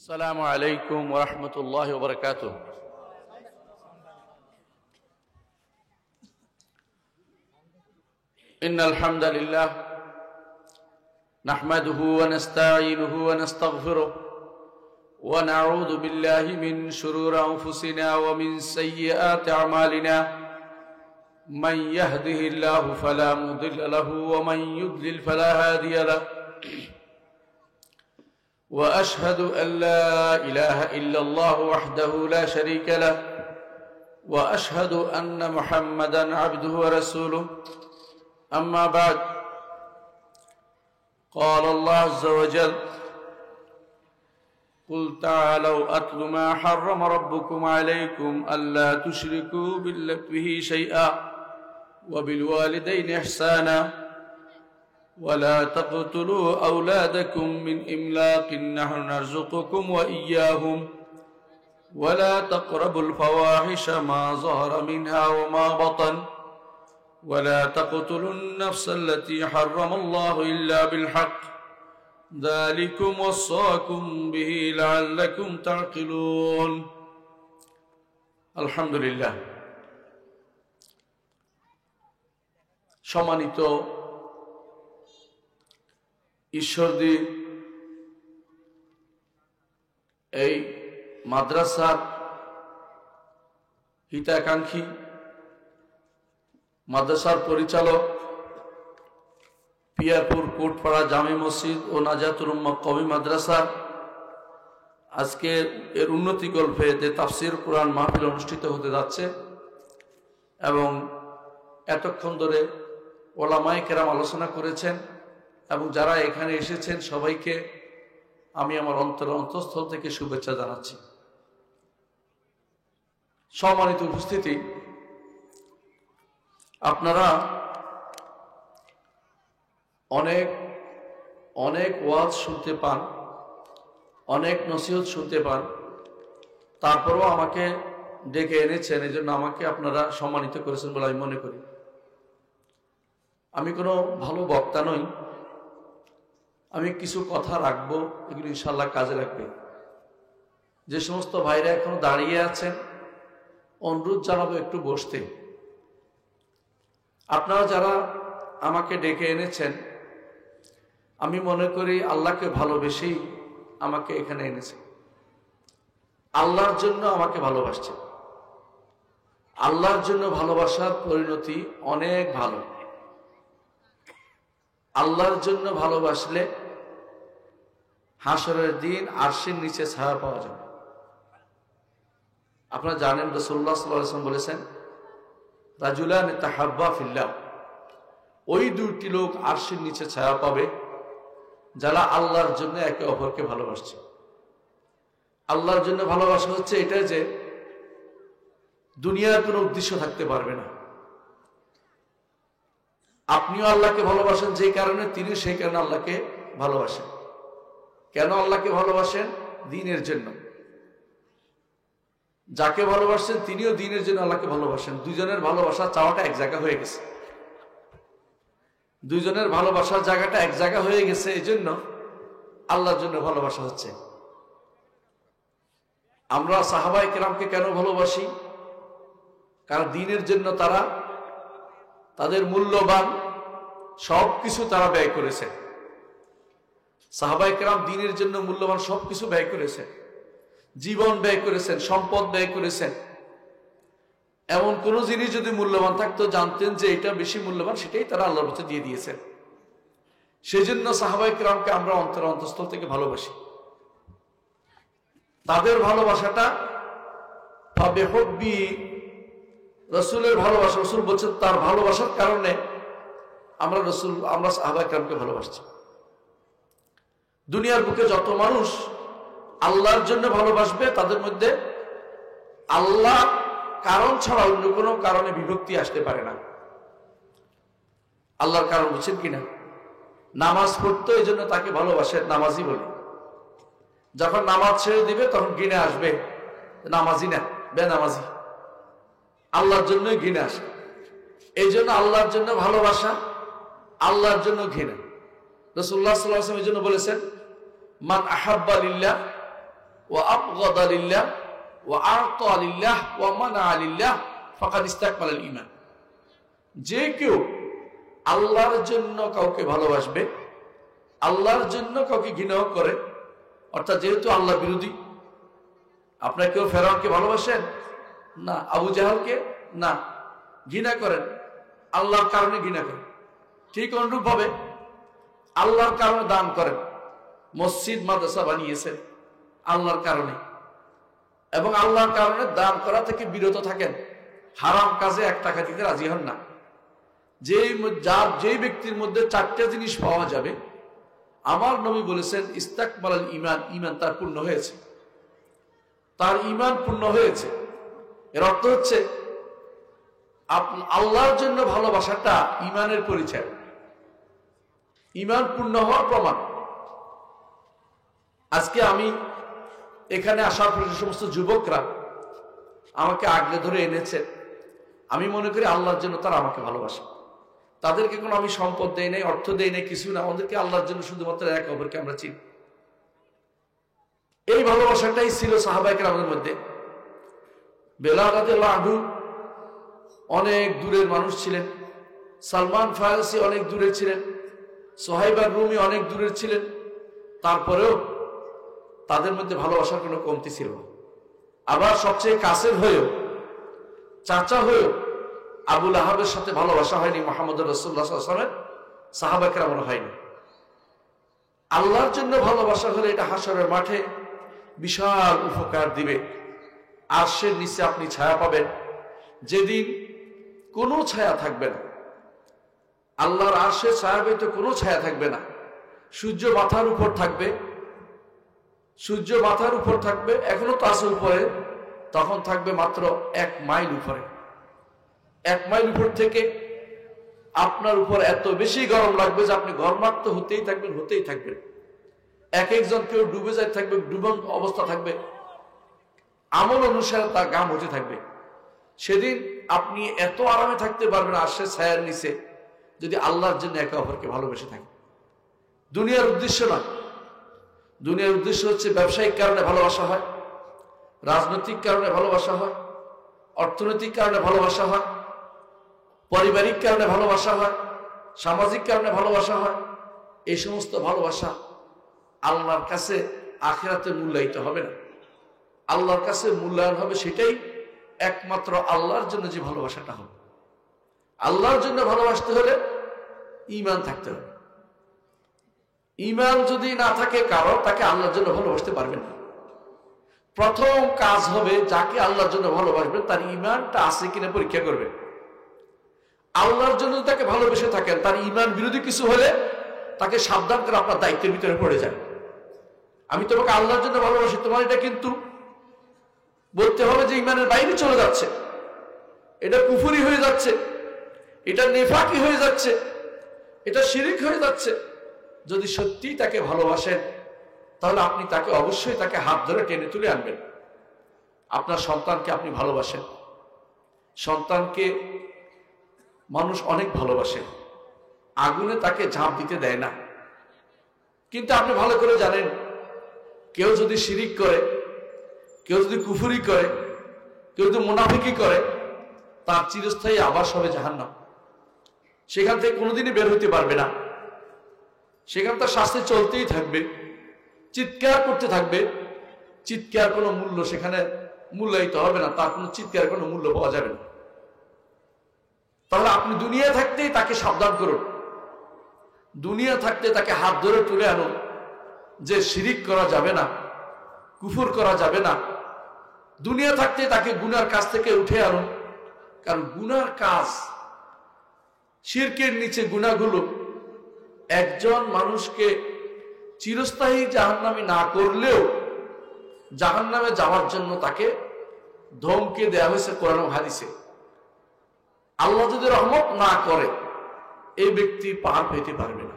السلام عليكم ورحمة الله وبركاته. إن الحمد لله نحمده ونستعينه ونستغفره ونعوذ بالله من شرور أنفسنا ومن سيئات أعمالنا من يهده الله فلا مضل له ومن يضلل فلا هادي له وأشهد أن لا إله إلا الله وحده لا شريك له وأشهد أن محمدا عبده ورسوله أما بعد قال الله عز وجل قل تعالوا أتل ما حرم ربكم عليكم ألا تشركوا به شيئا وبالوالدين إحسانا ولا تقتلوا أولادكم من إملاق نحن نرزقكم وإياهم ولا تقربوا الفواحش ما ظهر منها وما بطن ولا تقتلوا النفس التي حرم الله إلا بالحق ذلكم وصاكم به لعلكم تعقلون. الحمد لله. সম্মানিত ঈশ্বরদী এই মাদ্রাসার হিতাকাঙ্ক্ষী মাদ্রাসার পরিচালক পিয়ারপুর কোটপাড়া জামে মসজিদ ও নাজাতুল উম্মাহ কওমি মাদ্রাসা আজকে এর উন্নতি গল্পে যে তাফসির কোরআন মাহফিল অনুষ্ঠিত হতে যাচ্ছে এবং এতক্ষণ ধরে ওলামায়ে কেরাম আলোচনা করেছেন এবং যারা এখানে এসেছেন সবাইকে আমি আমার অন্তঃস্থল থেকে শুভেচ্ছা জানাচ্ছি। সম্মানিত উপস্থিতি, আপনারা অনেক অনেক ওয়াজ শুনতে পান, অনেক নসিহত শুনতে পান, তারপরও আমাকে ডেকে এনেছেন, এই জন্য আমাকে আপনারা সম্মানিত করেছেন বলে আমি মনে করি। আমি কোনো ভালো বক্তা নই, আমি কিছু কথা রাখবো, এগুলো ইনশাল্লাহ কাজে লাগবে। যে সমস্ত ভাইরা এখনো দাঁড়িয়ে আছেন অনুরোধ জানাবো একটু বসতে। আপনারা যারা আমাকে ডেকে এনেছেন, আমি মনে করি আল্লাহকে ভালোবেসেই আমাকে এখানে এনেছেন, আল্লাহর জন্য আমাকে ভালোবাসছেন। আল্লাহর জন্য ভালোবাসার পরিণতি অনেক ভালো। আল্লাহর জন্য ভালোবাসলে হাসরের দিন আরশের নিচে ছায়া পাওয়া যাবে। আপনারা জানেন রাসূলুল্লাহ সাল্লাল্লাহু আলাইহি ওয়াসাল্লাম বলেছেন, রাজুলান তাহাব্বা ফিল্লাহ, ওই দুটি লোক আরশের নিচে ছায়া পাবে যারা আল্লাহর জন্য একে অপরকে ভালোবাসছে। আল্লাহর জন্য ভালোবাসা হচ্ছে এটা যে দুনিয়ার কোনো উদ্দেশ্য থাকতে পারবে না। আপনিও আল্লাহকে ভালোবাসেন যে কারণে, তিনি সেই কারণে আল্লাহকে ভালোবাসেন। কেন আল্লাহকে ভালোবাসেন? দ্বীনের জন্য। যাকে ভালোবাসেন তিনিও দ্বীনের জন্য আল্লাহকে ভালোবাসেন। দুজনের ভালোবাসা চাওয়াটা এক জায়গা হয়ে গেছে, দুজনের ভালোবাসার জায়গাটা এক জায়গা হয়ে গেছে, এই জন্য আল্লাহর জন্য ভালোবাসা হচ্ছে। আমরা সাহাবায়ে কেরামকে কেন ভালোবাসি? কারণ দ্বীনের জন্য তারা তাদের মূল্যবান সবকিছু তারা ব্যয় করেছে। সাহাবায়ে কেরাম দ্বীনের জন্য মূল্যবান সবকিছু ব্যয় করেছেন, জীবন ব্যয় করেছেন, সম্পদ ব্যয় করেছেন। এমন কোন জিনিস যদি মূল্যবান থাকতো, জানতেন যে এটা বেশি মূল্যবান, সেটাই তারা আল্লাহর পথে দিয়ে দিয়েছেন। সেই জন্য সাহাবায়ে কেরামকে আমরা অন্তঃস্থল থেকে ভালোবাসি। তাদের ভালোবাসাটা ফাবিহুব্বি, রসুলের ভালোবাসা, রসুল বলছেন তার ভালোবাসার কারণে আমরা সাহাবায়ে কেরামকে ভালোবাসছি। দুনিয়ার বুকে যত মানুষ আল্লাহর জন্য ভালোবাসবে, তাদের মধ্যে আল্লাহ কারণ ছাড়া অন্য কোনো কারণে বিভক্তি আসতে পারে না। আল্লাহর কারণ বুঝছেন কিনা? নামাজ পড়তো, এই জন্য তাকে ভালোবাসে, নামাজি বলে। যখন নামাজ ছেড়ে দিবে তখন ঘৃণা আসবে, নামাজি না, বেনামাজি। আল্লাহর জন্য ঘৃণা আসে। এই জন্য আল্লাহর জন্য ভালোবাসা, আল্লাহর জন্য ঘৃণা। রাসূলুল্লাহ সাল্লাল্লাহু আলাইহি ওয়াসাল্লাম এই জন্য বলেছেন, মান আহাব্বা লিল্লাহ ওয়া আবগাদা লিল্লাহ ওয়া আ'তা লিল্লাহ ওয়া মানা'a লিল্লাহ ফাকাদ ইসতাকমালাল ঈমান। যে কেউ আল্লাহর জন্য কাউকে ভালোবাসবে, আল্লাহর জন্য কাউকে ঘৃণা করে, অর্থাৎ যেহেতু আল্লাহ বিরোধী, আপনার কেউ ফেরাউনকে ভালোবাসেন না, আবু জাহালকে না, ঘৃণা করেন, আল্লাহর কারণে ঘৃণা করেন। ঠিক অনুরূপ ভাবে আল্লাহর কারণে দান করেন, মসজিদ মাদ্রাসা বানিয়েছেন আল্লাহর কারণে, এবং আল্লাহর কারণে দান করা থেকে বিরত থাকেন, হারাম কাজে 1 টাকা দিতে রাজি হন না। যেই ব্যক্তির মধ্যে 4টে জিনিস পাওয়া যাবে, আমার নবী বলেছেন ইস্তাকমালাল ঈমান, ঈমান তার পূর্ণ হয়েছে, তার ঈমান পূর্ণ হয়েছে। এর অর্থ হচ্ছে আল্লাহর জন্য ভালোবাসাটা ঈমানের পরিচয়, ঈমান পূর্ণ হওয়ার প্রমাণ। আজকে আমি এখানে আসার পর যে সমস্ত যুবকরা আমাকে আগলে ধরে এনেছে, আমি মনে করি আল্লাহর জন্য তারা আমাকে ভালোবাসে। তাদেরকে কোনো আমি সম্পদ দেই নাই, অর্থ দেই নাই, কিছু না, আমাদেরকে আল্লাহর জন্য শুধুমাত্র এক অপরকে আমরা চিনি। এই ভালোবাসাটাই ছিল সাহাবায়ে কেরামের মধ্যে। বেলাল রাদিয়াল্লাহু আনহু অনেক দূরের মানুষ ছিলেন, সালমান ফারসি অনেক দূরে ছিলেন, সোহাইব আর রুমি অনেক দূরের ছিলেন, তারপরেও তাদের মধ্যে ভালোবাসার কোনো কমতি ছিল না। আবার সবচেয়ে কাছের হয়েও, চাচা হয়েও আবু লাহাবের সাথে ভালোবাসা হয়নি মুহাম্মদ রাসূলুল্লাহ সাল্লাল্লাহু আলাইহি ওয়াসাল্লামের, সাহাবা কেরামের হয়নি। আল্লাহর জন্য ভালোবাসা হলে এটা হাসরের মাঠে বিশাল উপকার দিবে। আরশের নিচে আপনি ছায়া পাবেন, যেদিন কোনো ছায়া থাকবে না, আল্লাহর আরশের ছায়া ব্যতীত কোনো ছায়া থাকবে না। সূর্য মাথার উপর থাকবে, সূর্য মাথার উপর থাকবে, এখনো তো আছে উপরে, তখন থাকবে মাত্র 1 মাইল উপরে। 1 মাইল উপর থেকে আপনার উপর এত বেশি গরম লাগবে যে আপনি ঘর্মাক্ত হতেই থাকবেন, হতেই থাকবেন। এক একজন কেউ ডুবে যায় থাকবে, ডুবন অবস্থা থাকবে, আমল অনুসারে তার ঘাম হতে থাকবে। সেদিন আপনি এত আরামে থাকতে পারবেন আরশের ছায়ার নিচে, যদি আল্লাহর জন্য একে অপরকে ভালোবেসে থাকে। দুনিয়ার উদ্দেশ্য না, দুনিয়ার উদ্দেশ্য হচ্ছে ব্যবসায়িক কারণে ভালোবাসা হয়, রাজনৈতিক কারণে ভালোবাসা হয়, অর্থনৈতিক কারণে ভালোবাসা হয়, পারিবারিক কারণে ভালোবাসা হয়, সামাজিক কারণে ভালোবাসা হয়। এই সমস্ত ভালোবাসা আল্লাহর কাছে আখিরাতে মূল্যায়িত হবে না। আল্লাহর কাছে মূল্যায়ন হবে সেটাই একমাত্র আল্লাহর জন্য যে ভালোবাসাটা হবে। আল্লাহর জন্য ভালোবাসতে হলে ঈমান থাকতে হবে। ঈমান যদি না থাকে কারো, তাকে আল্লাহর জন্য ভালোবাসতে পারবেন না। প্রথম কাজ হবে যাকে আল্লাহর জন্য ভালোবাসবেন তার ঈমানটা আছে কিনা পরীক্ষা করবেন। আল্লাহর জন্য তাকে ভালোবেসে থাকেন, তার ঈমান বিরোধী কিছু হলে তাকে সাবধান করে আপনার দায়িত্বের ভিতরে পড়ে যায়। আমি তোমাকে আল্লাহর জন্য ভালোবাসি, তোমার এটা কিন্তু বলতে হবে যে ঈমানের বাইরে চলে যাচ্ছে, এটা কুফরি হয়ে যাচ্ছে, এটা নেফাকি হয়ে যাচ্ছে, এটা শিরিক হয়ে যাচ্ছে। যদি সত্যি তাকে ভালোবাসেন তাহলে আপনি তাকে অবশ্যই তাকে হাত ধরে টেনে তুলে আনবেন। আপনার সন্তানকে আপনি ভালোবাসেন, সন্তানকে মানুষ অনেক ভালোবাসে, আগুনে তাকে ঝাঁপ দিতে দেয় না। কিন্তু আপনি ভালো করে জানেন, কেউ যদি শিরিক করে, কেউ যদি কুফরি করে, কেউ যদি মুনাফিকি করে, তার চিরস্থায়ী আবাস হবে জাহান্নাম। সেখান থেকে কোনোদিনই বের হতে পারবে না, সেখানে তার শাস্তি চলতেই থাকবে, চিৎকার করতে থাকবে। চিৎকার কোনো মূল্য সেখানে মূল্যায়িত হবে না, তার কোনো চিৎকার কোনো মূল্য পাওয়া যাবে না। তাহলে আপনি দুনিয়া থাকতেই তাকে সাবধান করুন, দুনিয়া থাকতে তাকে হাত ধরে তুলে আনুন যে শিরিক করা যাবে না, কুফর করা যাবে না। দুনিয়া থাকতে তাকে গুনার কাজ থেকে উঠে আনুন, কারণ গুনার কাজ, শিরকের নিচে গুনাহগুলো একজন মানুষকে চিরস্থায়ী জাহান্নামী না করলেও জাহান্নামে যাওয়ার জন্য তাকে ধমকে দেয়া হয়েছে কোরআন ও হাদিসে। আল্লাহ যদি রহমত না করে এই ব্যক্তি পার পেতে পারবে না।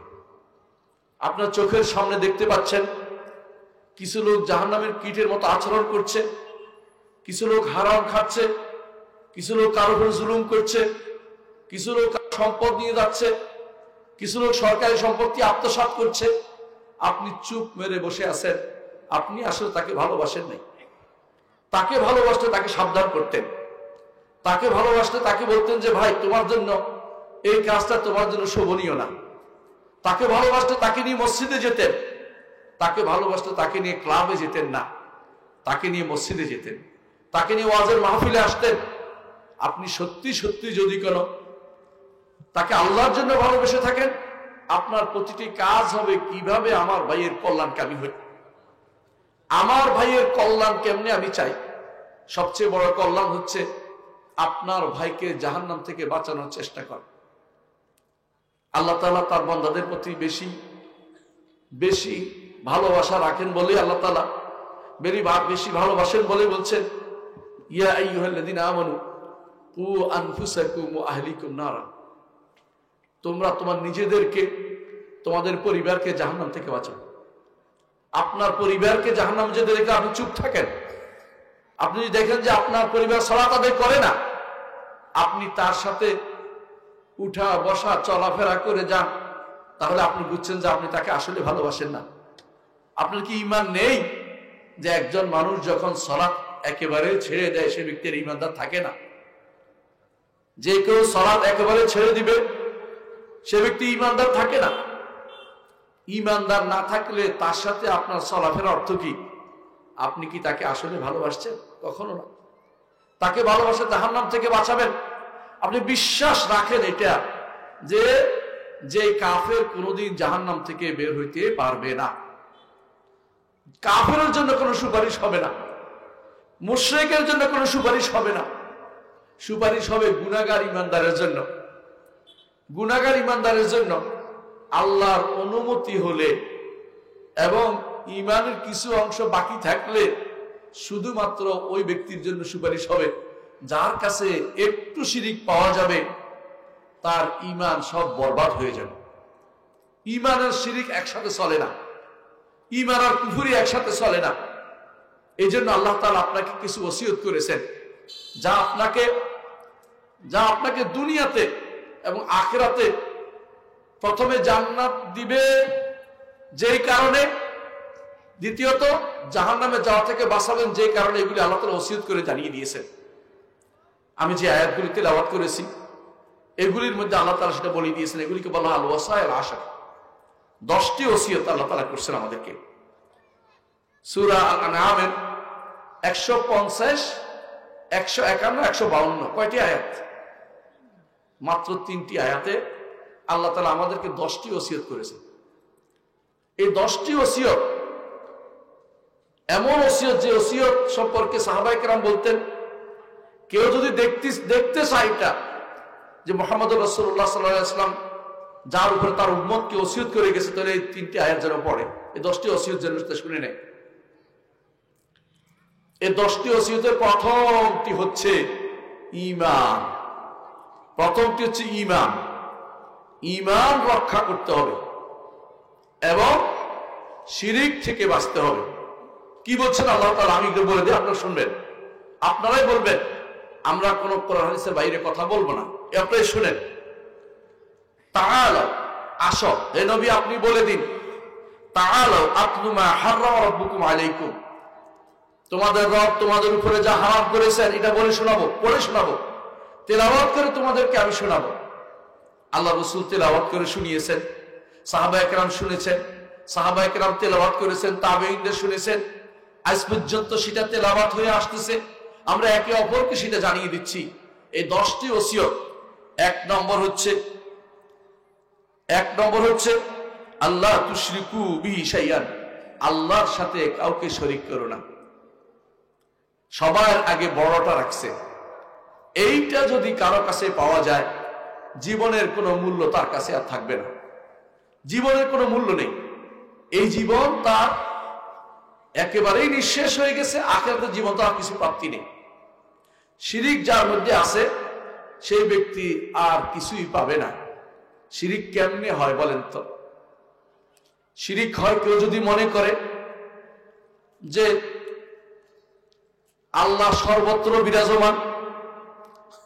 আপনার চোখের সামনে দেখতে পাচ্ছেন কিছু লোক জাহান্নামের কীটের মতো আচরণ করছে, কিছু লোক হারাম খাচ্ছে, কিছু লোক কারোর উপর জুলুম করছে, কিছু লোক সম্পদ নিয়ে যাচ্ছে, কিছু লোক সরকারি সম্পত্তি আত্মসাৎ করছে। আপনি চুপ মেরে বসে আছেন, আপনি আসলে তাকে ভালোবাসেন নাই। তাকে ভালোবাসলে তাকে সাবধান করতেন, তাকে ভালোবাসলে তাকে বলতেন যে ভাই তোমার জন্য এই কাজটা তোমার জন্য শোভনীয় না। তাকে ভালোবাসলে তাকে নিয়ে মসজিদে যেতেন, তাকে ভালোবাসলে তাকে নিয়ে ক্লাবে যেতেন না, তাকে নিয়ে মসজিদে যেতেন, তাকে নিয়ে ওয়াজের মাহফিলে আসতেন। আপনি সত্যি সত্যি যদি কোনো তাকে আল্লাহর জন্য ভালোবেসে থাকেন, আপনার প্রতিটি কাজ হবে কিভাবে আমার ভাইয়ের কল্যাণকামী হই, আমার ভাইয়ের কল্যাণ কেমনে আমি চাই। সবচেয়ে বড় কল্যাণ হচ্ছে আপনার ভাইকে জাহান্নাম থেকে বাঁচানোর চেষ্টা কর। আল্লাহ তাআলা তার বান্দাদের প্রতি বেশি বেশি ভালোবাসা রাখেন বলে আল্লাহ তাআলা বেশি ভালোবাসেন বলে বলছেন, ইয়া আইয়ুহাল্লাযীনা আমানু কু আনফুসাকুম ওয়া আহলিকুম নারা, তোমরা তোমার নিজেদেরকে তোমাদের পরিবারকে জাহান্নাম থেকে বাঁচাও। আপনার পরিবারকে জাহান্নামে যেতে রেখে আপনি চুপ থাকেন, আপনি যদি দেখেন যে আপনার পরিবার সালাত আদায় করে না, আপনি তার সাথে উঠা বসা চলাফেরা করে যান, তাহলে আপনি বুঝছেন যে আপনি তাকে আসলে ভালোবাসেন না। আপনার কি ঈমান নেই যে একজন মানুষ যখন সালাত একেবারে ছেড়ে দেয় সে ব্যক্তির ঈমানদার থাকে না? যে কেউ সালাত একেবারে ছেড়ে দিবে সে ব্যক্তি ঈমানদার থাকে না। ঈমানদার না থাকলে তার সাথে আপনার চলাফেরা অর্থ কি? আপনি কি তাকে আসলে ভালোবাসছেন? কখনো না। তাকে ভালোবাসে জাহান্নাম থেকে বাঁচাবেন। আপনি বিশ্বাস রাখেন এটা যে কাফের কোনোদিন জাহান্নাম থেকে বের হইতে পারবে না। কাফেরের জন্য কোনো সুপারিশ হবে না, মুশরিকের জন্য কোনো সুপারিশ হবে না। সুপারিশ হবে গুনাহগার ঈমানদারের জন্য। গুনাহগার ঈমানদারের জন্য আল্লাহর অনুমতি হলে এবং ঈমানের কিছু অংশ বাকি থাকলে শুধুমাত্র ওই ব্যক্তির জন্য সুপারিশ হবে যার কাছে একটু শিরিক পাওয়া যাবে, তার ঈমান সব বরবাদ হয়ে যাবে। ঈমান আর শিরিক একসাথে চলে না, ঈমান আর কুফরি একসাথে চলে না। এই জন্য আল্লাহ তাআলা আপনাকে কিছু ওসিয়ত করেছেন যা আপনাকে দুনিয়াতে এবং আখিরাতে প্রথমে জান্নাত দিবে যেই কারণে, দ্বিতীয়ত জাহান্নামে যাওয়া থেকে বাঁচাবেন যেই কারণে, এগুলি আল্লাহ তাআলা ওসিয়ত করে জানিয়ে দিয়েছেন। আমি যে আয়াতগুলি তেলাওয়াত করেছি এগুলির মধ্যে আল্লাহ তাআলা সেটা বলে দিয়েছেন। এগুলিকে বলা আল ওয়াসায়াল আশার, 10টি ওসিয়ত আল্লাহ তাআলা করছেন আমাদেরকে। সূরা আল-আনআমের 150, 151, 152 কয়টি আয়াত? মাত্র 3টি আয়াতে আল্লাহ তাআলা আমাদেরকে 10টি ওসিয়ত করেছেন। এই 10টি ওসিয়ত এমন ওসিয়ত যে ওসিয়ত সম্পর্কে সাহাবায়ে কেরাম বলতেন, কেউ যদি দেখতে চায় এটা যে মুহাম্মদুর রাসূলুল্লাহ সাল্লাল্লাহু আলাইহি ওয়াসাল্লাম যার উপরে তার উম্মতকে ওসিয়ত করে গেছে, তাহলে এই 3টি আয়াত যেন পড়ে, এই 10টি ওসিয়ত যেন শুনে নেয়। এই 10টি ওসিয়তের প্রথমটি হচ্ছে ঈমান। প্রথমটি হচ্ছে ঈমান। ঈমান রক্ষা করতে হবে এবং শিরিক থেকে বাঁচতে হবে। কি বলছেন আল্লাহ তাআলা? আমি একটু বলে দিই, আপনারা শুনবেন, আপনারাই বলবেন, আমরা কোন কোরআন হাদিসের বাইরে কথা বলবো না, আপনারাই শুনেন। তাআলা, আসো, হে নবী আপনি বলে দিন, তাআলা আতলু মা হারামা রাব্বুকুম আলাইকুম, তোমাদের রব তোমাদের উপরে যা হারাম করেছেন এটা বলে শোনাবো, পড়ে শোনাবো, তেলাওয়াত করে তোমাদেরকে আমি শোনাবো। আল্লাহ রাসূল তেলাওয়াত করে শুনিয়েছেন, সাহাবায়ে কেরাম শুনেছেন, সাহাবায়ে কেরাম তেলাওয়াত করেছেন, তাবেঈনদের শুনেছেন, আজ পর্যন্ত সেটা তেলাওয়াত হয়ে আসতেছে। আমরা একে অপরকে সেটা জানিয়ে দিচ্ছি। এই 10টি ওসিয়ত, এক নম্বর হচ্ছে আল্লাহ তুশরিকু বিহি শাইআন, আল্লাহর সাথে কাউকে শরীক করো না। সবার আগে বড়টা রাখছে। এইটা যদি কারো কাছে পাওয়া যায়, জীবনের কোনো মূল্য তার কাছে আর থাকবে না। জীবনের কোনো মূল্য নেই। এই জীবন তার একেবারেই নিঃশেষ হয়ে গেছে, আখিরাতের জীবন তার কিছু প্রাপ্তি নেই। শিরিক যার মধ্যে আছে সেই ব্যক্তি আর কিছুই পাবে না। শিরিক কেমনে হয় বলেন তো? শিরিক হয় কেউ যদি মনে করে যে আল্লাহ সর্বত্র বিরাজমান,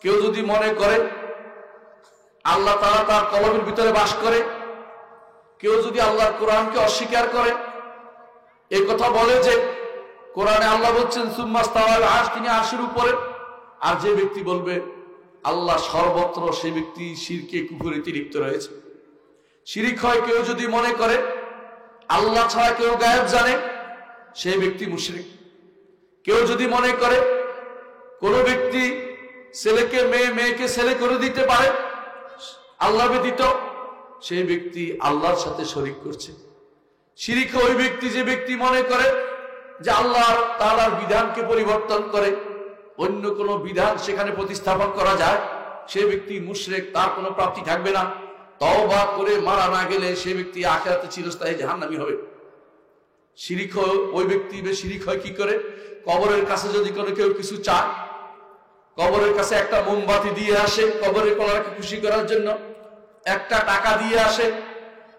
কেউ যদি মনে করে আল্লাহ তাআলা তার কলমের ভিতরে বাস করে, কেউ যদি আল্লাহর কোরআনকে অস্বীকার করে, এই কথা বলে যে কোরআনে আল্লাহ বলছেন সুম্মাস্তাওয়াল আরশ, তিনি আরশের উপরে। আর যে ব্যক্তি বলবে আল্লাহ সর্বত্র, সেই ব্যক্তি শিরকে কুফরিতে লিপ্ত রয়েছে। শিরিক হয় কেউ যদি মনে করে আল্লাহ ছাড়া কেউ গায়েব জানে, সেই ব্যক্তি মুশরিক। কেউ যদি মনে করে কোন ব্যক্তি ছেলেকে মেয়ে, মেয়েকে ছেলে করে দিতে পারে আল্লাহ ব্যতীত, সেই ব্যক্তি আল্লাহর সাথে শরীক করছে। শিরিক ওই ব্যক্তি যে ব্যক্তি মনে করে যে আল্লাহ তাআলার বিধানকে পরিবর্তন করে অন্য কোন বিধান সেখানে প্রতিস্থাপন করা যায়, সেই ব্যক্তি মুশরিক, তার কোনো প্রাপ্তি থাকবে না। তওবা করে মারা না গেলে সেই ব্যক্তি আখিরাতে চিরস্থায়ী জাহান্নামী হবে। শিরিক ওই ব্যক্তি শিরিক হয় কি করে? কবরের কাছে যদি কোনো কেউ কিছু চায়, কবরের কাছে একটা মোমবাতি দিয়ে আসে কবরের কলারকে খুশি করার জন্য, একটা টাকা দিয়ে আসে,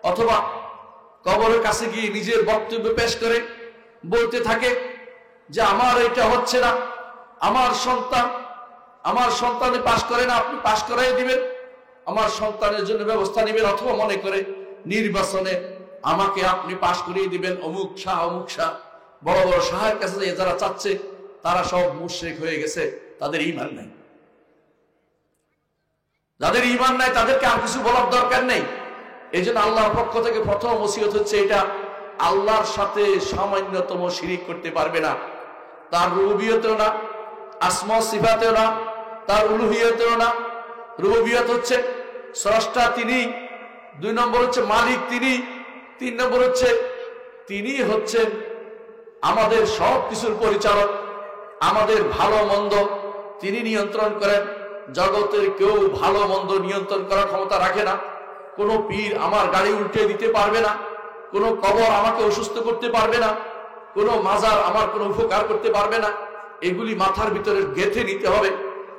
অথবা কবরের কাছে গিয়ে নিজের বক্তব্য পেশ করে বলতে থাকে যে আমার এটা হচ্ছে না, আমার সন্তানে পাশ করে না, আপনি পাশ করাই দিবেন, আমার সন্তানের জন্য ব্যবস্থা নেবেন। অথবা মনে করে নির্বাচনে আমাকে আপনি পাশ করিয়ে দিবেন, অমুক শাহ অমুক শাহ, বড় বড় শাহের কাছে যারা চাচ্ছে তারা সব মুশরিক হয়ে গেছে, তাদের ঈমান নাই। যাদের ঈমান নাই তাদেরকে আর কিছু বলার দরকার নেই। এই জন্য আল্লাহর পক্ষ থেকে প্রথম ওসিয়ত হচ্ছে এটা, আল্লাহর সাথে সামান্যতম শিরিক করতে পারবে না। তার রুবুবিয়তেও না, আসমা সিফাতেও না, তার উলুহিয়তেও না। রুবুবিয়ত হচ্ছে স্রষ্টা তিনি, 2 নম্বর হচ্ছে মালিক তিনি, 3 নম্বর হচ্ছে তিনি হচ্ছেন আমাদের সব কিছুর পরিচালক, আমাদের ভালো মন্দ তিনি নিয়ন্ত্রণ করেন। জগতের কেউ ভালো মন্দ নিয়ন্ত্রণ করার ক্ষমতা রাখে না। কোনো পীর আমার গাড়ি উল্টে দিতে পারবে না, কোনো কবর আমাকে অসুস্থ করতে পারবে না, কোনো মাজার আমার কোনো উপকার করতে পারবে না। এগুলি মাথার ভিতরে গেঁথে নিতে হবে।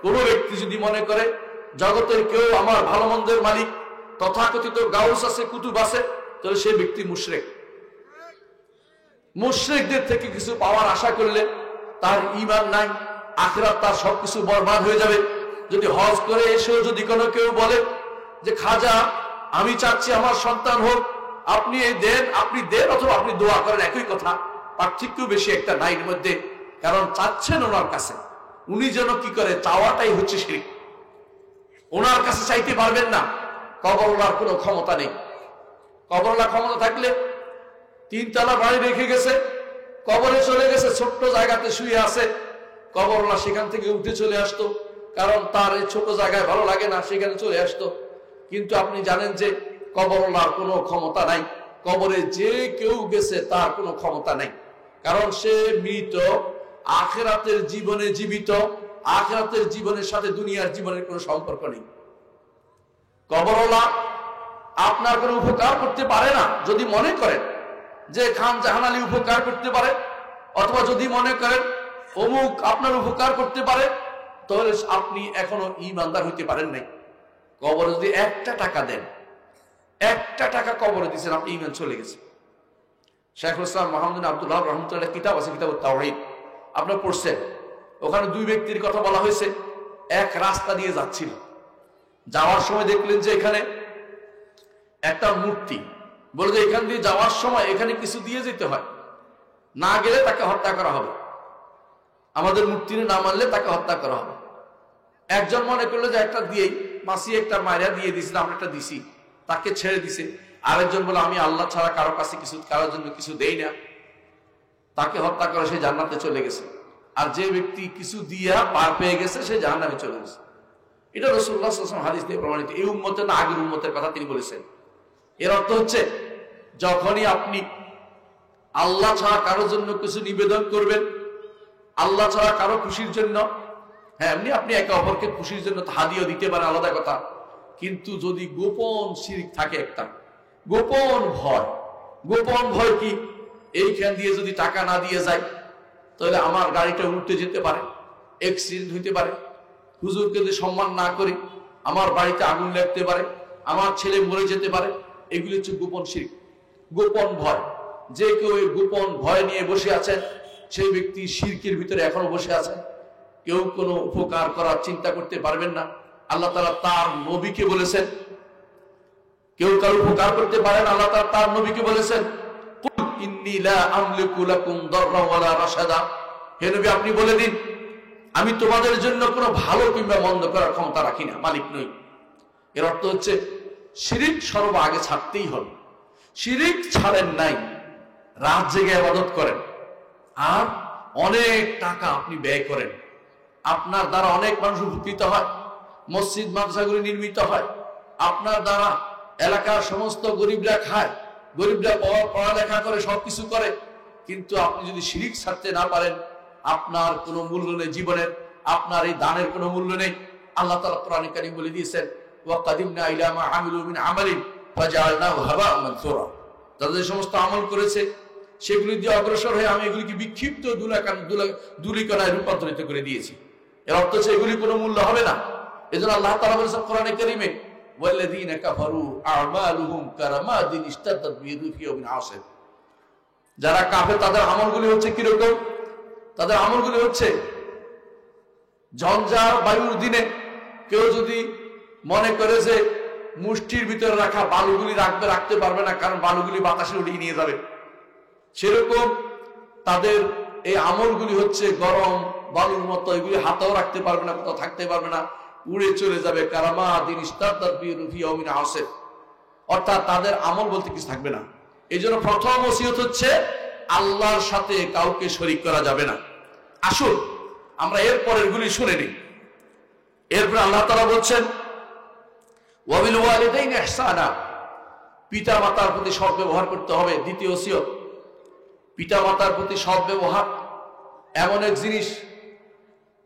কোনো ব্যক্তি যদি মনে করে জগতের কেউ আমার ভালো মন্দের মালিক, তথাকথিত গাউস আছে, কুতুব আছে, তাহলে সেই ব্যক্তি মুশরিক। মুশরিকদের থেকে কিছু পাওয়ার আশা করলে তার ঈমান নাই, আখিরাত তার সবকিছু বরবাদ হয়ে যাবে। যদি হজ করে এসেও যদি কোনো কেউ বলে যে খাজা আমি চাচ্ছি আমার সন্তান হোক, আপনি দেন, আপনি দেন, অথবা আপনি দোয়া করেন, একই কথা, পার্থক্য বেশি একটা নাই এর মধ্যে। কারণ চাচ্ছেন ওনার কাছে, উনি যেন কি করে, চাওয়াটাই হচ্ছে শিরক। ওনার কাছে চাইতে পারবেন না, কবরওয়ালার কোনো ক্ষমতা নেই। কবরওয়ালা ক্ষমতা থাকলে 3 তলা বাড়ি রেখে গেছে, কবরে চলে গেছে, ছোট্ট জায়গাতে শুয়ে আছে, কবরওয়ালা সেখান থেকে উঠে চলে আসতো, কারণ তার এই ছোট জায়গায় ভালো লাগে না, সেখানে চলে আসতো। কিন্তু আপনি জানেন যে কবরওয়ালার কোনো ক্ষমতা নাই, কবরে যে কেউ গেছে তার কোনো ক্ষমতা নাই, কারণ সে মৃত, আখিরাতের জীবনে জীবিত, আখিরাতের জীবনের সাথে দুনিয়ার জীবনের কোনো সম্পর্ক নেই। কবরওয়ালা আপনার কোনো উপকার করতে পারে না যদি মনে করেন যে খান জাহান আলী উপকার করতে পারে, অথবা যদি মনে করেন অমুক আপনার উপকার করতে পারে, তাহলে আপনি এখনো ঈমানদার হইতে পারেন নাই। কবরে যদি 1টা টাকা দেন, 1টা টাকা কবরে দিচ্ছেন, আপনি ঈমান চলে গেছে। শাইখুল ইসলাম মুহাম্মদ বিন আব্দুল ওয়াহাব রাহমাতুল্লাহ কিতাব আছে, কিতাবুত তাওহীদ, আপনারা পড়ছেন। ওখানে 2 ব্যক্তির কথা বলা হয়েছে। এক রাস্তা দিয়ে যাচ্ছিল, যাওয়ার সময় দেখলেন যে এখানে একটা মূর্তি, বলে যে এখান দিয়ে যাওয়ার সময় এখানে কিছু দিয়ে যেতে হয়, না গেলে তাকে হত্যা করা হবে, আমাদের মূর্তি না মানলে তাকে হত্যা করা হবে। একজন মনে করলো যে একটা দিয়েই, মাসি একটা মায়েরা দিয়ে দিয়েছিল, আমরা একটা দিছি, তাকে ছেড়ে দিছে। আরেকজন বলে আমি আল্লাহ ছাড়া কারো কাছে কিছু, কারোর জন্য কিছু দেই না, তাকে হত্যা করে সে জান্নাতে চলে গেছে। আর যে ব্যক্তি কিছু দিয়া পার পেয়ে গেছে সে জাহান্নামে চলে গেছে। এটা রাসূলুল্লাহ সাল্লাল্লাহু আলাইহি ওয়াসাল্লাম হাদিস দিয়ে প্রমাণিত। এই উম্মতের না আগের উম্মতের কথা তিনি বলেছেন। এর অর্থ হচ্ছে যখনই আপনি আল্লাহ ছাড়া কারোর জন্য কিছু নিবেদন করবেন, আল্লাহ ছাড়া কারো খুশির জন্য, হ্যাঁ এমনি আপনি একে অপরকে খুশির জন্য হাদিয়া দিতে পারেন, আলাদা কথা, কিন্তু যদি গোপন শিরক থাকে, একটা গোপন ভয়, গোপন ভয় কি, এইখান দিয়ে যদি টাকা না দিয়ে যায় তাহলে আমার গাড়িটা উল্টে যেতে পারে, অ্যাক্সিডেন্ট হইতে পারে, হুজুরকে যদি সম্মান না করি আমার বাড়িতে আগুন লাগতে পারে, আমার ছেলে মরে যেতে পারে। এগুলি হচ্ছে গোপন শিরক, গোপন ভয়। যে কেউ এই গোপন ভয় নিয়ে বসে আছেন, সেই ব্যক্তি শিরকের ভিতরে এখনো বসে আছেন। কেউ কোনো উপকার করার চিন্তা করতে পারবেন না। আল্লাহ তাআলা তার নবীকে বলেছেন কেউ কারো উপকার করতে পারে না। আল্লাহ তাআলা তার নবীকে বলেছেন কুল ইন্নী লা আমলিকু লাকুম দাররা ওয়ালা রাশাদা। হে নবী, আপনি বলে দিন, আমি তোমাদের জন্য কোনো ভালো কিংবা মন্দ করার ক্ষমতা রাখি না, মালিক নই। এর অর্থ হচ্ছে শিরিক সর্ব আগে ছাড়তেই হবে। শিরিক ছাড়েন নাই, রাত জেগে ইবাদত করেন, আর অনেক টাকা আপনি ব্যয় করেন, আপনার দ্বারা অনেক মানুষ উপকৃত হয়, মসজিদ মাদ্রাসাগুলি নির্মিত হয়, আপনার দ্বারা এলাকার সমস্ত গরিবরা খায়, গরিবরা পড়ালেখা করে, সবকিছু করে, কিন্তু আপনি যদি শিরিক ছাড়তে না পারেন, আপনার কোনো মূল্য নেই জীবনের, আপনার এই দানের কোনো মূল্য নেই। আল্লাহ তাআলা কোরআনে কারীম বলে দিয়েছেন, ওয়া কাদিমনা ইলা মা আমিলু মিন আমালিন ফাজআলনাহু হাবাআন মানসুরা। তাদের যে সমস্ত আমল করেছে সেগুলি দিয়ে অগ্রসর হয়ে আমি এগুলিকে বিক্ষিপ্ত ধুলিকণায় রূপান্তরিত করে দিয়েছি। এর অর্থ হচ্ছে এগুলি কোনো মূল্য হবে না। এজন্য আল্লাহ তাআলা বলেছেন কোরআনে কারীমে, ওয়াল্লাযীনা কাফারু আ'মালুহুম কারামাদিন ইশতাদ্দাত বিহি ফি ইয়াউমিন আসিফ। যারা কাফের তাদের আমলগুলি হচ্ছে কিরকম? তাদের আমলগুলি হচ্ছে ঝঞ্ঝার বায়ুর দিনে কেউ যদি মনে করে যে মুষ্টির ভিতরে রাখা বালুগুলি রাখতে পারবে না, কারণ বালুগুলি বাতাসে উড়িয়ে নিয়ে যাবে, সেরকম তাদের এই আমলগুলি হচ্ছে গরম বালুর মতো, এগুলি হাতেও রাখতে পারবে না, কোথাও থাকতে পারবে না, উড়ে চলে যাবে। কারামাদিন ইশতাদ্দাত বিহি ফি ইয়াউমিন আসিফ, অর্থাৎ তাদের আমল বলতে কিছু থাকবে না। এই জন্য প্রথম ওসিয়ত হচ্ছে আল্লাহর সাথে কাউকে শরীক করা যাবে না। আসুন আমরা এর পরের গুলি শুনে নিই। এরপর আল্লাহ তাআলা বলছেন, ওয়া বিল ওয়ালিদাইনি ইহসানা, পিতা মাতার প্রতি সৎ ব্যবহার করতে হবে। দ্বিতীয় ওসিয়ত, পিতা মাতার প্রতি সৎ ব্যবহার এমন এক জিনিস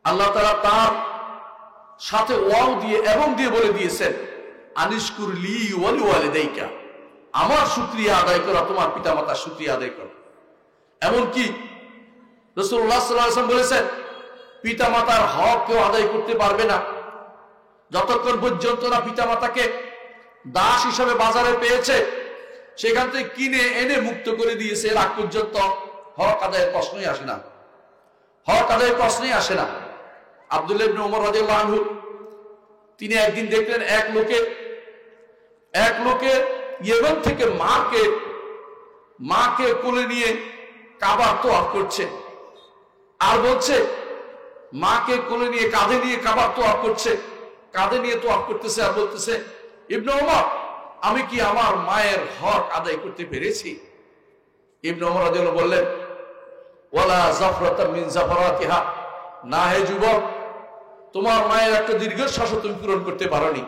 আল্লাহ তাআলা তার সাথে ওয়াও দিয়ে এবং দিয়ে বলে দিয়েছেন, আনিশকুর লি ওয়া লিওয়ালিদাইকা, আমার শুকরিয়া আদায় করা, তোমার পিতা মাতার শুকরিয়া আদায় করা। এমনকি রাসূলুল্লাহ সাল্লাল্লাহু আলাইহি ওয়াসাল্লাম বলেছেন, পিতা মাতার হক কেউ আদায় করতে পারবে না যতক্ষণ পর্যন্ত না পিতা মাতাকে দাস হিসাবে বাজারে পেয়েছে, সেখান থেকে কিনে এনে মুক্ত করে দিয়েছে, এর আগ পর্যন্ত হক আদায়ের প্রশ্নই আসে না, হক আদায়ের প্রশ্নই আসে না। আব্দুল্লাহ ইবনে ওমর রাদিয়াল্লাহু আনহু তিনি একদিন দেখলেন এক লোকে ইয়েমেন থেকে মাকে কোলে নিয়ে কাবার তোয়াফ করছে, আর বলছে মাকে কোলে নিয়ে কাঁধে নিয়ে কাবার তোয়াফ করছে, কাঁধে নিয়ে তোয়াফ করতেছে, আর বলতেছে, ইবনে ওমর, আমি কি আমার মায়ের হক আদায় করতে পেরেছি? ইবনে ওমর রাদিয়াল্লাহু বললেন, ওয়ালা জাফরাতা মিন জাফরাতিহা, না হে যুবক, তোমার মায়ের একটা দীর্ঘশ্বাস তুমি পূরণ করতে পারোনি,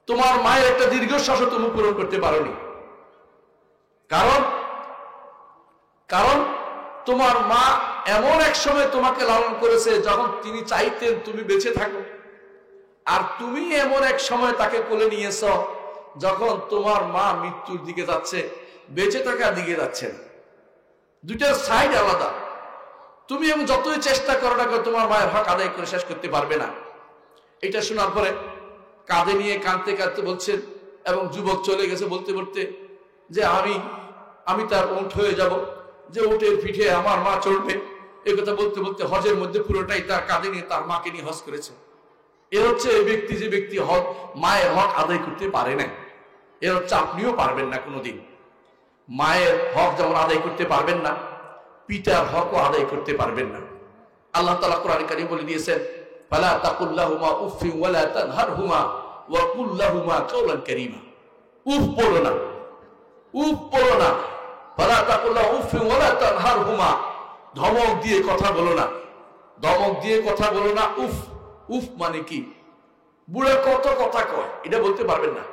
তোমার মায়ের একটা দীর্ঘশ্বাস তুমি পূরণ করতে পারোনি। কারণ তোমার মা এমন এক সময় তোমাকে লালন করেছে যখন তিনি চাইতেন তুমি বেঁচে থাকো, আর তুমি এমন এক সময় তাকে কোলে নিয়েছ যখন তোমার মা মৃত্যুর দিকে যাচ্ছে, বেঁচে থাকার দিকে যাচ্ছে না। দুইটার সাইড আলাদা। তুমি এবং যতই চেষ্টা করো না কেন তোমার মায়ের হক আদায় করে শেষ করতে পারবে না। এটা শোনার পরে কাঁধে নিয়ে কাঁদতে কাঁদতে বলছেন, এবং যুবক চলে গেছে বলতে বলতে যে আমি তার উট হয়ে যাব, যে উটের পিঠে আমার মা চড়বে। এই কথা বলতে বলতে হজের মধ্যে পুরোটাই তার কাঁধে নিয়ে তার মাকে নিয়ে হজ করেছে। এ হচ্ছে এই ব্যক্তি, যে ব্যক্তি হক মায়ের হক আদায় করতে পারে না। এ হচ্ছে আপনিও পারবেন না কোনোদিন। মায়ের হক যেমন আদায় করতে পারবেন না, পিতার হকও আদায় করতে পারবেন না। আল্লাহ তাআলা কোরআনে কারীম বলে দিয়েছেন, ফালা তাকুল্লাহুমা উফিন ওয়ালা তানহারহুমা ওয়া কুল লাহুমা কাওলান কারীমা। উফ বলো না, উফ বলো না। ফালা তাকুল্লাহু উফিন ওয়ালা তানহারহুমা, ধমক দিয়ে কথা বলো না, ধমক দিয়ে কথা বলো না। উফ, উফ মানে কি? বুড়া কত কথা কয়, এটা বলতে পারবেন না।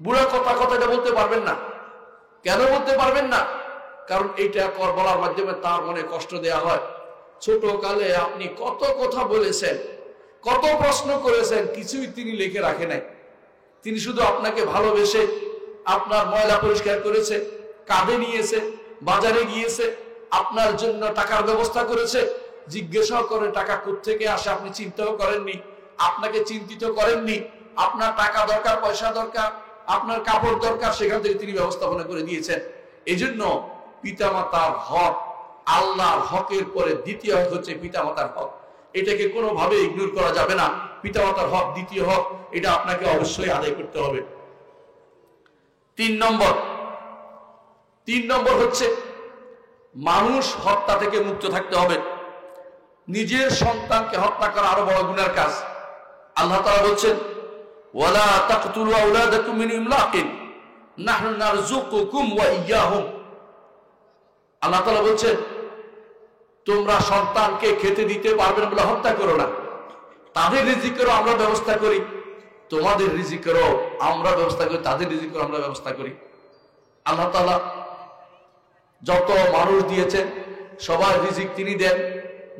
বুড়া কথা এটা বলতে পারবেন না। কেন বলতে পারবেন না? কারণ এইটা বলার মাধ্যমে তার মনে কষ্ট দেয়া হয়। ছোট কালে আপনি কত কথা বলেছেন, কত প্রশ্ন করেছেন, কিছুই তিনি লিখে রাখে নাই। তিনি শুধু আপনাকে ভালোবেসে আপনার ময়লা পরিষ্কার করেছে, কাঁধে নিয়েছে, বাজারে গিয়েছে, আপনার জন্য টাকার ব্যবস্থা করেছে, জিজ্ঞাসা করে টাকা কোত্থেকে আসে আপনি চিন্তাও করেননি, আপনাকে চিন্তিত করেননি। আপনার টাকা দরকার, পয়সা দরকার, আপনার কাপড় দরকার, সেখান থেকে তিনি ব্যবস্থাপনা করে দিয়েছেন। এই জন্য পিতামাতার হক আল্লাহর হকের পরে দ্বিতীয় হক হচ্ছে পিতামাতার হক। এটাকে কোনোভাবে ইগনোর করা যাবে না। পিতামাতার হক দ্বিতীয় হক, এটা আপনাকে অবশ্যই আদায় করতে হবে। 3 নম্বর, 3 নম্বর হচ্ছে মানুষ হত্যা থেকে মুক্ত থাকতে হবে। নিজের সন্তানকে হত্যা করা আরো বড় গুনার কাজ। আল্লাহ তাআলা বলছেন, ওয়ালা তাকতুলু আওলাদাকুম মিন ইমলাকিন নাহনু নারযুকুকুম ওয়া ইয়্যাহুম। আল্লাহ তাআলা বলছেন, তোমরা সন্তানকে খেতে দিতে পারবে না বলে হত্যা করো না। তাদের রিজিকেরও আমরা ব্যবস্থা করি, তোমাদের রিজিকেরও আমরা ব্যবস্থা করি, তাদের রিজিকেরও আমরা ব্যবস্থা করি। আল্লাহ তাআলা যত মানুষ দিয়েছেন সবার রিজিক তিনি দেন,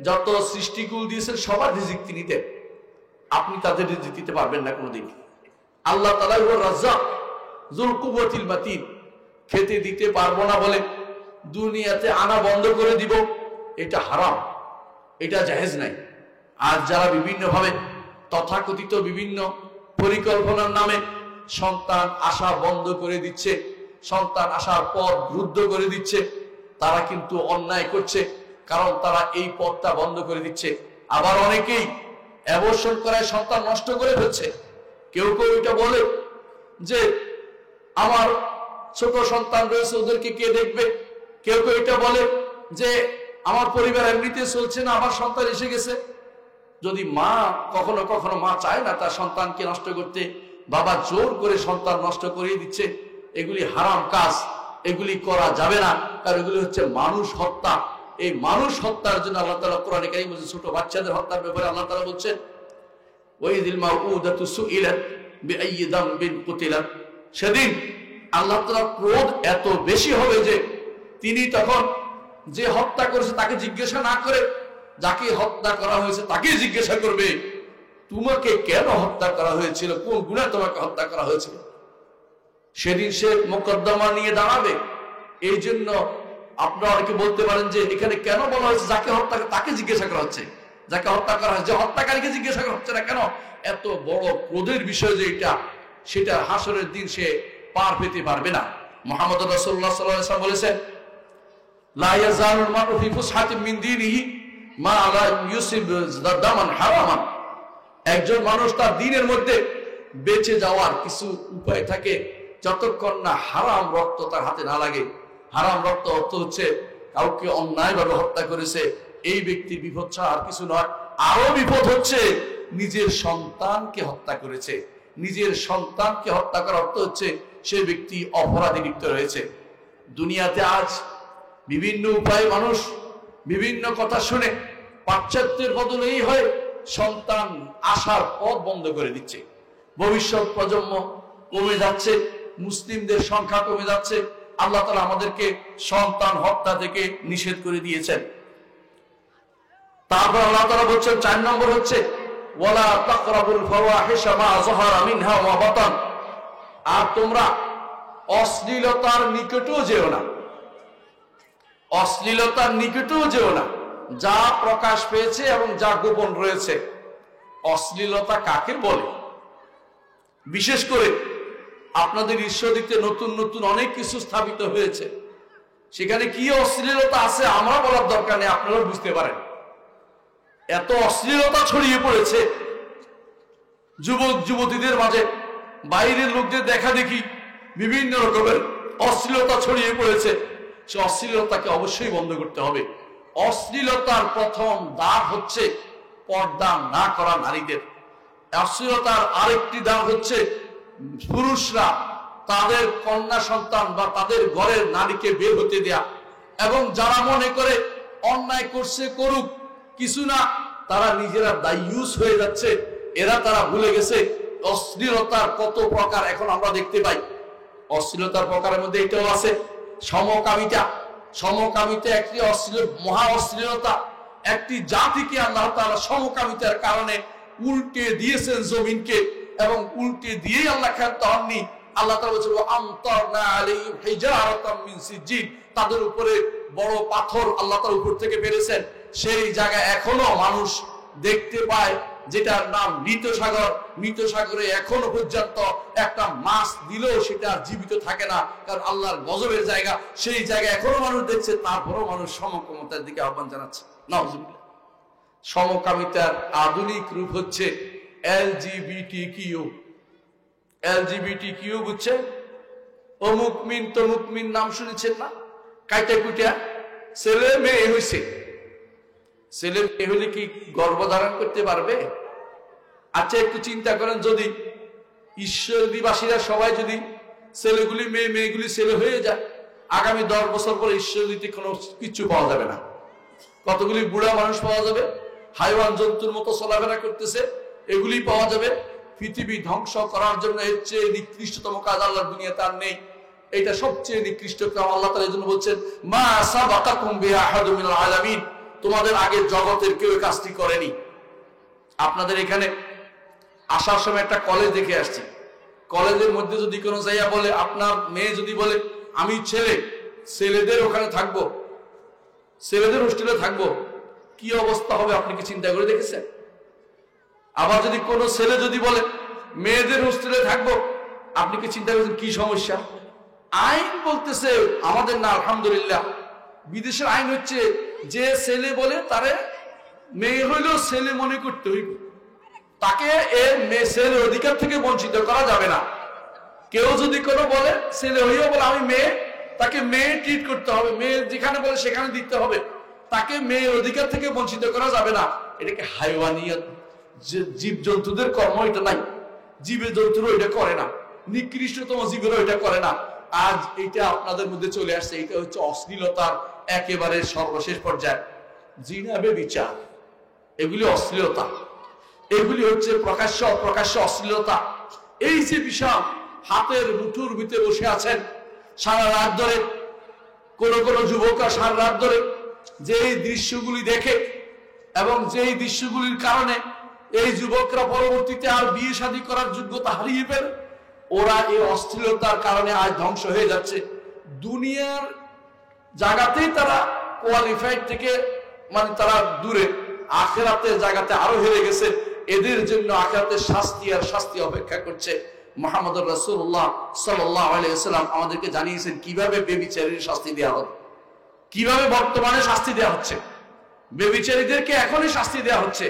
যত সৃষ্টিকুল দিয়েছেন সবার রিজিক তিনি দেন। আপনি তাদের রিজিক দিতে পারবেন না কোনোদিন। আল্লাহ তাআলা হুয়া রাজ্জাক যুল কুওয়াতিল মাতিন। খেতে দিতে পারবো না বলে দুনিয়াতে আনা বন্ধ করে দিব, এটা হারাম, এটা জায়েজ নাই। আর যারা বিভিন্নভাবে তথাকথিত বিভিন্ন পরিকল্পনার নামে সন্তান আসা বন্ধ করে দিচ্ছে, সন্তান আসার পথ রুদ্ধ করে দিচ্ছে, তারা কিন্তু অন্যায় করছে, কারণ তারা এই পথটা বন্ধ করে দিচ্ছে। আবার অনেকেই অ্যাবর্শন করায় সন্তান নষ্ট করে ফেলছে। কেউ কেউ এটা বলে যে আমার ছোট সন্তান রয়েছে, ওদেরকে কে দেখবে। কেউ কেউ এটা বলে যে আমার পরিবার এমনিতে চলছে না, আমার সন্তান এসে গেছে। যদি মা কখনো কখনো মা চায় না তার সন্তানকে নষ্ট করতে, বাবা জোর করে সন্তান নষ্ট করিয়ে দিচ্ছে, এগুলি হারাম কাজ, এগুলি করা যাবে না, কারণ এগুলি হচ্ছে মানুষ হত্যা। এই মানুষ হত্যার জন্য আল্লাহ তাআলা কোরআনে কারীমে বলছেন, ছোট বাচ্চাদের হত্যার ব্যাপারে আল্লাহ তাআলা বলছেন, ওয়াইযিল মাউউদাতু সুইলাত বিআইয়ি যামবিন কুতিলাত। সেদিন আল্লাহ তাআলার ক্রোধ এত বেশি হবে যে তিনি তখন যে হত্যা করেছে তাকে জিজ্ঞাসা না করে যাকে হত্যা করা হয়েছে তাকে জিজ্ঞাসা করবে, তোমাকে কেন হত্যা করা হয়েছিল, কোন গুনাহে তোমাকে হত্যা করা হয়েছিল। সেদিন সে মোকদ্দমা নিয়ে দাঁড়াবে। এই জন্য আপনারা অনেকে বলতে পারেন যে এখানে কেন বলা হয়েছে যাকে হত্যা তাকে জিজ্ঞাসা করা হচ্ছে, যাকে হত্যা করা হয়েছে, যে হত্যাকারীকে জিজ্ঞাসা করা হচ্ছে না কেন? এত বড় ক্রোধের বিষয় যে এটা, সেটা হাসরের দিন সে পার পেতে পারবে না। মুহাম্মদ রাসূলুল্লাহ সাল্লাল্লাহু আলাইহি ওয়াসাল্লাম বলেছেন, লা ইয়াজালুল মারউ ফি ফুসহাতিন মিন দীনিহি মা লা ইউসিব দামান হারামান। একজন মানুষ তার দ্বীনের মধ্যে বেঁচে যাওয়ার কিছু উপায় থাকে যতক্ষণ না হারাম রক্ত তার হাতে না লাগে। হারাম রক্ত অর্থ হচ্ছে কাউকে অন্যায়ভাবে হত্যা করেছে, এই ব্যক্তির বিপদ ছাড়া আর কিছু নয়। আরো বিপদ হচ্ছে নিজের সন্তানকে হত্যা করেছে। নিজের সন্তানকে হত্যা করার অর্থ হচ্ছে সে ব্যক্তি অপরাধে লিপ্ত রয়েছে। দুনিয়াতে আজ বিভিন্ন উপায়ে মানুষ বিভিন্ন কথা শুনে পাশ্চাত্যের বদলেই হয় সন্তান আসার পথ বন্ধ করে দিচ্ছে। ভবিষ্যৎ প্রজন্ম কমে যাচ্ছে, মুসলিমদের সংখ্যা কমে যাচ্ছে। আল্লাহ তাআলা আমাদেরকে সন্তান হত্যা থেকে নিষেধ করে দিয়েছেন। তারপর আল্লাহ তাআলা বলছেন 4 নম্বর হচ্ছে ওয়ালা তাকরাবুল ফাওয়াহিশা মা যাহারা মিনহা ওয়া বাতান। আর তোমরা অশ্লীলতার নিকটেও যেও না, অশ্লীলতার নিকটেও যেও না, যা প্রকাশ পেয়েছে এবং যা গোপন রয়েছে। অশ্লীলতা কাকে বলে? বিশেষ করে আপনাদের ঈশ্বরদীতে নতুন নতুন অনেক কিছু স্থাপিত হয়েছে, সেখানে কি অশ্লীলতা আছে আমরা বলার দরকার নেই, আপনারা বুঝতে পারেন। এত অশ্লীলতা ছড়িয়ে পড়েছে যুবক যুবতীদের মাঝে, বাইরের লোকদের দেখা দেখি বিভিন্ন রকমের অশ্লীলতা ছড়িয়ে পড়েছে। সে অশ্লীলতাকে অবশ্যই বন্ধ করতে হবে। অশ্লীলতার প্রথম দাগ হচ্ছে পর্দা না করা নারীদের। অশ্লীলতার আরেকটি দাগ হচ্ছে পুরুষরা তাদের কন্যা সন্তান বা তাদের ঘরের নারীকে বের হতে দেয়া। এবং যারা মনে করে অন্যায় করছে করুক, কিছু না, তারা নিজেরা দায়ুস হয়ে যাচ্ছে। তারা ভুলে গেছে অশ্লীলতার কত প্রকার এখন আমরা দেখতে পাই। অশ্লীলতার প্রকারের মধ্যে এটাও আছে সমকামিতা। সমকামিতা একটি মহা অশ্লীলতা। একটি জাতিকে আল্লাহ তাআলা সমকামিতার কারণে উল্টে দিয়েছেন জমিনকে, এবং উল্টে দিয়েই আল্লাহ ক্ষান্ত হননি। আল্লাহ তাআলা বলেছেন আমতারনা আলাইহিম হিজারাতাম মিন সিজ্জিন, তাদের উপরে বড় পাথর আল্লাহ তাআলা উপর থেকে ফেলেছেন। সেই জায়গায় এখনো মানুষ দেখতে পায় যেটার নাম মৃত সাগর। মৃত সাগরে এখনো পর্যন্ত একটা মাছ দিলেও সেটা জীবিত থাকে না, কারণ আল্লাহর গজবের জায়গা। সেই জায়গায় এখনো মানুষ দেখছে, তারপরেও মানুষ সমকামিতার দিকে আহ্বান জানাচ্ছে। নাউজুবিল্লাহ। সমকামিতার আধুনিক রূপ হচ্ছে এলজিবিটিকিউ। এলজিবিটিকিউ বুঝছেন? অমুক মিন তমুক মিন নাম শুনেছেন না? কাইটা কুইটা ছেলে মেয়ে হয়েছে, ছেলে মেয়ে হলে কি গর্ভধারণ করতে পারবে? আচ্ছা একটু চিন্তা করেন, যদি ঈশ্বরদীবাসীরা সবাই যদি ছেলেগুলি মেয়ে, মেয়েগুলি ছেলে হয়ে যায়, আগামী 10 বছর পরে ঈশ্বরদীতে কোনো কিছু পাওয়া যাবে না। কতগুলি বুড়া মানুষ পাওয়া যাবে, হাইওয়ান জন্তুর মতো চলাফেরা করতেছে, এগুলি পাওয়া যাবে। পৃথিবী ধ্বংস করার জন্য এর চেয়ে নিকৃষ্টতম কাজ আল্লাহর দুনিয়াতে আর নেই। এটা সবচেয়ে নিকৃষ্ট কাজ। আল্লাহ তাআলা এজন্য বলছেন, মা সাবাকাকুম বিহা আহাদু মিনাল আলামিন, তোমাদের আগের জগতের কেউ এই কাজটি করেনি। আপনাদের এখানে আসার সময় একটা কলেজ দেখে আসছি, কলেজের মধ্যে যদি কোনো জায়গা বলে, আপনার মেয়ে যদি বলে আমি ছেলেদের ওখানে থাকবো, ছেলেদের হোস্টেলে থাকবো, কি অবস্থা হবে আপনি কি চিন্তা করে দেখেছেন? আবার যদি কোনো ছেলে যদি বলে মেয়েদের হোস্টেলে থাকবো, আপনি কি চিন্তা করেছেন কি সমস্যা? আইন বলতেছে আমাদের না, আলহামদুলিল্লাহ, বিদেশের আইন হচ্ছে যে ছেলে বলে তারে মেয়ে হইলেও ছেলে মনে করতে হইবে, তাকে ছেলের অধিকার থেকে বঞ্চিত করা যাবে না। কেউ যদি কোনো বলে ছেলে হইয়া বলে আমি মেয়ে, তাকে মেয়ে ট্রিট করতে হবে, মেয়ে যেখানে বলে সেখানে দিতে হবে, তাকে মেয়ের অধিকার থেকে বঞ্চিত করা যাবে না। এটাকে হাইওয়ানিয়ত, জীব জন্তুদের কর্ম এটা নাই, জীবের জন্তুরও এটা করে না, নিকৃষ্টতম জীবেরও এটা করে না। আজ এটা আপনাদের মধ্যে চলে আসছে, এটা হচ্ছে অশ্লীলতার একেবারে সর্বশেষ পর্যায়ে। জিনা ব্যভিচার এগুলি অশ্লীলতা, এগুলি হচ্ছে প্রকাশ্য অপ্রকাশ্য অশ্লীলতা। এই যে বিষয়, হাতের মুঠোর ভিতরে বসে আছেন সারা রাত ধরে, কোন কোন যুবকরা সারা রাত ধরে যেই দৃশ্যগুলি দেখে এবং যেই দৃশ্যগুলির কারণে এই যুবকরা পরবর্তীতে আর বিয়ে শাদী করার যোগ্যতা হারিয়ে ফেলে, ওরা এই অশ্লীলতার কারণে আজ ধ্বংস হয়ে যাচ্ছে। দুনিয়ার জায়গাতেই তারা কোয়ালিফাইড থেকে মানে তারা দূরে, আখিরাতের জায়গাতে আরো হেরে গেছে। এদের জন্য আখিরাতের শাস্তি আর শাস্তি অপেক্ষা করছে। মুহাম্মদুর রাসূলুল্লাহ সাল্লাল্লাহু আলাইহি ওয়াসাল্লাম আমাদেরকে জানিয়েছেন কিভাবে ব্যভিচারীর শাস্তি দেওয়া হবে, কিভাবে বর্তমানে শাস্তি দেওয়া হচ্ছে। ব্যভিচারীদেরকে এখনই শাস্তি দেওয়া হচ্ছে,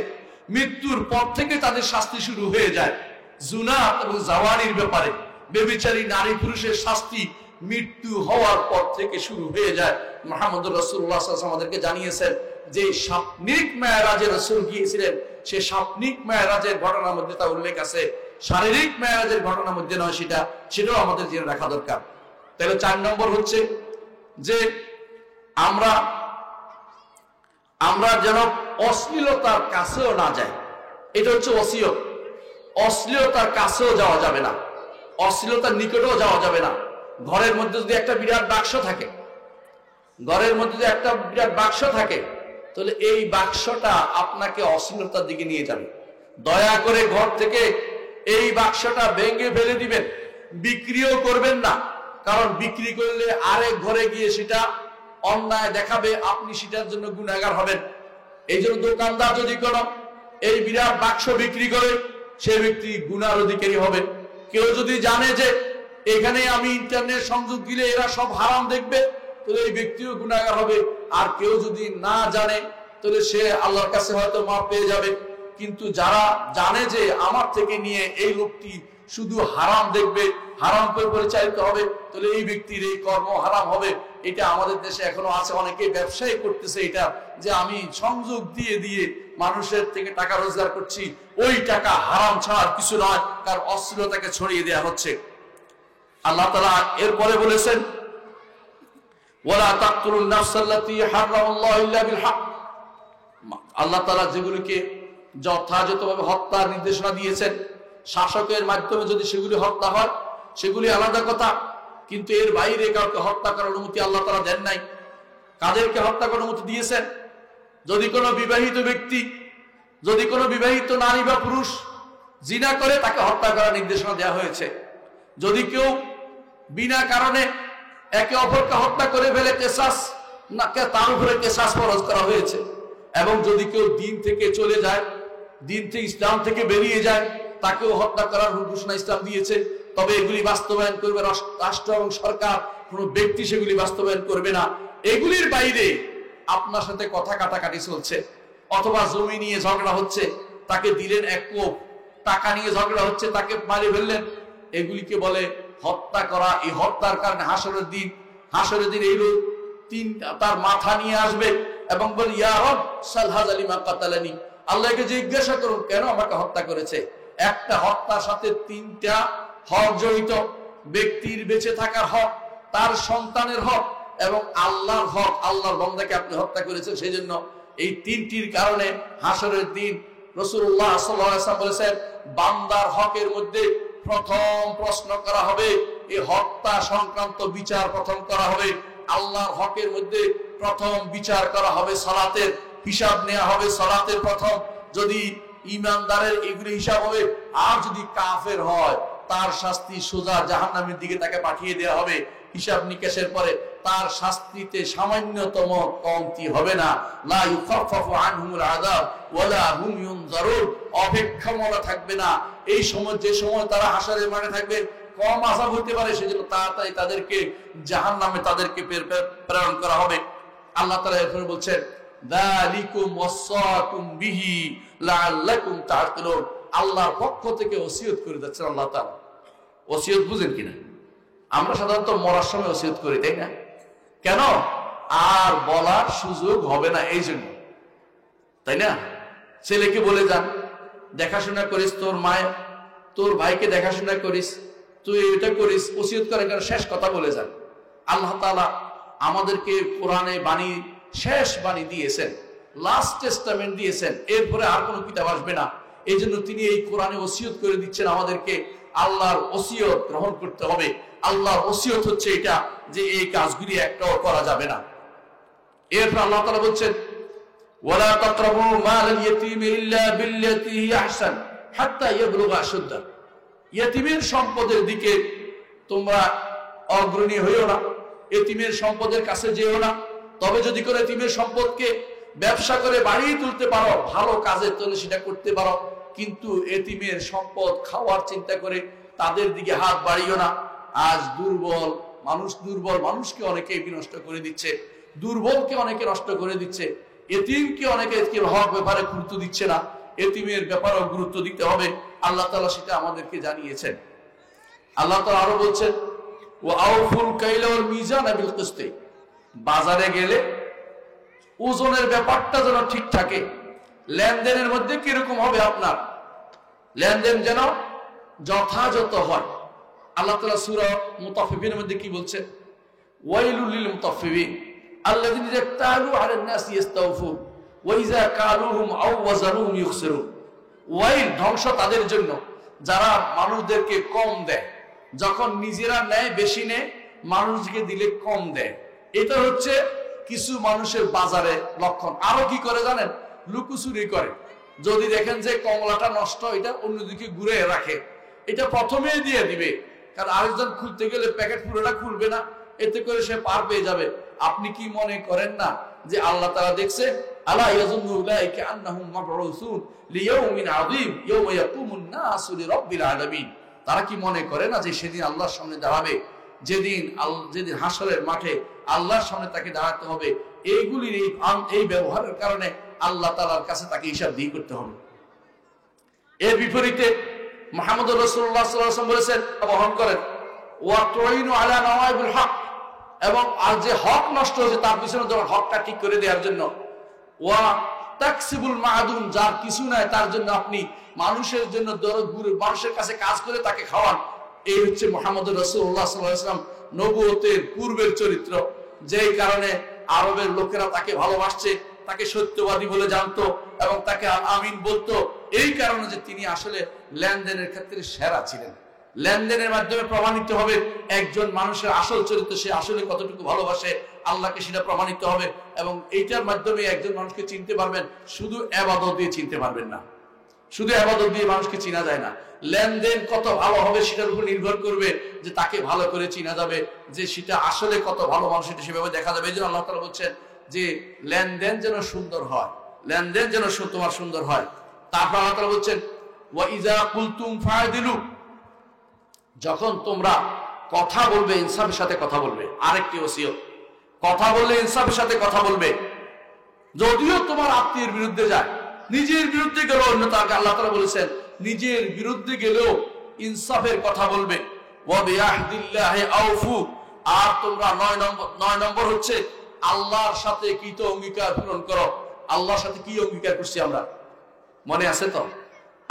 মৃত্যুর পর থেকে তাদের শাস্তি শুরু হয়ে যায়। জুনা এবং জাওয়ানির ব্যাপারে ব্যভিচারী নারী পুরুষের শাস্তি মৃত্যু হওয়ার পর থেকে শুরু হয়ে যায়। মুহাম্মদুর রাসূলুল্লাহ সাল্লাল্লাহু আলাইহি ওয়াসাল্লাম আমাদেরকে জানিয়েছেন যে সাপনিক মেরাজে রাসূল গিয়েছিলেন, সে সাপনিক মেরাজের ঘটনার মধ্যে তা উল্লেখ আছে, শারীরিক মেরাজের ঘটনার মধ্যে নয়, সেটাও আমাদের জেনে রাখা দরকার। তাহলে 4 নম্বর হচ্ছে যে আমরা যেন অশ্লীলতার কাছেও না যাই। এটা হচ্ছে ওসিয়ত। অশ্লীলতার কাছেও যাওয়া যাবে না, অশ্লীলতার নিকটেও যাওয়া যাবে না। ঘরের মধ্যে যদি একটা বিরাট বাক্স থাকে, ঘরের মধ্যে যদি একটা বিরাট বাক্স থাকে, তাহলে এই বাক্সটা আপনাকে অশ্লীলতার দিকে নিয়ে যাবে। দয়া করে ঘর থেকে এই বাক্সটা ভেঙে ফেলে দিবেন, বিক্রিও করবেন না, কারণ বিক্রি করলে আরেক ঘরে গিয়ে সেটা অন্যায় দেখাবে, আপনি সেটার জন্য গুনাহগার হবেন। এই জন্য দোকানদার যদি কোনো এই বিরাট বাক্স বিক্রি করে, সে ব্যক্তি গুনার অধিকারী হবে। কেউ যদি জানে যে এখানে আমি ইন্টারনেট সংযোগ দিলে এরা সব হারাম দেখবে, তাহলে এই ব্যক্তিও গুনাহগার হবে। আর কেউ যদি না জানে, তাহলে সে আল্লাহর কাছে হয়তো মাপ পেয়ে যাবে। কিন্তু যারা জানে যে আমার থেকে নিয়ে এই লোকটি শুধু হারাম দেখবে, হারাম করে পরিচালিত হবে, তাহলে এই ব্যক্তির এই কর্ম হারাম হবে। এটা আমাদের দেশে এখনো আছে, অনেকে ব্যবসায়ী করতেছে এটা, যে আমি সংযোগ দিয়ে দিয়ে মানুষের থেকে টাকা রোজগার করছি, ওই টাকা হারাম ছাড়া কিছু নয়, কারণ অশ্লীলতাকে ছড়িয়ে দেওয়া হচ্ছে। আল্লাহ তাআলা এরপরে বলেছেন, ওয়ালা তাকতুলুন নাফসাল্লাতী হারামাল্লাহু ইল্লা বিল হক। আল্লাহ তাআলা যেগুলিকে যথাযথভাবে হত্যার নির্দেশনা দিয়েছেন, শাসকের মাধ্যমে যদি সেগুলি হত্যা হয় সেগুলি আলাদা কথা, কিন্তু এর বাইরে কাউকে হত্যা করার অনুমতি আল্লাহ তাআলা দেন নাই। কাদেরকে হত্যা করার অনুমতি দিয়েছেন? যদি কোনো বিবাহিত ব্যক্তি, যদি কোনো বিবাহিত নারী বা পুরুষ জিনা করে, তাকে হত্যা করার নির্দেশনা দেওয়া হয়েছে। যদি কেউ বিনা কারণে একে অপরকে হত্যা করে ফেলে, কিসাস না, তার উপরে কিসাস ফরজ করা হয়েছে। এবং যদি কেউ দিন থেকে চলে যায়, দিন থেকে ইসলাম থেকে বেরিয়ে যায়, তাকেও হত্যা করার ঘোষণা ইসলাম দিয়েছে। তবে এগুলি বাস্তবায়ন করবে রাষ্ট্র এবং সরকার, কোন ব্যক্তি সেগুলি বাস্তবায়ন করবে না। এগুলির বাইরে আপনার সাথে কথা কাটাকাটি চলছে, অথবা জমি নিয়ে ঝগড়া হচ্ছে, তাকে দিলেন এক কোপ, টাকা নিয়ে ঝগড়া হচ্ছে, তাকে মারি ফেললেন, এগুলিকে বলে হত্যা করা, এই হত্যার কারণে হাসরের দিন এই লোক তিনটা তার মাথা নিয়ে আসবে এবং বলে, ইয়া রব সাল হাযা লিমা কাতালানি, আল্লাহকে জিজ্ঞাসা করুন কেন আমাকে হত্যা করেছে। একটা হত্যার সাথে তিনটা হক জড়িত, ব্যক্তির বেঁচে থাকার হক, তার সন্তানের হক এবং আল্লাহর হক। আল্লাহর বান্দাকে আপনি হত্যা করেছেন, সেই জন্য এই তিনটির কারণে হাসরের দিন রাসূলুল্লাহ সাল্লাল্লাহু আলাইহি ওয়াসাল্লাম বলেছেন, বান্দার হকের মধ্যে প্রথম প্রশ্ন করা হবে, এই হত্যা সংক্রান্ত বিচার প্রথম করা হবে। আল্লাহর হকের মধ্যে প্রথম বিচার করা হবে সালাতের, হিসাব নেওয়া হবে সালাতের প্রথম। যদি ঈমানদারের এগুলি হিসাব হবে, আর যদি কাফের হয় তার শাস্তি সোজা জাহান্নামের দিকে তাকে পাঠিয়ে দেওয়া হবে। হিসাব নিকেশের পরে তার শাস্তিতে সামান্যতম কমতি হবে না। লা ইউখাফফাফু আনহুমুল আযাব ওয়ালা হুম ইউনজারুন, অপেক্ষমানা থাকবে না। এই সময়, যে সময় তারা হাসরের মাঠে থাকবে, কম আযাব হতে পারে, সেজন্য তাড়াতাড়ি তাদেরকে জাহান্নামে তাদেরকে প্রেরণ করা হবে। আল্লাহ তাআলা এরপরে বলছেন, যালিকুম ওয়াসাকুম বিহি লাআল্লাকুম তাআকিলুন, আল্লাহর পক্ষ থেকে ওসিয়ত করে যাচ্ছেন আল্লাহ তাআলা। ওসিয়ত বুঝেন কিনা? আমরা সাধারণত মরার সময় ওসিয়ত করি, তাই না? কেন? আর বলার সুযোগ হবে না এই জন্য, তাই না? ছেলেকে বলে যান, দেখাশোনা করিস তোর মায়ের, তোর ভাইকে দেখাশোনা করিস, তুই এটা করিস, ওসিয়ত করে কারণ শেষ কথা বলে যান। আল্লাহ তাআলা আমাদেরকে কোরআনে বাণী, শেষ বাণী দিয়েছেন, লাস্ট টেস্টামেন্ট দিয়েছেন, এরপরে আর কোনো কিতাব আসবে না। এই জন্য তিনি এই কোরআনে ওসিয়ত করে দিচ্ছেন আমাদেরকে, আল্লাহর ওসিয়ত গ্রহণ করতে হবে। আল্লাহর ওসিয়ত হচ্ছে এটা যে এই কাজগুলি একটাও করা যাবে না। এরপর আল্লাহ তাআলা বলছেন, ওয়ালা তাকরাবু মালাল ইয়াতীমি ইল্লা বিল্লাতী হিয়া আহসান হাত্তা ইয়াবলুগা আশুদ্দাহ, ইয়তীমের সম্পদের দিকে তোমরা অগ্রণী হইও না, এতিমের সম্পদের কাছে যেও না। তবে যদি করে এতিমের সম্পদকে ব্যবসা করে বাড়িয়ে তুলতে পারো, ভালো কাজের জন্য সেটা করতে পারো, কিন্তু এতিমের সম্পদ খাওয়ার চিন্তা করে তাদের দিকে হাত বাড়িও না। আজ দুর্বল মানুষকে অনেকে বিনষ্ট করে দিচ্ছে, দুর্বলকে অনেকে নষ্ট করে দিচ্ছে, এতিমকে অনেকে হক ব্যাপারে গুরুত্ব দিচ্ছে না। এতিমের ব্যাপারেও গুরুত্ব দিতে হবে, আল্লাহ তাআলা সেটা আমাদেরকে জানিয়েছেন। আল্লাহ তাআলা আরো বলছেন, ওয়া আউফুল কাইলা ওয়াল মিজানা বিল কিসত, বাজারে গেলে ওজনের ব্যাপারটা যেন ঠিক থাকে, লেনদেনের মধ্যে কিরকম হবে আপনার লেনদেন যেন যথাযথ হয়। আল্লাহ তাআলা সূরা মুতাফফিফিনের মধ্যে কি বলছে, ওয়াইলুল লিল মুতাফফিফিন আল্লাযিনা ইয়াক্তালু আলান নাসি ইস্তাওফুন ওয়া ইযা কালুহুম আও ওয়াজানুহুম ইখসিরুন। ওয়াইল, ধ্বংস তাদের জন্য যারা মানুষদেরকে কম দেয়, যখন নিজেরা নেয় বেশি নেয়, মানুষকে দিলে কম দেয়। এটা হচ্ছে কিছু মানুষের বাজারে লক্ষণ। আরো কি করে জানেন? লুকোচুরি করে। যদি দেখেন যে কমলাটা নষ্ট, এটা অন্যদিকে ঘুরে রাখে, এটা প্রথমেই দিয়ে দিবে, কারণ আরেকজন খুলতে গেলে প্যাকেট পুরোটা খুলবে না, এতে করে সে পার পেয়ে যাবে। আপনি কি মনে করেন না যে আল্লাহ তাআলা দেখছে? আলা ইয়াযুন্নু উলাইকা আন্নাহুম মাবউসুন লিয়াউমিন আযীম ইয়াওমা ইয়াকুমুন নাসু লিরাব্বিল আলামিন। তারা কি মনে করে না যে সেদিন আল্লাহর সামনে দাঁড়াবে, যেদিন হাসরের মাঠে আল্লাহর সামনে তাকে দাঁড়াতে হবে। এইগুলির এই ব্যবহারের কারণে আল্লাহ তাআলার কাছে তাকে হিসাব দিয়ে করতে হবে। এর বিপরীতে মুহাম্মদুর রাসূলুল্লাহ সাল্লাল্লাহু আলাইহি ওয়াসাল্লাম বলেছেন, বহন করেন, ওয়া তুইনু আলা নওয়াইবিল হক, এবং আর যে হক নষ্ট হয়েছে তার পিছনে যখন হকটা ঠিক করে দেওয়ার জন্য, ওয়া তাকসিবুল মাদুম, যার কিছু নাই তার জন্য আপনি মানুষের জন্য মানুষের কাছে কাজ করে তাকে খাওয়ান। এই হচ্ছে মুহাম্মদুর রাসূলুল্লাহ সাল্লাল্লাহু আলাইহি ওয়াসাল্লাম নবুয়তের পূর্বের চরিত্র, যেই কারণে আরবের লোকেরা তাকে ভালোবাসছে, তাকে সত্যবাদী বলে জানতো এবং তাকে আমিন বলতো। এই কারণে যে তিনি আসলে লেনদেনের ক্ষেত্রে সেরা ছিলেন। লেনদেনের মাধ্যমে প্রমাণিত হবে একজন মানুষের আসল চরিত্র, সে আসলে কতটুকু ভালোবাসে আল্লাহকে, সেটা প্রমাণিত হবে। এবং এইটার মাধ্যমে একজন মানুষকে চিনতে পারবেন, শুধু ইবাদত দিয়ে চিনতে পারবেন না। শুধু ইবাদত দিয়ে মানুষকে চিনা যায় না। লেনদেন কত ভালো হবে সেটার উপর নির্ভর করবে যে তাকে ভালো করে চিনা যাবে, যে সেটা আসলে কত ভালো মানুষ, সেটা সেভাবে দেখা যাবে। এই জন্য আল্লাহ তাআলা বলছেন যে লেনদেন যেন সুন্দর হয়, লেনদেন যেন তোমার সুন্দর হয়। তারপর আল্লাহ তাআলা বলছেন, ওয়া ইযা কুলতুম ফাআদিলু, যখন তোমরা কথা বলবে ইনসাফের সাথে কথা বলবে। আরেকটি ওসিয়ত, কথা বললে ইনসাফের সাথে কথা বলবে। যদিও তোমার আত্মীয়ের বিরুদ্ধে যায়, নিজের বিরুদ্ধে গেলেও, অন্য তাকে আল্লাহ তাআলা বলেছেন নিজের বিরুদ্ধে গেলেও ইনসাফের কথা বলবে। ওয়া বিআহদিল্লাহি আউফু, আর তোমরা 9 নম্বর হচ্ছে আল্লাহর সাথে কৃত অঙ্গীকার পূরণ করো। আল্লাহর সাথে কি অঙ্গীকার করছি আমরা, মনে আছে তো?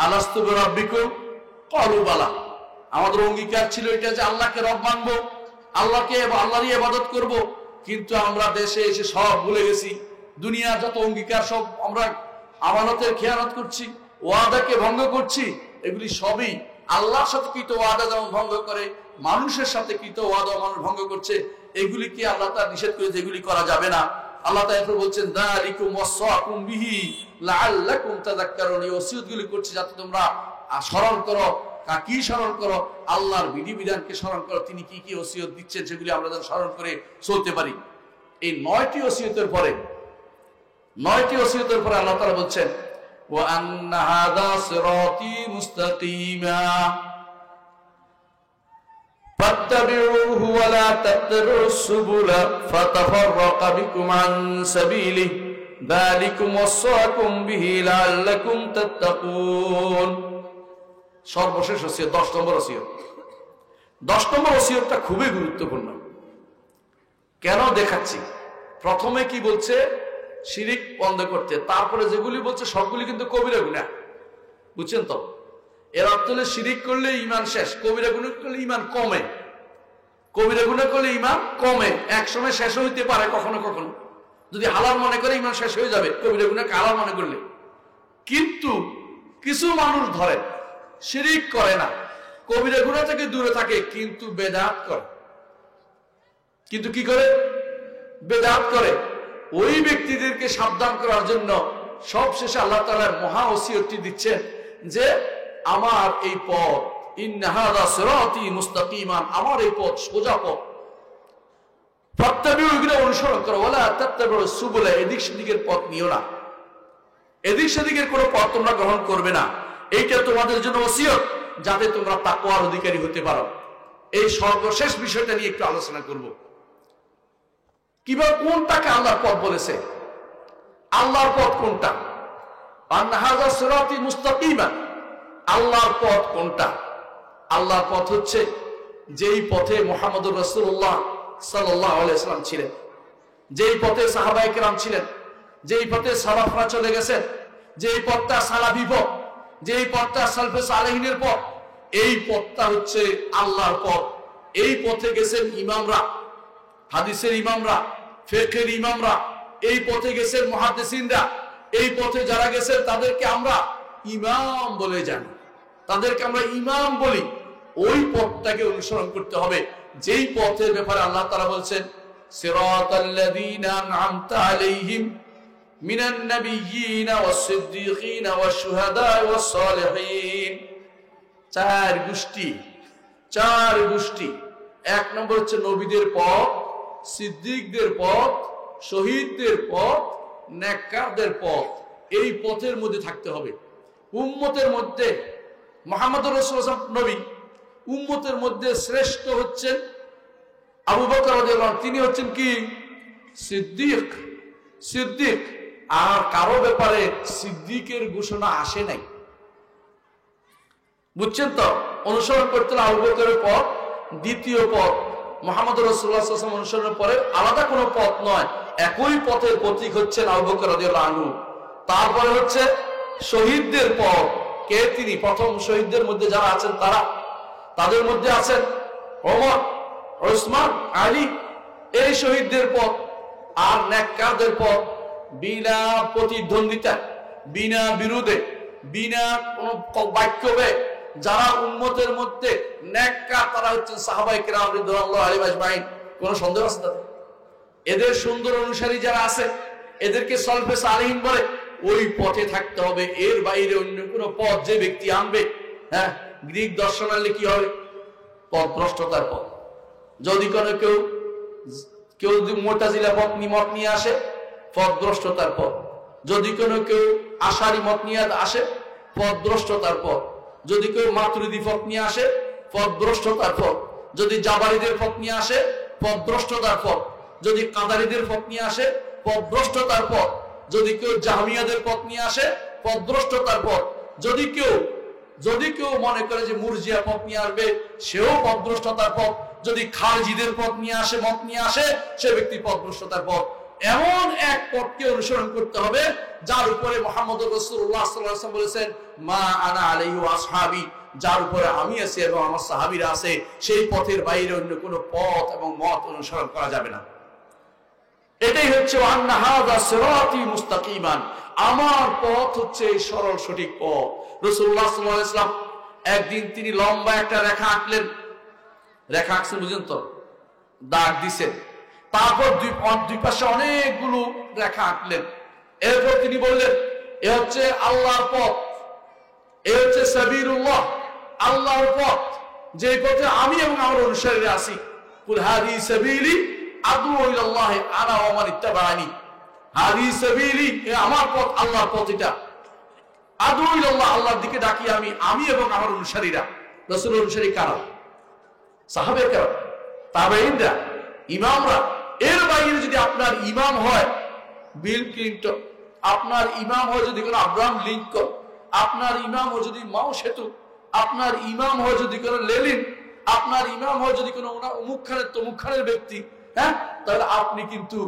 আলাস্তু বিরাব্বিকুম ক্বালু বালা। আমাদের অঙ্গীকার ছিল এটা যে আল্লাহকে রব মানবো, আল্লাহরই ইবাদত করব। কিন্তু আমরা দেশে এসে সব ভুলে গেছি। দুনিয়ার যত অঙ্গীকার সব আমরা আমানতের খেয়ানত করছি, ওয়াদাকে ভঙ্গ করছি। এগুলি সবই আল্লাহর সাথে কৃত ওয়াদা যেমন ভঙ্গ করে, মানুষের সাথে কৃত ওয়াদা মানুষ ভঙ্গ করছে। এগুলি কি আল্লাহ তাআলা নিষেধ করেছে? এগুলি করা যাবে না। আল্লাহ তাআলা বলছেন যালিকুম ওয়াসাকুম বিহি লাআল্লাকুম তাযাক্কারুন। এই ওসিয়তগুলি করছে যাতে তোমরা স্মরণ করো। কি স্মরণ করো? আল্লাহর বিধিবিধানকে স্মরণ করো। তিনি কি কি ওসিয়ত দিচ্ছেন সেগুলি আমরা যেন স্মরণ করে চলতে পারি। এই 9টি ওসিয়তের পরে আল্লাহ তাআলা বলছেন ওয়া আন্না হাযা সিরাতী মুস্তাকিমা ফাত্তাবিউহু ওয়া লা তাত্তাবিউস সুবুলা ফাতাফাররাকা বিকুম আন সাবিলিহি যালিকুম ওয়াসাকুম বিহি লাআল্লাকুম তাত্তাকুন। সর্বশেষ ওসিয়ত 10 নম্বর ওসিয়ত। 10 নম্বর ওসিয়তটা খুবই গুরুত্বপূর্ণ। কেন দেখাচ্ছি। প্রথমে কি বলছে? শিরিক বন্ধ করতে। তারপরে যেগুলি বলছে সবগুলি কিন্তু কবিরা গুনাহ, বুঝছেন তো? এর অর্থ হলো শিরিক করলে ঈমান শেষ, কবিরা গুনাহ করলে ঈমান কমে। কবিরা গুনাহ করলে ঈমান কমে, একসময় শেষ হইতে পারে কখনো কখনো। যদি হালাল মনে করে ঈমান শেষ হয়ে যাবে কবিরা গুনাহকে হালাল মনে করলে। কিন্তু কিছু মানুষ ধরে শিরিক করে না, কবিরা গুনাহ থেকে দূরে থাকে, কিন্তু বেদাত করে। কিন্তু কি করে? বেদাত করে। ওই ব্যক্তিদেরকে সাবধান করার জন্য সবশেষে আল্লাহ তাআলা মহা ওসিয়তটি দিচ্ছেন যে আমার এই পথ, ইন্না হাযা সিরাতী মুস্তাকিমান, আমার এই পথ সোজা পথ, ফাত্তাবিউ, এগুলো অনুসরণ করো। ওয়ালা তাত্তাবিউস সুবুলা, এদিক সেদিকের পথ নিও না, এদিক সেদিকের কোনো পথ তোমরা গ্রহণ করবে না। এইটা তোমাদের জন্য ওসিয়ত, যাতে তোমরা তাকওয়ার অধিকারী হতে পারো। এই সর্বশেষ বিষয়টা নিয়ে একটু আলোচনা করব। কিভাবে, কোনটাকে আল্লাহর পথ বলেছে? আল্লাহর পথ কোনটা? আন্না হাযা সিরাতী মুস্তাকিমা, আল্লাহর পথ কোনটা? আল্লাহর পথ হচ্ছে যেই পথে মুহাম্মদুর রাসূলুল্লাহ সাল্লাল্লাহু আলাইহি ওয়াসাল্লাম ছিলেন, যেই পথে সাহাবায়ে কেরাম ছিলেন, যেই পথে সালাফরা চলে গেছেন, যেই পথটা সালাফি পথ, যেই পথটা সালফে সালেহিনের পথ। এই পথটা হচ্ছে আল্লাহর পথ। এই পথে গেছেন ইমামরা, হাদিসের ইমামরা, ফিকহের ইমামরা, এই পথে গেছেন মুহাদ্দিসিনরা। এই পথে যারা গেছেন তাদেরকে আমরা ইমাম বলে জানি, তাদেরকে আমরা ইমাম বলি। ওই পথটাকে অনুসরণ করতে হবে, যেই পথের ব্যাপারে আল্লাহ তাআলা বলছেন সিরাতাল্লাযীনা আন'আমতা আলাইহিম মিনান নাবিয়্যিনা ওয়াস-সিদ্দীকিনা ওয়াশ-শুহাদা'i ওয়াস-সালিহিন। চার গোষ্ঠী। 1 নম্বর হচ্ছে নবীদের পথ, সিদ্দিকদের পথ, শহীদদের পথ, নেককারদের পথ। এই পথের মধ্যে থাকতে হবে। উম্মতের মধ্যে মুহাম্মদুর রাসূলুল্লাহ নবী, উম্মতের মধ্যে শ্রেষ্ঠ হচ্ছেন আবু বকর রাদিয়াল্লাহু আনহু। তিনি হচ্ছেন কি? সিদ্দিক। আর কারো ব্যাপারে সিদ্দিকের ঘোষণা আসে নাই, বুঝছেন তো? অনুসরণ করতে হলে আবু বকরের পথ দ্বিতীয় পথ, মুহাম্মদুর রাসূলুল্লাহ সাল্লাল্লাহু আলাইহি ওয়াসাল্লাম অনুসরণের পরে আলাদা কোনো পথ নয়। একই পথের প্রতীক হচ্ছেন আবু বকর রাদিয়াল্লাহু আনহু। তারপরে হচ্ছে শহীদদের পথ। কে তিনি? প্রথম শহীদদের মধ্যে যারা আছেন তাদের মধ্যে আছেন ওমর, ওসমান, আলী। এই শহীদদের পথ। আর নেককারদের পথ বিনা প্রতিদ্বন্দ্বিতা, বিনা বিরোধে, বিনা কোনো বাক্যবে যারা উম্মতের মধ্যে নেককার, তারা হচ্ছেন সাহাবায়ে কেরাম রাদিয়াল্লাহু আলাইহিম আজমাইন। কোন সন্দেহ আছে তাতে? এদের সুন্দর অনুসারী যারা আছে এদেরকে সালফে সালেহিন বলে। ওই পথে থাকতে হবে। এর বাইরে অন্য কোনো পথ যে ব্যক্তি আনবে, গ্রিক দর্শন আনলে কি হবে? পথভ্রষ্টতার পথ। যদি কোনো কেউ যদি মুতাজিলা মত নিয়ে আসে, পথভ্রষ্টতার পথ। যদি কোনো কেউ আশারি মত নিয়ে আসে, পথভ্রষ্টতার পথ। যদি কেউ মাতুরিদি পথ নিয়ে আসে, পথভ্রষ্টতার পথ। যদি জাবারিদের পথ নিয়ে আসে, পথভ্রষ্টতার পথ। যদি কাদারিদের পথ নিয়ে আসে, পথভ্রষ্টতার পথ। যদি কেউ জাহমিয়াদের পথ নিয়ে আসে, পথভ্রষ্টতার পথ। যদি কেউ যদি কেউ মনে করে যে মুরজিয়া পথ নিয়ে আসবে, সেও পথভ্রষ্টতার পথ। যদি খারজিদের পথ নিয়ে আসে, মত নিয়ে আসে, সে ব্যক্তি পথভ্রষ্টতার পথ। এমন এক পথকে অনুসরণ করতে হবে যার উপরে মুহাম্মদুর রাসূলুল্লাহ সাল্লাল্লাহু আলাইহি ওয়াসাল্লাম বলেছেন, মা আনা আলাইহি ওয়া আসহাবি, যার উপরে আমি আছি এবং আমার সাহাবীরা আছে, সেই পথের বাইরে অন্য কোনো পথ এবং মত অনুসরণ করা যাবে না। এটাই হচ্ছে আন্না হাযা সিরাতি মুস্তাকিমান, আমার পথ হচ্ছে এই সরল সঠিক পথ। রাসূলুল্লাহ সাল্লাল্লাহু আলাইহি ওয়াসাল্লাম একদিন তিনি লম্বা একটা রেখা আঁকলেন। রেখা আঁকছেন, বুঝেন তো, দাগ দিছেন। তারপর দুই পাশে অনেকগুলো রেখা আঁকলেন। এরপর তিনি বললেন, এ হচ্ছে আল্লাহর পথ, এ হচ্ছে সাবিলুল্লাহ, আল্লাহর পথ, যে পথে আমি এবং আমার অনুসারীরা আছি। কুল হাযিহি সাবিলি আদউ ইলাল্লাহি আনা ওয়া মান ইত্তাবা'আনি, হাযিহি সাবিলি, আমার পথ, আল্লাহর পথ এটা। আদউ ইলাল্লাহ, আল্লাহর দিকে ডাকি আমি এবং আমার অনুসারীরা। রাসূলের অনুসারী কারা? সাহাবায়ে কেরাম, তাবেঈনরা, ইমামরা। এর বাইরে যদি আপনার ইমাম হয় বিল ক্লিনটন, আপনার ইমাম হয় যদি কোনো আব্রাহাম লিঙ্কন, আপনার ইমাম হয় যদি মাও সেতু, আপনার ইমাম হয় যদি কোনো লেনিন, আপনার ইমাম হয় যদি কোনো অমুক খানের তমুক খানের ব্যক্তি, হ্যাঁ, তাহলে আপনি কিন্তু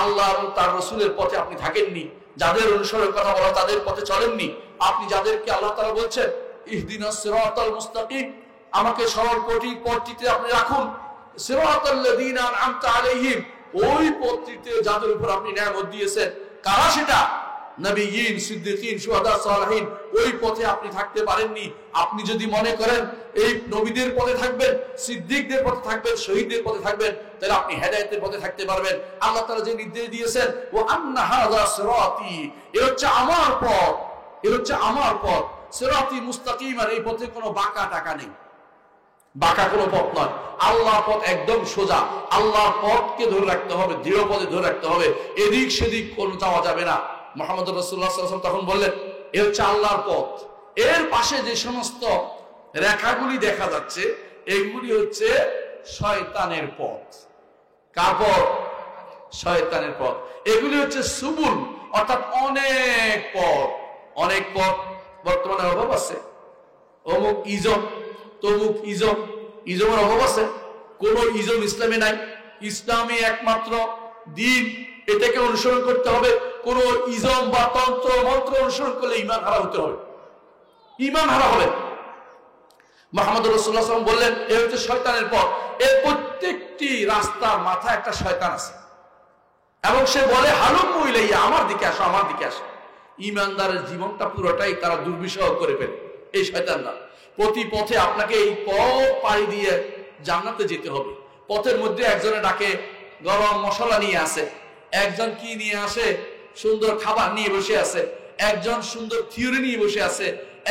আল্লাহ এবং তার রাসূলের পথে আপনি থাকেননি। যাদের অনুসরণের কথা বলা, তাদের পথে চলেননি। আপনি যাদেরকে আল্লাহ তাআলা বলছেন ইহদিনাস সিরাতাল মুস্তাকিম, আমাকে সরল পথটিতে আপনি রাখুন, সিরাতাল লাযিনা আন'আমতা আলাইহিম, ওই পথটিতে যাদের উপর আপনি নিয়ামত দিয়েছেন। কারা সেটা? নবিয়্যিন, সিদ্দিকিন, শুহাদা, সালিহিন। ওই পথে আপনি থাকতে পারেননি। আপনি যদি মনে করেন এই নবীদের পথে থাকবেন, সিদ্দিকদের পথে থাকবেন, শহীদদের পথে থাকবেন, তাহলে আপনি হেদায়েতের পথে থাকতে পারবেন। আল্লাহ তাআলা যে নির্দেশ দিয়েছেন, ওয়া আন্না হাযা সিরাতি, এ হচ্ছে আমার পথ, এ হচ্ছে আমার পথ, সিরাতি মুস্তাকিম, আর এই পথে কোনো বাঁকা টাকা নেই, বাঁকা কোনো পথ নয়। আল্লাহর পথ একদম সোজা। আল্লাহর পথকে ধরে রাখতে হবে, দৃঢ় পথে ধরে রাখতে হবে, এদিক সেদিক কোনো যাওয়া যাবে না। মুহাম্মদ রাসূলুল্লাহ সাল্লাল্লাহু আলাইহি ওয়াসাল্লাম তখন বললেন, এ হচ্ছে আল্লাহর পথ। এর পাশে যে সমস্ত রেখাগুলি দেখা যাচ্ছে, এগুলি হচ্ছে শয়তানের পথ। কার পথ? শয়তানের পথ। এগুলি হচ্ছে সুবুল, অর্থাৎ অনেক পথ। অনেক পথ বর্তমানে অভাব আছে। অমুক ইজম, তমুক ইজম, ইজমের অভাব আছে? কোন ইজম ইসলামে নাই। ইসলামী একমাত্র দিন, এটাকে অনুসরণ করতে হবে। কোন ইজম বা তন্ত্র মন্ত্র অনুসরণ করলে ঈমান হারা হতে হবে, ঈমান হারা হবে। মুহাম্মদ রাসূলুল্লাহ সাল্লাল্লাহু আলাইহি ওয়াসাল্লাম বললেন, এ হচ্ছে শয়তানের পথ। এর প্রত্যেকটি রাস্তার মাথায় একটা শয়তান আছে এবং সে বলে, হালুম্মু ইলাইয়া, আমার দিকে আসো, আমার দিকে আসো। ঈমানদারের জীবনটা পুরোটাই তারা দুর্বিষহ করে ফেলে এই শয়তানরা। প্রতি পথে আপনাকে এই পথ পাড়ি দিয়ে জান্নাতে যেতে হবে। পথের মধ্যে একজনে ডাকে গরম মশলা নিয়ে আসে, একজন কি নিয়ে আসে, সুন্দর খাবার নিয়ে বসে আছে, একজন সুন্দর থিওরি নিয়ে বসে আছে,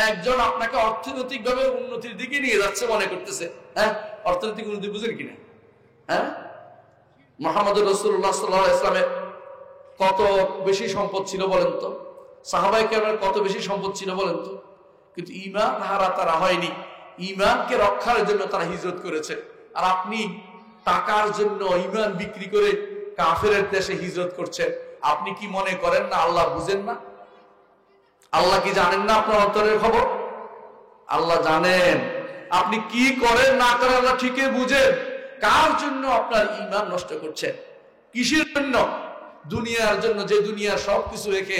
একজন আপনাকে অর্থনৈতিক ভাবে উন্নতির দিকে নিয়ে যাচ্ছে মনে করতেছে। হ্যাঁ, অর্থনৈতিক উন্নতি বুঝেন কিনা? হ্যাঁ, মুহাম্মদুর রাসূলুল্লাহ সাল্লাল্লাহু আলাইহি ওয়াসাল্লামের কত বেশি সম্পদ ছিল বলেন তো? সাহাবায়ে কেরামের কত বেশি সম্পদ ছিল বলেন তো? কিন্তু ঈমান হারা তারা হয়নি। ঈমানকে রক্ষার জন্য তারা হিজরত করেছে। আর আপনি টাকার জন্য ঈমান বিক্রি করে কাফেরের দেশে হিজরত করছেন। আপনি কি মনে করেন না আল্লাহ বুঝেন না? আল্লাহ কি জানেন না আপনার অন্তরের খবর? আল্লাহ জানেন আপনি কি করেন না করেন, আল্লাহ ঠিকই বুঝেন। কার জন্য আপনার ঈমান নষ্ট করছেন? কিসের জন্য? দুনিয়ার জন্য, যে দুনিয়ার সবকিছু রেখে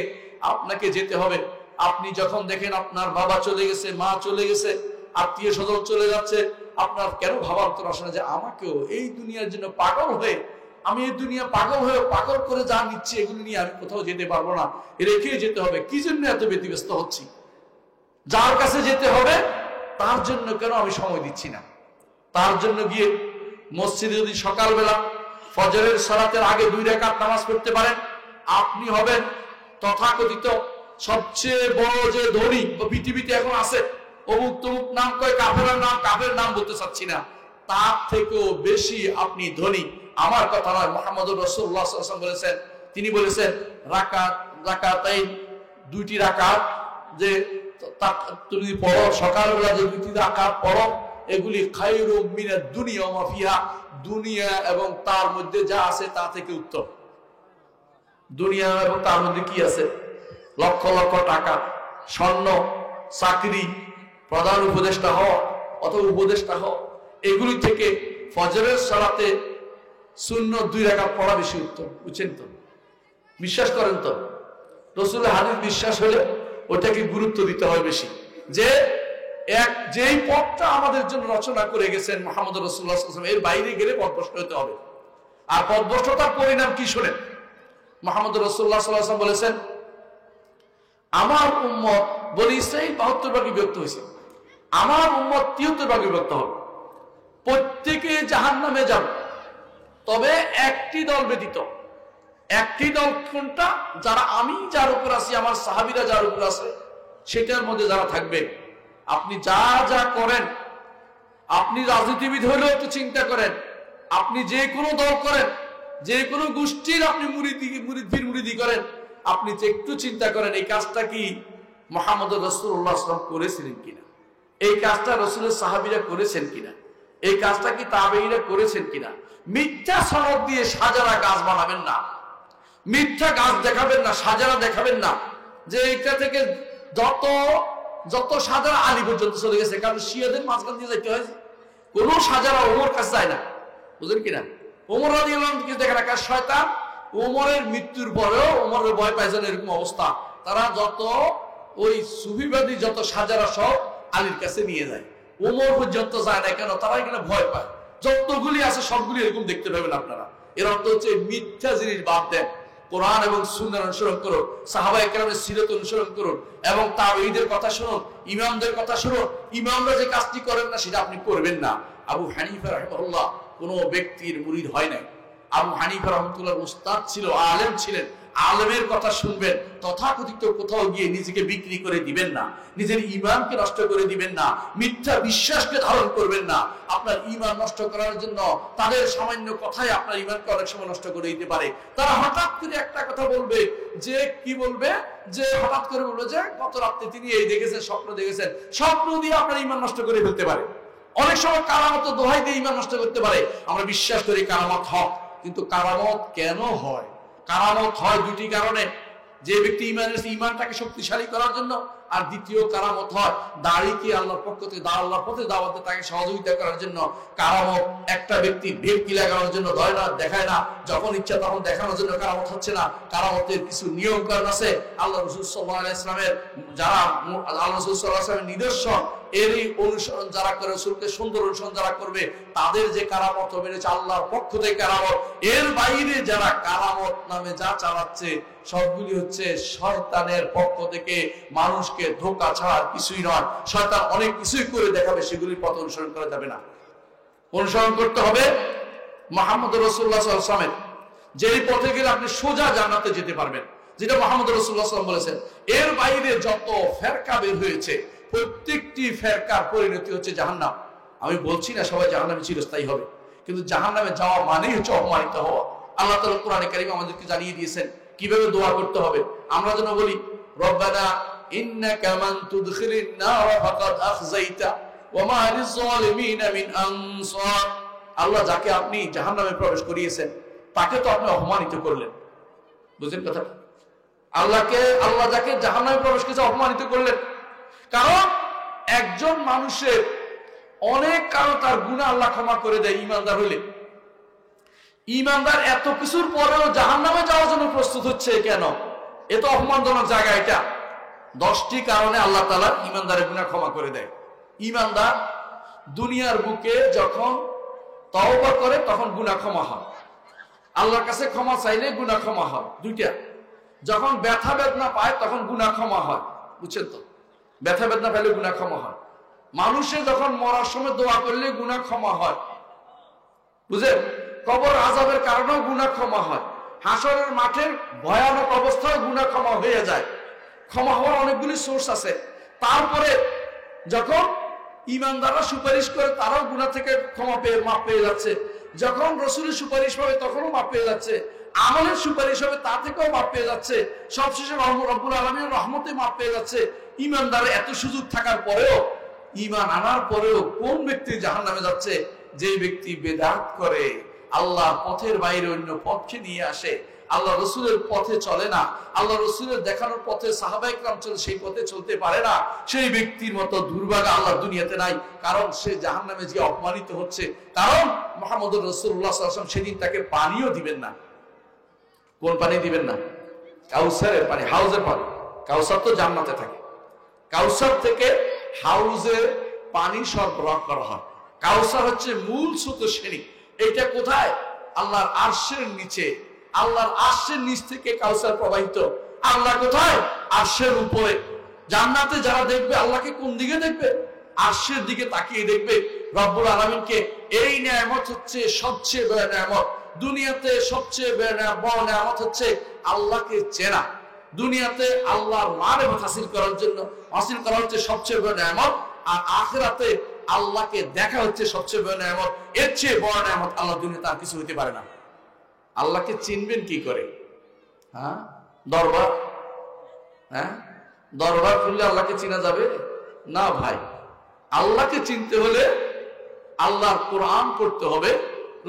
আপনাকে যেতে হবে। আপনি যখন দেখেন আপনার বাবা চলে গেছে, মা চলে গেছে, আত্মীয় স্বজন চলে যাচ্ছে, আপনার কেন ভাবার তো আসে না যে আমাকেও এই দুনিয়ার জন্য পাগল হয়ে, আমি এই দুনিয়া পাগল হয়ে পাগল করে যা নিচ্ছি, এগুলো নিয়ে আমি কোথাও যেতে পারবো না, রেখে যেতে হবে। কি জন্য এত ব্যতিব্যস্ত হচ্ছি? যার কাছে যেতে হবে তার জন্য কেন আমি সময় দিচ্ছি না? তার জন্য গিয়ে মসজিদে যদি সকালবেলা ফজরের সালাতের আগে 2 রাকাত নামাজ পড়তে পারেন, আপনি হবেন তথাকথিত সবচেয়ে বড় যে ধনী পৃথিবীতে এখন আছে। অমুক তমুক নাম কয়, কাফেরের নাম, কাফের নাম বলতে চাচ্ছি না, তার থেকেও বেশি আপনি ধনী। আমার কথা নয়, মুহাম্মদুর রাসূলুল্লাহ সাল্লাল্লাহু আলাইহি ওয়াসাল্লাম বলেছেন, তিনি বলেছেন রাকাতাইন, 2টি রাকাত যে তুমি পড়ো সকালবেলা, যে 2টি রাকাত পড়ো, এগুলি খায়রুম মিনাদ দুনিয়া ওয়া মা ফিহা, দুনিয়া এবং তার মধ্যে যা আছে তা থেকে উত্তম। দুনিয়া এবং তার মধ্যে কি আছে? লক্ষ লক্ষ টাকা, স্বর্ণ, চাকরি, প্রধান উপদেষ্টা হও অথবা উপদেষ্টা হও, এগুলি থেকে ফজরের সালাতে সুন্নত 2 রাকাত পড়া বেশি উত্তম। বুঝছেন তো? বিশ্বাস করেন তো? রাসূলের হাদিস বিশ্বাস হলে ওটাকে গুরুত্ব দিতে হয় বেশি, যে যেই পথটা আমাদের জন্য রচনা করে গেছেন মুহাম্মদ রাসূলুল্লাহ সাল্লাল্লাহু আলাইহি ওয়াসাল্লাম, এর বাইরে গেলে পথভ্রষ্ট হতে হবে। আর পথভ্রষ্টতার পরিণাম কি শুনেন? মুহাম্মদ রাসূলুল্লাহ সাল্লাল্লাহু আলাইহি ওয়াসাল্লাম বলেছেন, আমার উম্মত বনি ইসরাঈল 72 ভাগে বিভক্ত হয়েছে, আমার উম্মত 73 ভাগে বিভক্ত হবে, প্রত্যেকে জাহান্নামে যাবে, তবে একটি দল ব্যতীত। একটি দল কোনটা? যারা আমি যার উপর আছি, আমার সাহাবীরা যার উপর আছে, সেটার মধ্যে যারা থাকবে। আপনি যা যা করেন, আপনি রাজনীতিবিদ হলেও একটু চিন্তা করেন, আপনি যে কোনো দল করেন, যে কোনো গোষ্ঠীর আপনি মুরিদি করেন, আপনি একটু চিন্তা করেন এই কাজটা কি মুহাম্মদ রাসূলুল্লাহ সাল্লাল্লাহু আলাইহি ওয়াসাল্লাম করেছিলেন কিনা, এই কাজটা রাসূলের সাহাবীরা করেছেন কিনা, এই কাজটা কি তাবেঈরা করেছেন কিনা। মিথ্যা সনদ দিয়ে সাজারা গাছ বানাবেন না, মিথ্যা গাছ দেখাবেন না, সাজারা দেখাবেন না, যে এইটা থেকে যত সাজারা আলী পর্যন্ত চলে গেছে, কারণ শিয়াদের মাঝখান দিয়ে যাইতে হয়, কোন সাজারা ওমর কাছে যায় না। বুঝলেন কিনা? ওমর রাদিয়াল্লাহু আনহু কিছু দেখে না, কারণ শয়তান ওমরের মৃত্যুর পরেও ওমরের ভয় পাইছেন, এরকম অবস্থা। তারা যত ওই সুফিবাদী যত সাজারা সব আলীর কাছে নিয়ে যায়, ওমর পর্যন্ত যায় না। কেন? তারা এখানে ভয় পায়। যতগুলি আছে সবগুলি এরকম দেখতে পাবেন আপনারা। এর অর্থ হচ্ছে মিথ্যা জিনিস বাদ দেন, কোরআন এবং সুন্নাহ অনুসরণ করুন, সাহাবায়ে কেরামের সিরাত অনুসরণ করুন, এবং তাবেঈদের কথা শুনুন, ইমামদের কথা শুনুন। ইমামরা যে কাজটি করেন না সেটা আপনি করবেন না। আবু হানিফা রাহিমাহুল্লাহ কোন ব্যক্তির মুরিদ হয় নাই। আবু হানিফা রাহমাতুল্লাহ উস্তাদ ছিল, আলেম ছিলেন। আলেমের কথা শুনবেন, তথাকথিত কোথাও গিয়ে নিজেকে বিক্রি করে দিবেন না, নিজের ঈমানকে নষ্ট করে দিবেন না, মিথ্যা বিশ্বাসকে ধারণ করবেন না। আপনার ঈমান নষ্ট করার জন্য তাদের সামান্য কথাই আপনার ঈমানকে অনেক সময় নষ্ট করে দিতে পারে। তারা হঠাৎ করে একটা কথা বলবে, যে কি বলবে, যে হঠাৎ করে বলবে যে গত রাতে তিনি এই দেখেছেন, স্বপ্ন দেখেছেন, স্বপ্ন দিয়ে আপনার ঈমান নষ্ট করে ফেলতে পারে। অনেক সময় কারামত দোহাই দিয়ে ঈমান নষ্ট করতে পারে। আমরা বিশ্বাস করি কারামত হক, কিন্তু কারামত কেন হয়? কারামত হয় দুটি কারণে। যে ব্যক্তি ঈমানটাকে শক্তিশালী করার জন্য, আর দ্বিতীয় কারামত হয় দাড়িকে আল্লাহর পক্ষ থেকে আল্লাহর পথে দাওয়াতে তাকে সহযোগিতা করার জন্য। কারামত একটা ব্যক্তি ভেটকি লাগানোর জন্য দেয় না, দেখায় না, যখন ইচ্ছা তখন দেখানোর জন্য কারামত হচ্ছে না। কারামতের কিছু নিয়ম কারণ আছে। আল্লাহ রাসূল সাল্লাল্লাহু আলাইহি ওয়াসাল্লামের যারা আল্লাহ রাসূল সাল্লাল্লাহু আলাইহি ওয়াসাল্লামের নিদর্শন, এরই অনুসরণ যারা করে, রাসূলকে সুন্দর অনুসরণ যারা করবে, তাদের যে কারামত হবে এটা আল্লাহর পক্ষ থেকে কারামত। এর বাইরে যারা কারামত নামে যা চালাচ্ছে সবগুলি হচ্ছে শয়তানের পক্ষ থেকে, মানুষকে ধোঁকা ছাড়া কিছুই নয়। শয়তান অনেক কিছুই করে দেখাবে, সেগুলির পথ অনুসরণ করা যাবে না। অনুসরণ করতে হবে মুহাম্মদ রাসূলুল্লাহ সাল্লাল্লাহু আলাইহি ওয়াসাল্লামের, যেই পথে গেলে আপনি সোজা জান্নাতে যেতে পারবেন, যেটা মুহাম্মদ রাসূলুল্লাহ সাল্লাল্লাহু আলাইহি ওয়াসাল্লাম বলেছেন। এর বাইরে যত ফেরকা বের হয়েছে, প্রত্যেকটি ফেরকার পরিণতি হচ্ছে জাহান্নাম। আমি বলছি না সবাই জাহান্নামে চিরস্থায়ী হবে, কিন্তু জাহান্নামে যাওয়া মানেই হচ্ছে অপমানিত হওয়া। আল্লাহ তাআলা কোরআনে কারীমে আমাদেরকে জানিয়ে দিয়েছেন কিভাবে দোয়া করতে হবে। আমরা যেন বলি, রব্বানা ইন্নাকা মান তুদখিলিন নার ফাকাদ আখযাইতা ওয়া মা লিয-যালিমিনা মিন আনসার। আল্লাহ যাকে আপনি জাহান্নামে প্রবেশ করিয়েছেন তাকে তো আপনি অপমানিত করলেন। বুঝলেন কথাটা? আল্লাহ যাকে জাহান্নামে প্রবেশ করেছে অপমানিত করলেন। কারণ একজন মানুষের অনেক কারণ তার গুনাহ আল্লাহ ক্ষমা করে দেয় ঈমানদার হলে। ঈমানদার এত কিছুর পরেও জাহান্নামে যাওয়ার জন্য প্রস্তুত হচ্ছে কেন? এত অপমানজনক জায়গা এটা। 10টি কারণে আল্লাহ তাআলা ঈমানদারের গুনাহ ক্ষমা করে দেয়। ঈমানদার দুনিয়ার বুকে যখন তওবা করে তখন গুনাহ ক্ষমা হয়, আল্লাহর কাছে ক্ষমা চাইলে গুনাহ ক্ষমা হয়। দুইটা, যখন ব্যথা বেদনা পায় তখন গুনাহ ক্ষমা হয়। বুঝছেন তো? ব্যথা বেদনা পেলে গুনাহ ক্ষমা হয়। মানুষে যখন মরার সময় দোয়া করলে গুনাহ ক্ষমা হয়। বুঝলেন? কবর আযাবের কারণেও গুনাহ ক্ষমা হয়। হাসরের মাঠের ভয়ানক অবস্থায় গুনাহ ক্ষমা হয়ে যায়। ক্ষমা হওয়ার অনেকগুলি সোর্স আছে। তারপরে যখন ঈমানদাররা সুপারিশ করে তারাও গুনাহ থেকে ক্ষমা পেয়ে মাফ পেয়ে যাচ্ছে। যখন রাসূলের সুপারিশ পাবে তখনও মাফ পেয়ে যাচ্ছে। আমলের সুপারিশ হবে তা থেকেও মাফ পেয়ে যাচ্ছে। সবশেষে রব্বুল আলামিনের রহমতে মাফ পেয়ে যাচ্ছে। ঈমানদারের এত সুযোগ থাকার পরেও, ঈমান আনার পরেও কোন ব্যক্তি জাহান্নামে যাচ্ছে? যে ব্যক্তি বেদাত করে, আল্লাহর পথের বাইরে অন্য পথকে নিয়ে আসে, আল্লাহ রসুলের পথে চলে না, আল্লাহ রসুলের দেখানোর পথে সাহাবায়ে কেরাম চলে, সেই পথে চলতে পারে না, সেই ব্যক্তির মতো দুর্ভাগা আল্লাহ দুনিয়াতে নাই। কারণ সে জাহান্নামে যে অপমানিত হচ্ছে, কারণ মুহাম্মদুর রাসূলুল্লাহ সাল্লাল্লাহু আলাইহি ওয়াসাল্লাম সেদিন তাকে পানিও দিবেন না। কোন পানি দিবেন না? কাউসারের পানি, হাউজের পানি। কাউসার তো জান্নাতে থাকে, কাউসার থেকে হাউজে পানি সরবরাহ করা হয়। কাউসার হচ্ছে মূল স্রোতস্বিনী। এইটা কোথায়? আল্লাহর আরশের নিচে। আল্লাহর আরশের নিচ থেকে কাউসার প্রবাহিত। আল্লাহ কোথায়? আরশের উপরে। জান্নাতে যারা দেখবে আল্লাহকে কোন দিকে দেখবে? আরশের দিকে তাকিয়ে দেখবে রব্বুল আলামিনকে। এই নিয়ামত হচ্ছে সবচেয়ে বড় নিয়ামত। দুনিয়াতে সবচেয়ে বড় নিয়ামত হচ্ছে আল্লাহকে চেনা। দুনিয়াতে আল্লাহর মারিফত হাসিল করা হচ্ছে সবচেয়ে বড় নিয়ামত। আর আখিরাতে আল্লাহকে দেখা হচ্ছে সবচেয়ে বড় নিয়ামত। এর চেয়ে বড় নিয়ামত আল্লাহ দুনিয়াতে আর কিছু হতে পারে না। আল্লাহকে চিনবেন কি করে? দরবার, দরবার খুললে আল্লাহকে চেনা যাবে না ভাই। আল্লাহকে চিনতে হলে আল্লাহর কোরআন পড়তে হবে,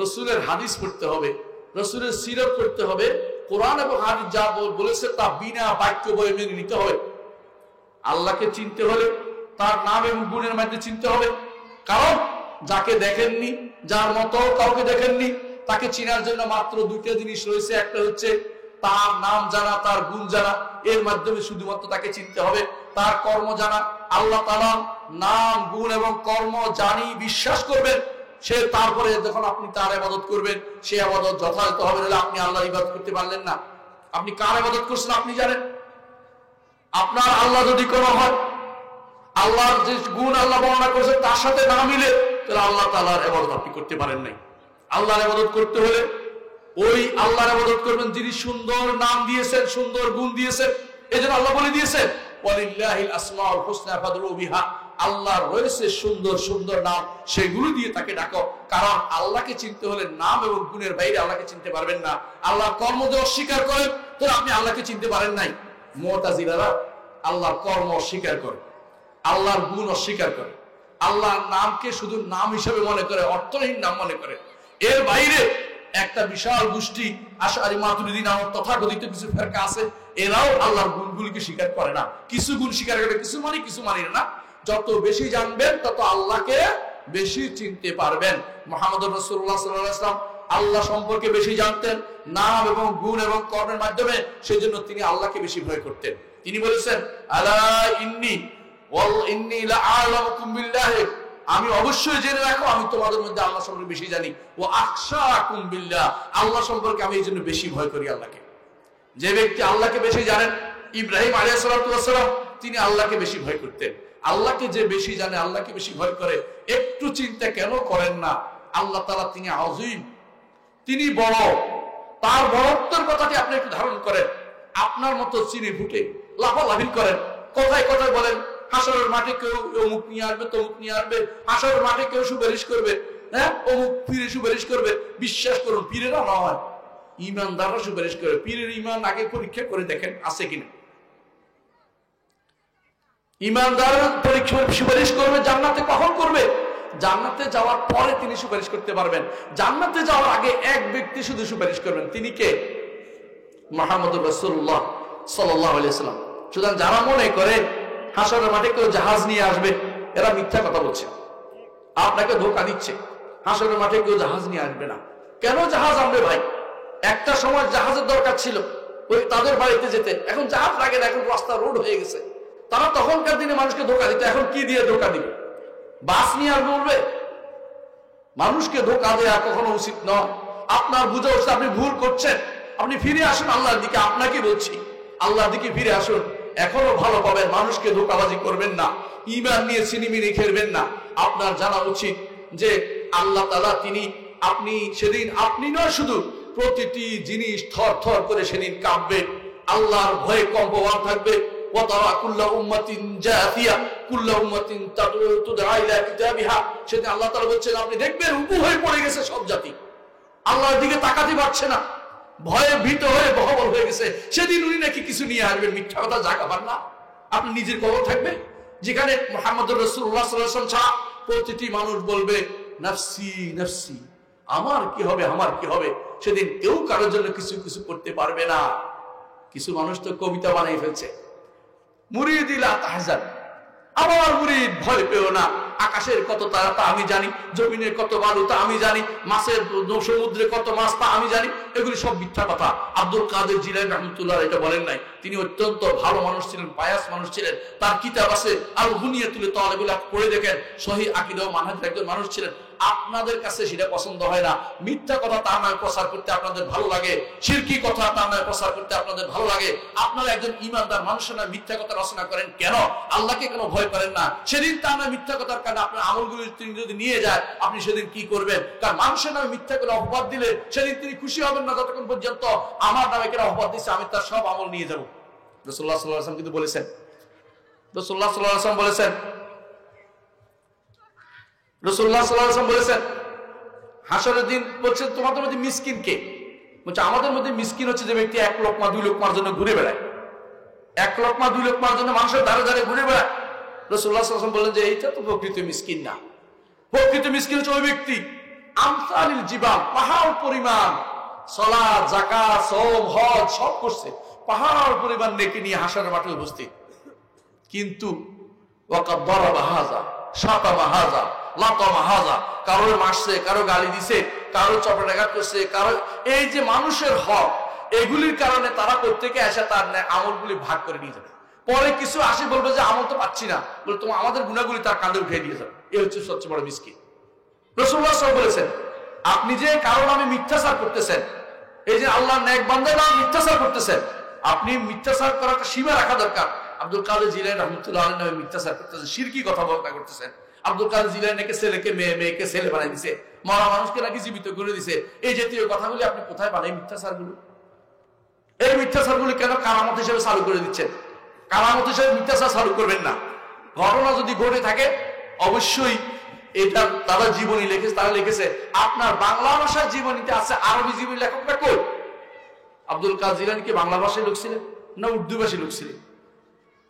রসুলের হাদিস পড়তে হবে, রসুলের সিরত পড়তে হবে। কোরআন এবং হাদিস যা বলেছে তা বিনা বাক্য বই মেনে নিতে হবে। আল্লাহকে চিনতে হলে তার নাম এবং গুণের মধ্যে চিনতে হবে। কারণ যাকে দেখেননি, যার মতো কাউকে দেখেননি, তাকে চিনার জন্য মাত্র দুইটা জিনিস রয়েছে। একটা হচ্ছে তার নাম জানা, তার গুণ জানা। এর মাধ্যমে শুধুমাত্র তাকে চিনতে হবে। তার কর্ম জানা। আল্লাহ তাআলার নাম, গুণ এবং কর্ম জানি বিশ্বাস করবেন, সে তারপরে যখন আপনি তার ইবাদত করবেন, সে ইবাদত যথাযথ হবে। নাহলে আপনি আল্লাহর ইবাদত করতে পারলেন না। আপনি কার ইবাদত করছেন আপনি জানেন? আপনার আল্লাহ যদি কোন হয়, আল্লাহর যে গুণ আল্লাহ বর্ণনা করেছেন তার সাথে না মিলে, তাহলে আল্লাহ তাআলার ইবাদত আপনি করতে পারেন নাই। আল্লাহর ইবাদত করতে হলে ওই আল্লাহর ইবাদত করবেন যিনি সুন্দর নাম দিয়েছেন, সুন্দর গুণ দিয়েছেন। এজন্য আল্লাহ বলে দিয়েছেন ওয়ালিল্লাহিল আসমাউল হুসনা ফাদউ বিহা। আল্লাহর রয়েছে সুন্দর সুন্দর নাম, সেগুলো দিয়ে তাকে ডাকো। কারণ আল্লাহকে চিনতে হলে নাম এবং গুণের বাইরে আল্লাহকে চিনতে পারবেন না। আল্লাহর কর্ম যে অস্বীকার করেন, তাহলে আপনি আল্লাহকে চিনতে পারেন নাই। মুতাজিলারা আল্লাহর কর্ম অস্বীকার করে, আল্লাহর গুণ অস্বীকার করে, আল্লাহর নামকে শুধু নাম হিসেবে মনে করে, অর্থহীন নাম মনে করে। এর বাইরে একটা বিশাল গোষ্ঠী আশআরী মাতুরিদী নামক তথাকথিত কিছু ফিরকা আছে, এরাও আল্লাহর গুণগুলিকে স্বীকার করে না। কিছু গুণ স্বীকার করে, কিছু মানে না। যত বেশি জানবেন তত আল্লাহকে বেশি চিনতে পারবেন। মুহাম্মদুর রাসূলুল্লাহ সাল্লাল্লাহু আলাইহি ওয়াসাল্লাম আল্লাহ সম্পর্কে বেশি জানতেন নাম এবং গুণ এবং কর্মের মাধ্যমে। সেজন্য তিনি আল্লাহকে বেশি ভয় করতেন। তিনি বলেছেন আলা ইন্নী লাআলামুকুম বিল্লাহ, আমি অবশ্যই জেনে রাখো আমি তোমাদের মধ্যে আল্লাহ সম্পর্কে বেশি জানি। ও আখশাকুম বিল্লাহ, আল্লাহ সম্পর্কে আমি এই জন্য বেশি ভয় করি আল্লাহকে। যে ব্যক্তি আল্লাহকে বেশি জানেন, ইব্রাহিম আলাইহিস সালাম তিনি আল্লাহকে বেশি ভয় করতেন। আল্লাহকে যে বেশি জানে, আল্লাহকে বেশি ভয় করে, একটু চিন্তা কেন করেন না? আল্লাহ তাআলা তিনি আযীম, তিনি বড়। তার বড়ত্বের কথাটি আপনি একটু ধারণ করেন। আপনার মতো চিনি ফুটে লাফালাফি করেন, কথায় কথায় বলেন হাসরের মাঠে কেউ অমুক নিয়ে আসবে, তমুক নিয়ে আসবে। হাসরের মাঠে কেউ সুপারিশ করবে, অমুক পীরে সুপারিশ করবে। বিশ্বাস করুন, পীরেরা নয়, ইমানদাররা সুপারিশ করে। পীরের ইমান আগে পরীক্ষা করে দেখেন আছে কিনা। ইমানদার পরীক্ষা সুপারিশ করবে। জান্নাতে কখন করবে? জান্নাতে যাওয়ার পরে তিনি সুপারিশ করতে পারবেন। জান্নাতে যাওয়ার আগে এক ব্যক্তি শুধু সুপারিশ করবেন, তিনি কে? মুহাম্মদুর রাসূলুল্লাহ সাল্লাল্লাহু আলাইহি ওয়াসাল্লাম। সুতরাং যারা মনে করে হাসরের মাঠে কেউ জাহাজ নিয়ে আসবে, এরা মিথ্যা কথা বলছে, আপনাকে ধোঁকা দিচ্ছে। হাসরের মাঠে কেউ জাহাজ নিয়ে আসবে না। কেন জাহাজ আনবে ভাই? একটা সময় জাহাজের দরকার ছিল ওই তাদের বাড়িতে যেতে, এখন জাহাজ লাগে না, এখন রাস্তা রোড হয়ে গেছে। তারা তখনকার দিনে মানুষকে ধোঁকা দিত, এখন কি দিয়ে ধোঁকা দিবে? বাস নিয়ে আর বলবে? মানুষকে ধোঁকা দেওয়া কখনো উচিত নয়। আপনার বুঝা উচিত আপনি ভুল করছেন, আপনি ফিরে আসুন আল্লাহর দিকে। আপনাকে বলছি আল্লাহর দিকে ফিরে আসুন, এখনো ভালো পাবেন। মানুষকে ধোঁকাবাজি করবেন না, ঈমান নিয়ে ছিনিমিনি খেলবেন না। আপনার জানা উচিত যে আল্লাহ তাআলা তিনি, আপনি সেদিন আপনি নয় শুধু, প্রতিটি জিনিস থর থর করে সেদিন কাঁপবে, আল্লাহর ভয়ে কম্পমান থাকবে। ওয়াতারা কুল্লা উম্মাতিন জাফিয়া কুল্লা উম্মাতিন তুদআ ইলা কিতাবিহা। সেদিন আল্লাহ তাআলা বলছেন আপনি দেখবেন উবু হয়ে পড়ে গেছে সব জাতি, আল্লাহর দিকে তাকাতে পারছে না, ভয়ে ভীত হয়ে বহবল হয়ে গেছে। সেদিন উনি নাকি কিছু নিয়ে আসবেন, মিথ্যা কথা যা খাবার না। আপনি নিজের কবর থাকবে, যেখানে মুহাম্মদুর রাসূলুল্লাহ সাল্লাল্লাহু আলাইহি ওয়াসাল্লাম ছাড়া প্রতিটি মানুষ বলবে নাফসি নাফসি, আমার কি হবে, আমার কি হবে। সেদিন কেউ কারোর জন্য কিছু কিছু করতে পারবে না। কিছু মানুষ তো কবিতা বানাই ফেলছে, মুরিদ লা তাহজান, আমার মুরিদ ভয় পেও না, আকাশের কত তারা তা আমি জানি, জমিনের কত বালু তা আমি জানি, মাছের সমুদ্রে কত মাছ তা আমি জানি। এগুলি সব মিথ্যা কথা। আব্দুল কাদের জিলানী রাহমাতুল্লাহ এটা বলেন নাই। তিনি অত্যন্ত ভালো মানুষ ছিলেন, পায়াস মানুষ ছিলেন। তার কিতাব আছে আল গুনিয়াতুল তালিব, পড়ে দেখেন। সহিহ আকীদা ও মানহাজের একজন মানুষ ছিলেন। আপনাদের কাছে সেটা পছন্দ হয় না, মিথ্যা কথা তার নামে প্রচার করতে আপনাদের ভালো লাগে, শিরকি কথা তার নামে প্রচার করতে আপনাদের ভালো লাগে। আপনারা একজন ঈমানদার মানুষের নামে মিথ্যা কথা রচনা করেন কেন? আল্লাহকে কেন ভয় করেন না? সেদিন তার নামে মিথ্যা কথার কারণে আপনার আমলগুলি তিনি যদি নিয়ে যায়, আপনি সেদিন কি করবেন? কারণ মানুষের নামে মিথ্যা করে অপবাদ দিলে সেদিন তিনি খুশি হবেন না যতক্ষণ পর্যন্ত আমার নামে কেন অপবাদ দিচ্ছে আমি তার সব আমল নিয়ে যাব। রাসূলুল্লাহ সাল্লাল্লাহু আলাইহি ওয়াসাল্লাম কিন্তু বলেছেন, রাসূলুল্লাহ সাল্লাল্লাহু আলাইহি ওয়াসাল্লাম বলেছেন, রাসূলুল্লাহ সাল্লাল্লাহু আলাইহি ওয়াসাল্লাম বলেছেন, হাসরের দিন বলছেন তোমাদের মধ্যে মিসকিন কে? বলছে আমাদের মধ্যে মিসকিন হচ্ছে যে ব্যক্তি এক লোকমা দুই লোকমার জন্য ঘুরে বেড়ায়, এক লোকমা দুই লোকমার জন্য মানুষের ধারে ধারে ঘুরে বেড়ায়। রাসূলুল্লাহ সাল্লাল্লাহু আলাইহি ওয়াসাল্লাম বললেন যে এইটা তো প্রকৃত মিসকিন না। প্রকৃত মিসকিন হচ্ছে ওই ব্যক্তি আমসালিল জিবাল, পাহাড় পরিমাণ সালাত, যাকাত, সওম, হজ সব করছে, পাহাড় পরিমাণ নেকি নিয়ে হাসরের মাঠে উপস্থিত, কিন্তু ওয়াকাদ দারাবা হাযা শাতামা হাযা লাতামা হাযা, কারো মারছে, কারো গালি দিছে, কারো চপেটাঘাত করছে, কারো এই যে মানুষের হক, এগুলির কারণে তারা প্রত্যেকে এসে তার আমলগুলি ভাগ করে নিয়ে যাবে। পরে কিছু আসে বলবে যে আমল তো পাচ্ছি না, বলে তোমার আমাদের গুণাগুলি তার কাঁধে উঠিয়ে দিয়ে যাবে। এই হচ্ছে সবচেয়ে বড় মিসকিন। রাসূলুল্লাহ সাল্লাল্লাহু আলাইহি ওয়াসাল্লাম বলেছেন আপনি যে কারো নামে মিথ্যাচার করতেছেন, এই যে আল্লাহর নেক বান্দার নামে মিথ্যাচার করতেছেন, আপনি মিথ্যাচার করার একটা সীমা রাখা দরকার। আব্দুল কাদের জিলানী রাহমাতুল্লাহ আলাইহি নামে মিথ্যাচার করতেছেন, শিরকি কথা বলা করতেছেন। আব্দুল কাদের জিলানী নাকি ছেলেকে মেয়ে, মেয়েকে ছেলে বানাই দিছে, মরা মানুষকে নাকি জীবিত করে দিছে। এই জাতীয় কথাগুলি আপনি কোথায় বানাই মিথ্যাচারগুলো? এই মিথ্যাচারগুলি কেন কারামত হিসেবে চালু করে দিচ্ছেন? কারামত হিসেবে মিথ্যাচার চালু করবেন না। ঘটনা যদি ঘটে থাকে অবশ্যই এটা তারা জীবনী লিখেছে, তারা লিখেছে। আপনার বাংলা ভাষার জীবনীতে আছে, আরবি জীবনী লেখকরা কই? আব্দুল কাদের জিলানী কি বাংলা ভাষায় লোক ছিলেন না উর্দু ভাষী লোক ছিলেন?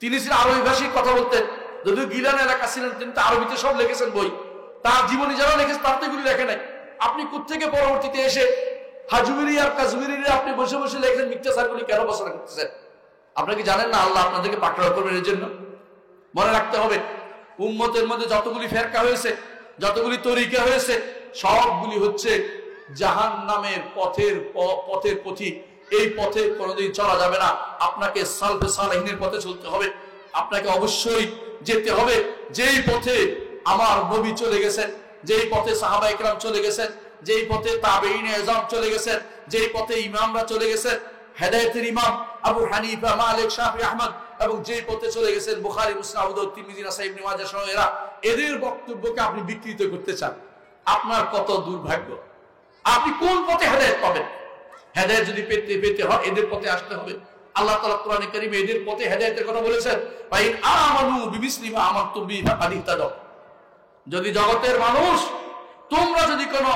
তিনি ছিলেন আরবি ভাষায় কথা বলতেন। যদিও গিলান এলাকা ছিলেন, তিনি তো আরবিতে সব লিখেছেন বই। তার জীবনী যারা লিখেছে তার তো এগুলি লেখে নাই। আপনি কোত্থেকে পরবর্তীতে এসে হাজুবিরি আর কাজুবিরি আপনি বসে বসে লেখেন মিথ্যাচারগুলি কেন বসানো করতেছেন? আপনারা কি জানেন না আল্লাহ আপনাদেরকে পাকড়াও করবেন এর জন্য? মনে রাখতে হবে উম্মতের মধ্যে যতগুলি ফেরকা হয়েছে, যতগুলি তরিকা হয়েছে, সবগুলি হচ্ছে জাহান্নামের পথের পথিক। এই পথে কোনোদিন চলা যাবে না। আপনাকে সালফে সালেহিনের পথে চলতে হবে। আপনাকে অবশ্যই যেতে হবে যেই পথে আমার নবী চলে গেছেন, যেই পথে সাহাবায়ে কেরাম চলে গেছেন, যেই পথে তাবেঈনে আযম চলে গেছেন, যেই পথে ইমামরা চলে গেছেন, হেদায়েতের ইমাম আবু হানিফা, মালিক, শাফি, আহমদ, এবং যেই পথে চলে গেছেন বুখারী, মুসলিম, আবু দাউদ, তিরমিজি, নাসাঈ, ইবনে মাজাহ সহ এদের বক্তব্যকে আপনি বিকৃত করতে চান। আপনার কত দুর্ভাগ্য! আপনি কোন পথে হেদায়েত পাবেন? হেদায়েত যদি পেতে হয় এদের পথে আসতে হবে। আল্লাহ তাআলা কোরআনে কারীমে এদের পথে হেদায়েতের কথা বলেছেন, ফাইন আমানু বিমিসলি মা আমানতুম বিহি ফাকাদ ইহতাদাউ। যদি জগতের মানুষ তোমরা যদি কোন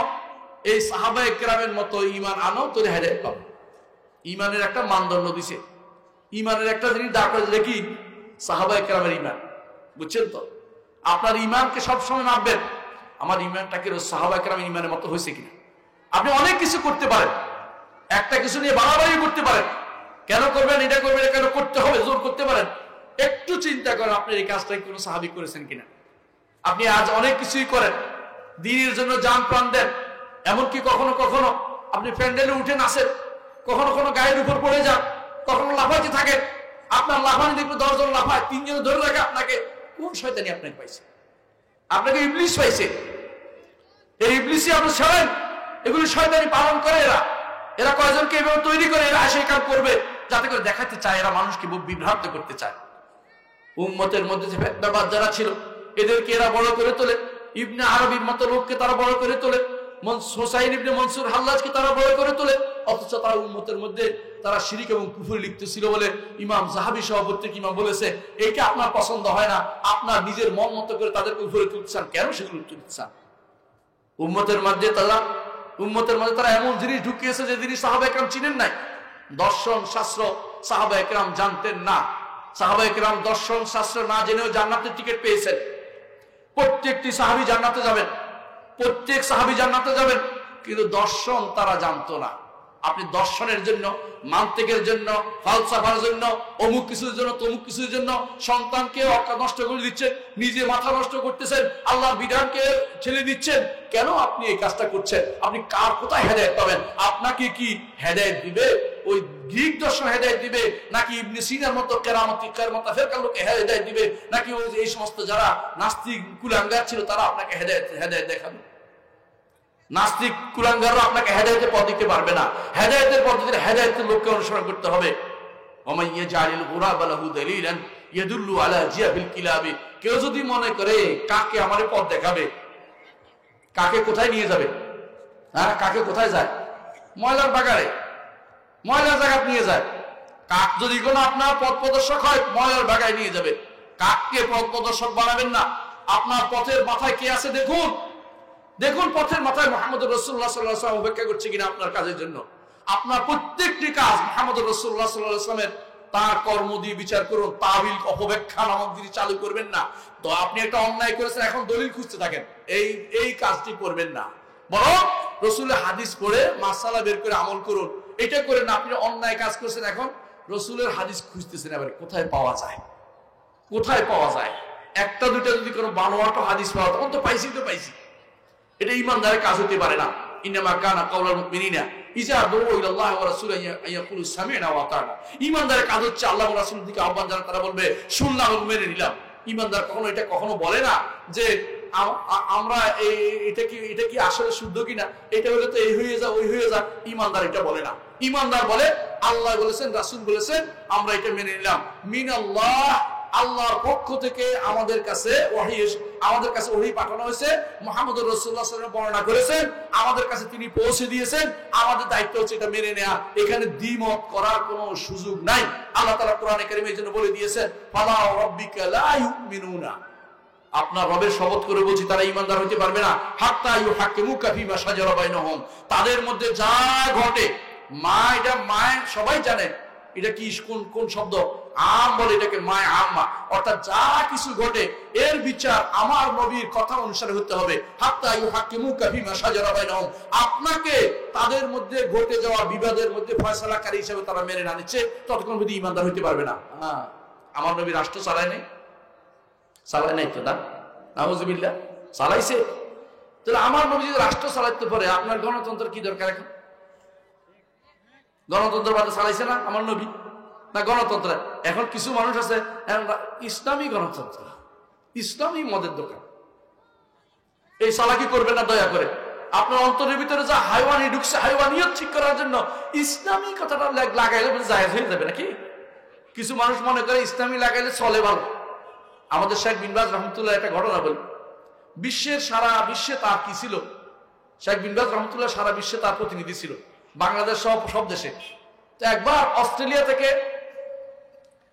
এই সাহাবায়ে কেরামের মতো ঈমান আনো তাহলে হেদায়েত পাবে। ঈমানের একটা মানদণ্ড দিয়েছে, ঈমানের একটা জিনিস দাঁড় করে দেখি সাহাবায়ে কেরামের ঈমান, বুঝছেন তো? আপনার ঈমানকে সবসময় মাপবেন, আমার ঈমানটাকে সাহাবায়ে কেরামের ঈমানের মতো হয়েছে কিনা। আপনি অনেক কিছু করতে পারেন, একটা কিছু নিয়ে বাড়াবাড়ি করতে পারেন, কেন করবেন, এটা করবেন, কেন করতে হবে, জোর করতে পারেন। একটু চিন্তা করেন আপনার এই কাজটা কোনো সাহাবী করেছেন কিনা। আপনি আজ অনেক কিছুই করেন, দ্বীনের জন্য জান প্রাণ দেন, এমনকি কখনো কখনো আপনি প্যান্ডেলে উঠে নাচেন, কখনো কখনো গায়ের উপর পড়ে যান, কখনো লাফাইতে থাকেন। আপনার লাফানি দেখবে 10 জন লাফায়, 3 জন ধরে রাখে আপনাকে। কোন শয়তানি আপনাকে পাইছে? আপনাকে ইবলিস পাইছে। এই ইবলিসই আপনি ছাড়েন, এগুলি শয়তানি পালন করে। এরা কয়জনকে এভাবে তৈরি করে, এরা সেই কাজ করবে যাতে করে দেখাতে চায়, এরা মানুষকে বিভ্রান্ত করতে চায়। উম্মতের মধ্যে যে ফেতনাবাজ যারা ছিল এদেরকে এরা বড় করে তোলে। ইবনে আরবির মতো লোককে তারা বড় করে তোলে, হুসাইন ইবনে মনসুর হাল্লাজকে তারা বড় করে তোলে। অথচ তারা উম্মতের মধ্যে তারা শিরিক এবং কুফর লিখতেছিল বলে ইমাম যাহাবী সহ প্রত্যেক ইমাম বলেছে এইটা আপনার পছন্দ হয় না, আপনার নিজের মন মতো করে তাদেরকে উপরে তুলতে চান। কেন সেগুলো তুলতে চান? উম্মতের মধ্যে তারা এমন জিনিস ঢুকিয়েছে যে জিনিস সাহাবায়ে কেরাম চিনেন নাই। দর্শন শাস্ত্র সাহাবায়ে কেরাম জানতেন না। সাহাবায়ে কেরাম দর্শন শাস্ত্র না জেনেও জান্নাতের টিকিট পেয়েছেন। প্রত্যেকটি সাহাবী জান্নাতে যাবেন, প্রত্যেক সাহাবী জান্নাতে যাবেন, কিন্তু দর্শন তারা জানতো না। আপনি দর্শনের জন্য, মান্তিকের জন্য, ফালসাফার জন্য, অমুক কিছুর জন্য, তমুক কিছুর জন্য সন্তানকে নষ্ট করে দিচ্ছেন, নিজে মাথা নষ্ট করতেছেন, আল্লাহর বিধানকে ছেড়ে দিচ্ছেন। কেন আপনি এই কাজটা করছেন? আপনি কার কোথায় হেদায়েত পাবেন? আপনাকে কি হেদায়েত দিবে ওই গ্রিক দর্শন হেদায়েত দিবে, নাকি ইবনে সিনার মতো কেরামতের লোকে হেদায়েত দিবে, নাকি ওই এই সমস্ত যারা নাস্তিক কুলাঙ্গার ছিল তারা আপনাকে হেদায়েত দেখাবে? নাস্তিক কুলাঙ্গাররা আপনাকে হেদায়েতের পথ দিতে পারবে না। হেদায়েতের পদ্ধতিতে হেদায়েতের লোককে অনুসরণ করতে হবে। ওমাইয়া জালিল গুরাবা লাহু দালিলান ইয়াদুল্লু আলা জিয়াবিল কিলাবি। কেউ যদি মনে করে কাকে আমারে পথ দেখাবে, কাকে কোথায় নিয়ে যাবে? হ্যাঁ, কাকে কোথায় যায়? ময়লার বাগারে, ময়লার জায়গা নিয়ে যায়। কাক যদি কোনো আপনার পথ প্রদর্শক হয়, ময়লার বাগায় নিয়ে যাবে। কাককে পথ প্রদর্শক বানাবেন না। আপনার পথের মাথায় কে আছে দেখুন, দেখুন পথের মাথায় মুহাম্মদ রাসূলুল্লাহ সাল্লাল্লাহু আলাইহি ওয়াসাল্লাম অপেক্ষা করছে কিনা আপনার কাজের জন্য। আপনার প্রত্যেকটি কাজ মুহাম্মদ রাসূলুল্লাহ সাল্লাল্লাহু আলাইহি ওয়াসাল্লামের তার কর্ম দিয়ে বিচার করুন। তাবিল অপব্যাখ্যা নামক জিনিস চালু করবেন না। তো আপনি একটা অন্যায় করেছেন, এখন দলিল খুঁজতে থাকেন, এই কাজটি করবেন না। বরং রাসূলের হাদিস পড়ে মাসালা বের করে আমল করুন। এটা করেন না। আপনি অন্যায় কাজ করছেন, এখন রাসূলের হাদিস খুঁজতেছেন, এবার কোথায় পাওয়া যায়, কোথায় পাওয়া যায়। একটা দুইটা যদি কোনো বানোয়াট হাদিস পাওয়া, তখন তো পাইছি। এটা ইমানদারের কাজ হতে পারে না। ইন্নামা কানা কাউলাল মুমিনিনা ইযা দুউ ইলাল্লাহি ওয়া রাসূলিহি আইয়াকুলু সামি'না ওয়া আতা'না। ইমানদারের কাজ হচ্ছে আল্লাহ ওয়া রাসূলের দিকে আহ্বান জানানো। তারা বলবে শুনলাম এবং মেনে নিলাম। ইমানদার কখনো বলে না যে আমরা এটা কি আসলে শুদ্ধ কিনা, এটা হলে তো এই হয়ে যা ওই হয়ে যা। ইমানদার এটা বলে না। ইমানদার বলে আল্লাহ বলেছেন, রাসূল বলেছেন, আমরা এটা মেনে নিলাম। মিনাল্লাহ, আল্লাহর পক্ষ থেকে আমাদের কাছে ওহী পাঠানো হয়েছে। মুহাম্মদুর রাসূলুল্লাহ সাল্লাল্লাহু আলাইহি ওয়াসাল্লাম বর্ণনা করেছেন, আমাদের কাছে তিনি পৌঁছে দিয়েছেন। আমাদের দায়িত্ব হচ্ছে এটা মেনে নেওয়া। এখানে দ্বিমত করার কোনো সুযোগ নাই। আল্লাহ তাআলা কোরআনে কারীমে এই জন্য বলে দিয়েছেন, ফালা রাব্বিকা লা ইউমিনুনা। আপনার রবের শপথ করে বলছি, তারা ঈমানদার হতে পারবে না হাত্তা ইউহাক্কিমুকা ফীমা শাজারা বাইনহুম। তাদের মধ্যে যা ঘটে, এটা মায় সবাই জানে। এটা কি কোন শব্দ? আম বলে এটাকে, মায় আম্মা, অর্থাৎ যা কিছু ঘটে এর বিচার আমার নবীর কথা অনুসারে হতে হবে। হাত্তা ইউহাক্কিমুকা ফীমা শাজারা বাইনহুম। আপনাকে তাদের মধ্যে ঘটে যাওয়া বিবাদের মধ্যে ফয়সালাকারী হিসেবে তারা মেনে না নিচ্ছে, ততক্ষণ পর্যন্ত ঈমানদার হতে পারবে না। আমার নবী রাষ্ট্র চালায় নাই তো না, নাউযুবিল্লাহ, চালাইছে। তাহলে আমার নবী যদি রাষ্ট্র চালাইতে পারে, আপনার গণতন্ত্র কি দরকার? এখন গণতন্ত্র বাদে চালাইছে না আমার নবী? না গণতন্ত্র। এখন কিছু মানুষ আছে ইসলামী গণতন্ত্র, ইসলামী মদের দোকান। এই চালাকি করবেন না দয়া করে। আপনার অন্তরের ভিতরে যা হাইওয়ানি ঢুকছে, হাইওয়ানিয়ত ঠিক করার জন্য ইসলামী কথাটা লাগাইলে জায়েজ হয়ে যাবে নাকি? কিছু মানুষ মনে করে ইসলামী লাগাইলে চলে ভালো। আমাদের শেখ বিন বাজ রহমতুল্লাহ একটা ঘটনা বলি। সারা বিশ্বে তার কি ছিল? শেখ বিন বাজ রহমতুল্লাহ সারা বিশ্বে তার প্রতিনিধি ছিল, বাংলাদেশ সব দেশে। তো একবার অস্ট্রেলিয়া থেকে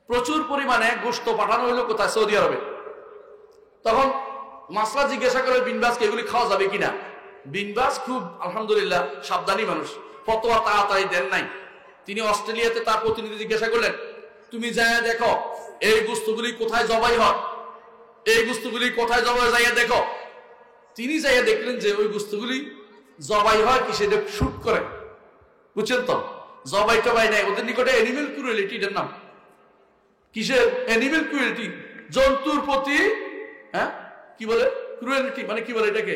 প্রচুর পরিমাণে গোশত পাঠানো হইলো কোথায়? সৌদি আরবে। তখন মাসলা জিজ্ঞাসা করে বিন বাজকে, এগুলি খাওয়া যাবে কিনা? বিন বাজ খুব আলহামদুলিল্লাহ সাবধানী মানুষ, ফতোয়া তাড়াতাড়ি দেন নাই। তিনি অস্ট্রেলিয়াতে তার প্রতিনিধি জিজ্ঞাসা করলেন, তুমি যাইয়া দেখো এই বস্তুগুলি কোথায় জবাই হয়, এই বস্তুগুলি কোথায় জবাই, যাইয়া দেখো। তিনি যাইয়া দেখলেন যে ওই বস্তুগুলি জবাই হয় কি, সেটা শুট করে, বুঝছেন তো? জবাই টবাই নাই ওদের নিকটে। অ্যানিমেল ক্রুয়েলিটি, এটার নাম কিসের? অ্যানিমেল ক্রুয়েলিটি, জন্তুর প্রতি কি বলে ক্রুয়েলিটি, মানে কি বলে এটাকে?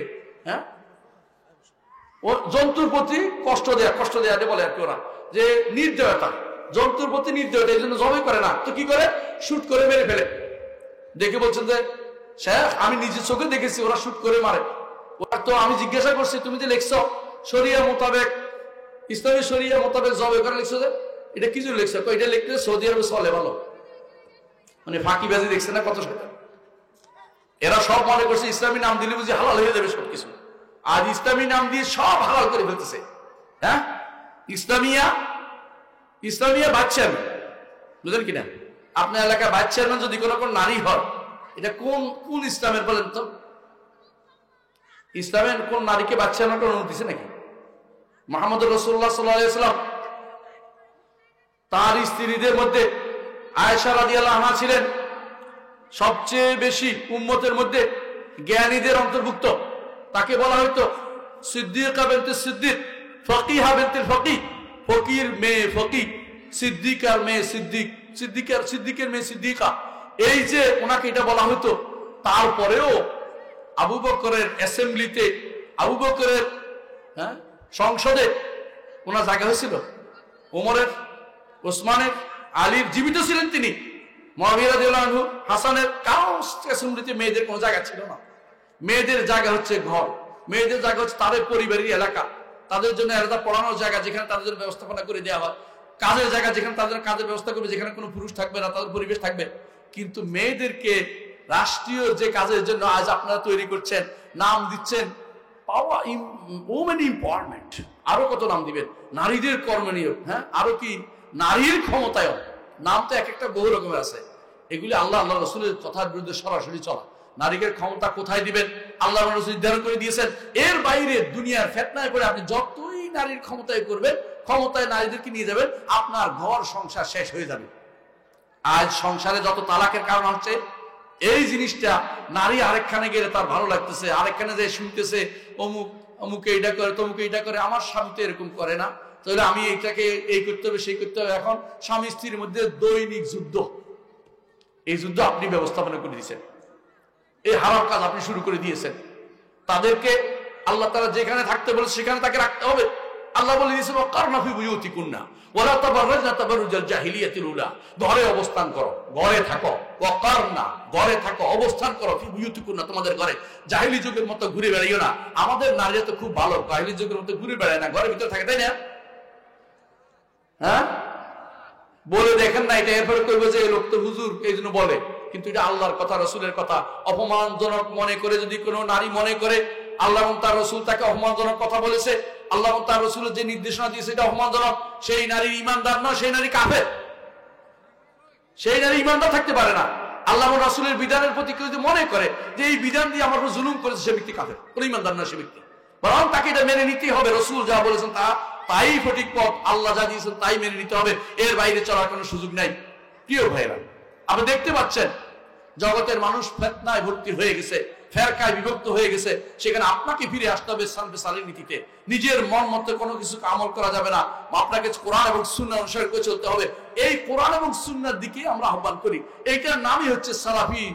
ও জন্তুর প্রতি কষ্ট দেয়া বলে আর কি ওরা, যে নির্দয়তা, জন্তুর প্রতি নির্দয়তা, এই জন্য জবাই করে না। তো কি করে? শুট করে মেরে ফেলে। দেখে বলছেন যে শেখ, আমি নিজের চোখে দেখেছি ওরা শুট করে মারে। ওরা তো আমি জিজ্ঞাসা করছি, তুমি যে লিখছো শরিয়া মোতাবেক, ইসলামী শরিয়া মোতাবেক জবাই করে লিখছো, যে এটা কিছু লিখছো? এটা লিখলে সৌদি আরবে চলে ভালো। মানে ফাঁকিবাজি দেখছে না কত শয়তান। এরা সব মনে করছে ইসলামী নাম দিলে বুঝি হালাল হয়ে যাবে সবকিছু। আর ইসলামী নাম দিয়ে সব হালাল করে ফেলতেছে। ইসলামিয়া ভাইস চেয়ারম্যান, বুঝলেন কিনা? আপনার এলাকায় ভাইস চেয়ারম্যান যদি কোনো নারী হয়, এটা কোন ইসলামের বলেন তো? ইসলামের কোন নারীকে ভাইস চেয়ারম্যান করার অনুমতি দিছে নাকি? মুহাম্মদ রাসূলুল্লাহ সাল্লাল্লাহু আলাইহি ওয়াসাল্লাম তার স্ত্রীদের মধ্যে আয়েশা রাদিয়াল্লাহু আনহা ছিলেন সবচেয়ে বেশি উম্মতের মধ্যে জ্ঞানীদের অন্তর্ভুক্ত। তাকে বলা হয়তো সিদ্দিকা বিনতে সিদ্দিক, ফাকিহা বিনতে ফাকিহ। ফকির মেয়ে ফকির, সিদ্দিকার মেয়ে সিদ্দিক, সিদ্দিকের মেয়ে সিদ্দিকা, এই যে ওনাকে এটা বলা হতো, তারপরেও আবু বকরের অ্যাসেম্বলিতে, আবু বকরের সংসদে ওনার জায়গা হয়েছিল, ওমরের, ওসমানের, আলীর, জীবিত ছিলেন তিনি, মুআবিয়া রাদিয়াল্লাহু আনহু, হাসানের, কারো অ্যাসেম্বলিতে মেয়েদের কোনো জায়গা ছিল না। মেয়েদের জায়গা হচ্ছে ঘর, মেয়েদের জায়গা হচ্ছে তাদের পরিবারের এলাকা, তাদের জন্য আলাদা পড়ানোর জায়গা যেখানে তাদের জন্য ব্যবস্থাপনা করে দেওয়া হয়, কাজের জায়গা যেখানে তাদের কাজের ব্যবস্থা করবে, যেখানে কোনো পুরুষ থাকবে না, তাদের পরিবেশ থাকবে। কিন্তু মেয়েদেরকে রাষ্ট্রীয় যে কাজের জন্য আজ আপনারা তৈরি করছেন, নাম দিচ্ছেন পাওয়ার ওমেন এম্পাওয়ারমেন্ট, আরো কত নাম দিবেন, নারীদের কর্মনিয়োগ, আরো কি নারীর ক্ষমতায়ন, নাম তো এক একটা বহু রকমের আছে। এগুলি আল্লাহ রাসূলের কথার বিরুদ্ধে সরাসরি চলা। নারীদের ক্ষমতা কোথায় দিবেন আল্লাহ রাসূল নির্ধারণ করে দিয়েছেন। এর বাইরে দুনিয়ার ফিতনায় পড়ে আপনি যতই নারীর ক্ষমতায় করবেন, ক্ষমতায় নারীদেরকে নিয়ে যাবেন, আপনার ঘর সংসার শেষ হয়ে যাবে। আজ সংসারে যত তালাকের কারণ হচ্ছে এই জিনিসটা, নারী আরেকখানে গেলে তার ভালো লাগতেছে, আরেকখানে যে শুনতেছে অমুক অমুকে এইটা করে, তমুকে এইটা করে, আমার স্বামী তো এরকম করে না, তাহলে আমি এইটাকে এই করতে হবে সেই করতে হবে। এখন স্বামী স্ত্রীর মধ্যে দৈনিক যুদ্ধ, এই যুদ্ধ আপনি ব্যবস্থাপনা করে দিয়েছেন, এই হারাম কাজ আপনি শুরু করে দিয়েছেন। তাদেরকে আল্লাহ তাআলা যেখানে থাকতে বলে সেখানে তাকে রাখতে হবে। আল্লাহ বলে দিয়েছেন ওয়াকারনা ফি বুয়ুতিকুন্না ওয়ালা তাবাররাজনা তাবাররুজাল জাহিলিয়াতিল উলা, ঘরে অবস্থান করো, ঘরে থাকো, ওয়াকারনা, ঘরে থাকো, অবস্থান করো, ফি বুয়ুতিকুন্না, তোমাদের ঘরে, জাহিলি যুগের মতো ঘুরে বেড়াইও না। আমাদের নারীরা তো খুব ভালো, জাহিলি যুগের মতো ঘুরে বেড়ায় না, ঘরের ভিতরে থাকে, তাই না? বলে দেখেন না এটা, এরপরে করবে যে লোক তো হুজুর এই জন্য বলে, কিন্তু এটা আল্লাহর কথা, রসুলের কথা। অপমানজনক মনে করে যদি কোনো নারী মনে করে আল্লাহ এবং তার রসুল তাকে অপমানজনক কথা বলেছে, আল্লাহ এবং তার রসুলের যে নির্দেশনা দিয়েছে এটা অপমানজনক, সেই নারীর ইমানদার নয়, সেই নারী কাফের, সেই নারী ইমানদার থাকতে পারে না। আল্লাহ এবং রাসূলের বিধানের প্রতি কেউ যদি মনে করে যে এই বিধান দিয়ে আমার জুলুম করেছে, সে ব্যক্তি কাফের, কোন ইমানদার নয় সে ব্যক্তি। বরং তাকে এটা মেনে নিতেই হবে, রসুল যা বলেছেন তাই সঠিক পথ, আল্লাহ যা দিয়েছেন তাই মেনে নিতে হবে, এর বাইরে চলার কোনো সুযোগ নাই। প্রিয় ভাইরা, আপনি দেখতে পাচ্ছেন জগতের মানুষ ফিতনায় ভর্তি হয়ে গেছে, ফেরকায় বিভক্ত হয়ে গেছে। সেখানে আপনাকে ফিরে আসতে হবে সালফে সালেহীর নীতিতে। নিজের মন মতো কোনো কিছু আমল করা যাবে না, আপনাকে কোরআন এবং সুন্নাহ অনুসরণ করে চলতে হবে। এই কোরআন এবং সুন্নাহর দিকে আমরা আহ্বান করি, এইটার নামই হচ্ছে সালাফি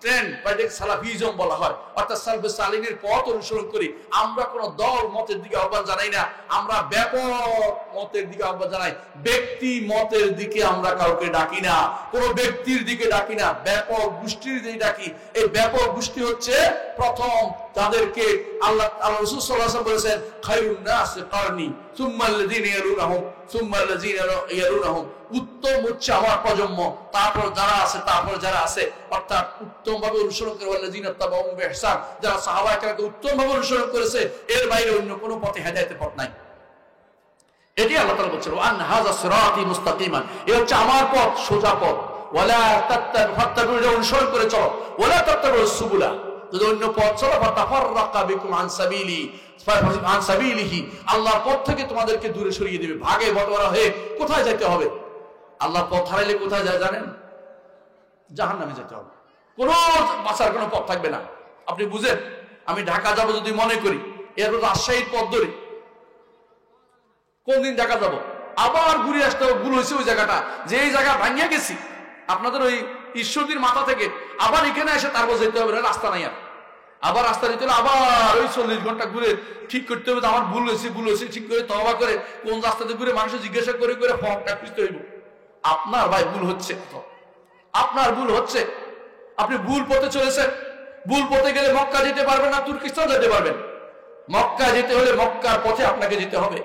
ট্রেন্ড বা সালাফিজম বলা হয়, অর্থাৎ সালফে সালেহীর পথ অনুসরণ করি। আমরা কোনো দল মতের দিকে আহ্বান জানাই না, আমরা ব্যাপক মতের দিকে আহ্বান জানাই, ব্যক্তি মতের দিকে আমরা কাউকে ডাকি না, কোনো ব্যক্তির দিকে ডাকি না, ব্যাপক গোষ্ঠীর দিকে ডাকি। এই ব্যাপক গোষ্ঠী হচ্ছে প্রথম যাদেরকে আল্লাহ রাসূল সাল্লাল্লাহু আলাইহি ওয়াসাল্লাম বলেছেন খায়রুন নাস কারনি সুম্মাল্লাযিনা ইয়ালুনহুম সুম্মাল্লাযিনা ইয়ালুনহুম, উত্তম হচ্ছে আমার প্রজন্ম, তারপর যারা আছে, তারপর যারা আছে, অর্থাৎ উত্তম ভাবে অনুসরণ করে ওয়াল্লাযিনা তাবাউহুম বিইহসান, যারা সাহাবায়ে কেরামকে উত্তম ভাবে অনুসরণ করেছে, এর বাইরে অন্য কোনো পথে হেদায়েতের পথ নাই। এটি আল্লাহ তাআলা বলছেন ওয়ান হাযা সিরাতি মুস্তাকিমান, এই হচ্ছে আমার পথ, সোজা পথ। ওয়ালা তাত্তাবিউ, অনুসরণ করে চলো, ওয়ালা তাত্তাবিউ সুবুলা, যদি অন্য পথ চলো ফাতাফাররাকা বিকুম আন সাবিলি আন সাবিলিহি, আল্লাহর পথ থেকে তোমাদেরকে দূরে সরিয়ে দিবে, ভাগে বটোয়ারা হয়ে কোথায় যেতে হবে? আল্লাহর পথ হারাইলে কোথায় যায় জানেন? জাহান্নামে যেতে হবে, কোনো বাঁচার কোনো পথ থাকবে না। আপনি বুঝেন, আমি ঢাকা যাব যদি মনে করি, এরপর রাজশাহীর পথ ধরি, কোন দিন ঢাকা যাব, আবার ঘুরে আসতে হবে, ভুল হয়েছে ওই জায়গাটা, যে এই জায়গা ভাঙিয়ে গেছি আপনাদের ওই ঈশ্বরদীর মাথা থেকে, আবার এখানে এসে তারপর যেতে হবে, রাস্তা নাই আর, আবার রাস্তা নিতে হলে আবার ওই 40 ঘন্টা ঘুরে ঠিক করতে হবে, আমার ভুল হয়েছে ঠিক করে তওবা করে কোন রাস্তাতে ঘুরে মানুষ জিজ্ঞাসা করে করে ফর্মটা খুঁজতে হইব। আপনার ভাই ভুল হচ্ছে, আপনার ভুল হচ্ছে, আপনি ভুল পথে চলেছেন। ভুল পথে গেলে মক্কা যেতে পারবেন না, তুর্কিস্তান যেতে পারবেন। মক্কা যেতে হলে মক্কার পথে আপনাকে যেতে হবে।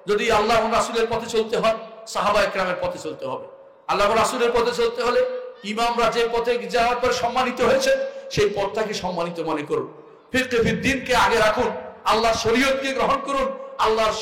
যদি আল্লাহ এবং রাসূলের পথে চলতে হয়, সাহাবায়ে কেরামের পথে চলতে হবে। আল্লাহ এবং রাসূলের পথে চলতে হলে ইমামরা যে পথে যাওয়ার পর সম্মানিত হয়েছে সেই পথটাকে সম্মানিত মনে করুন। ফিকহে ফিদ্দীনকে আগে রাখুন, আল্লাহর শরীয়তকে গ্রহণ করুন, আল্লাহর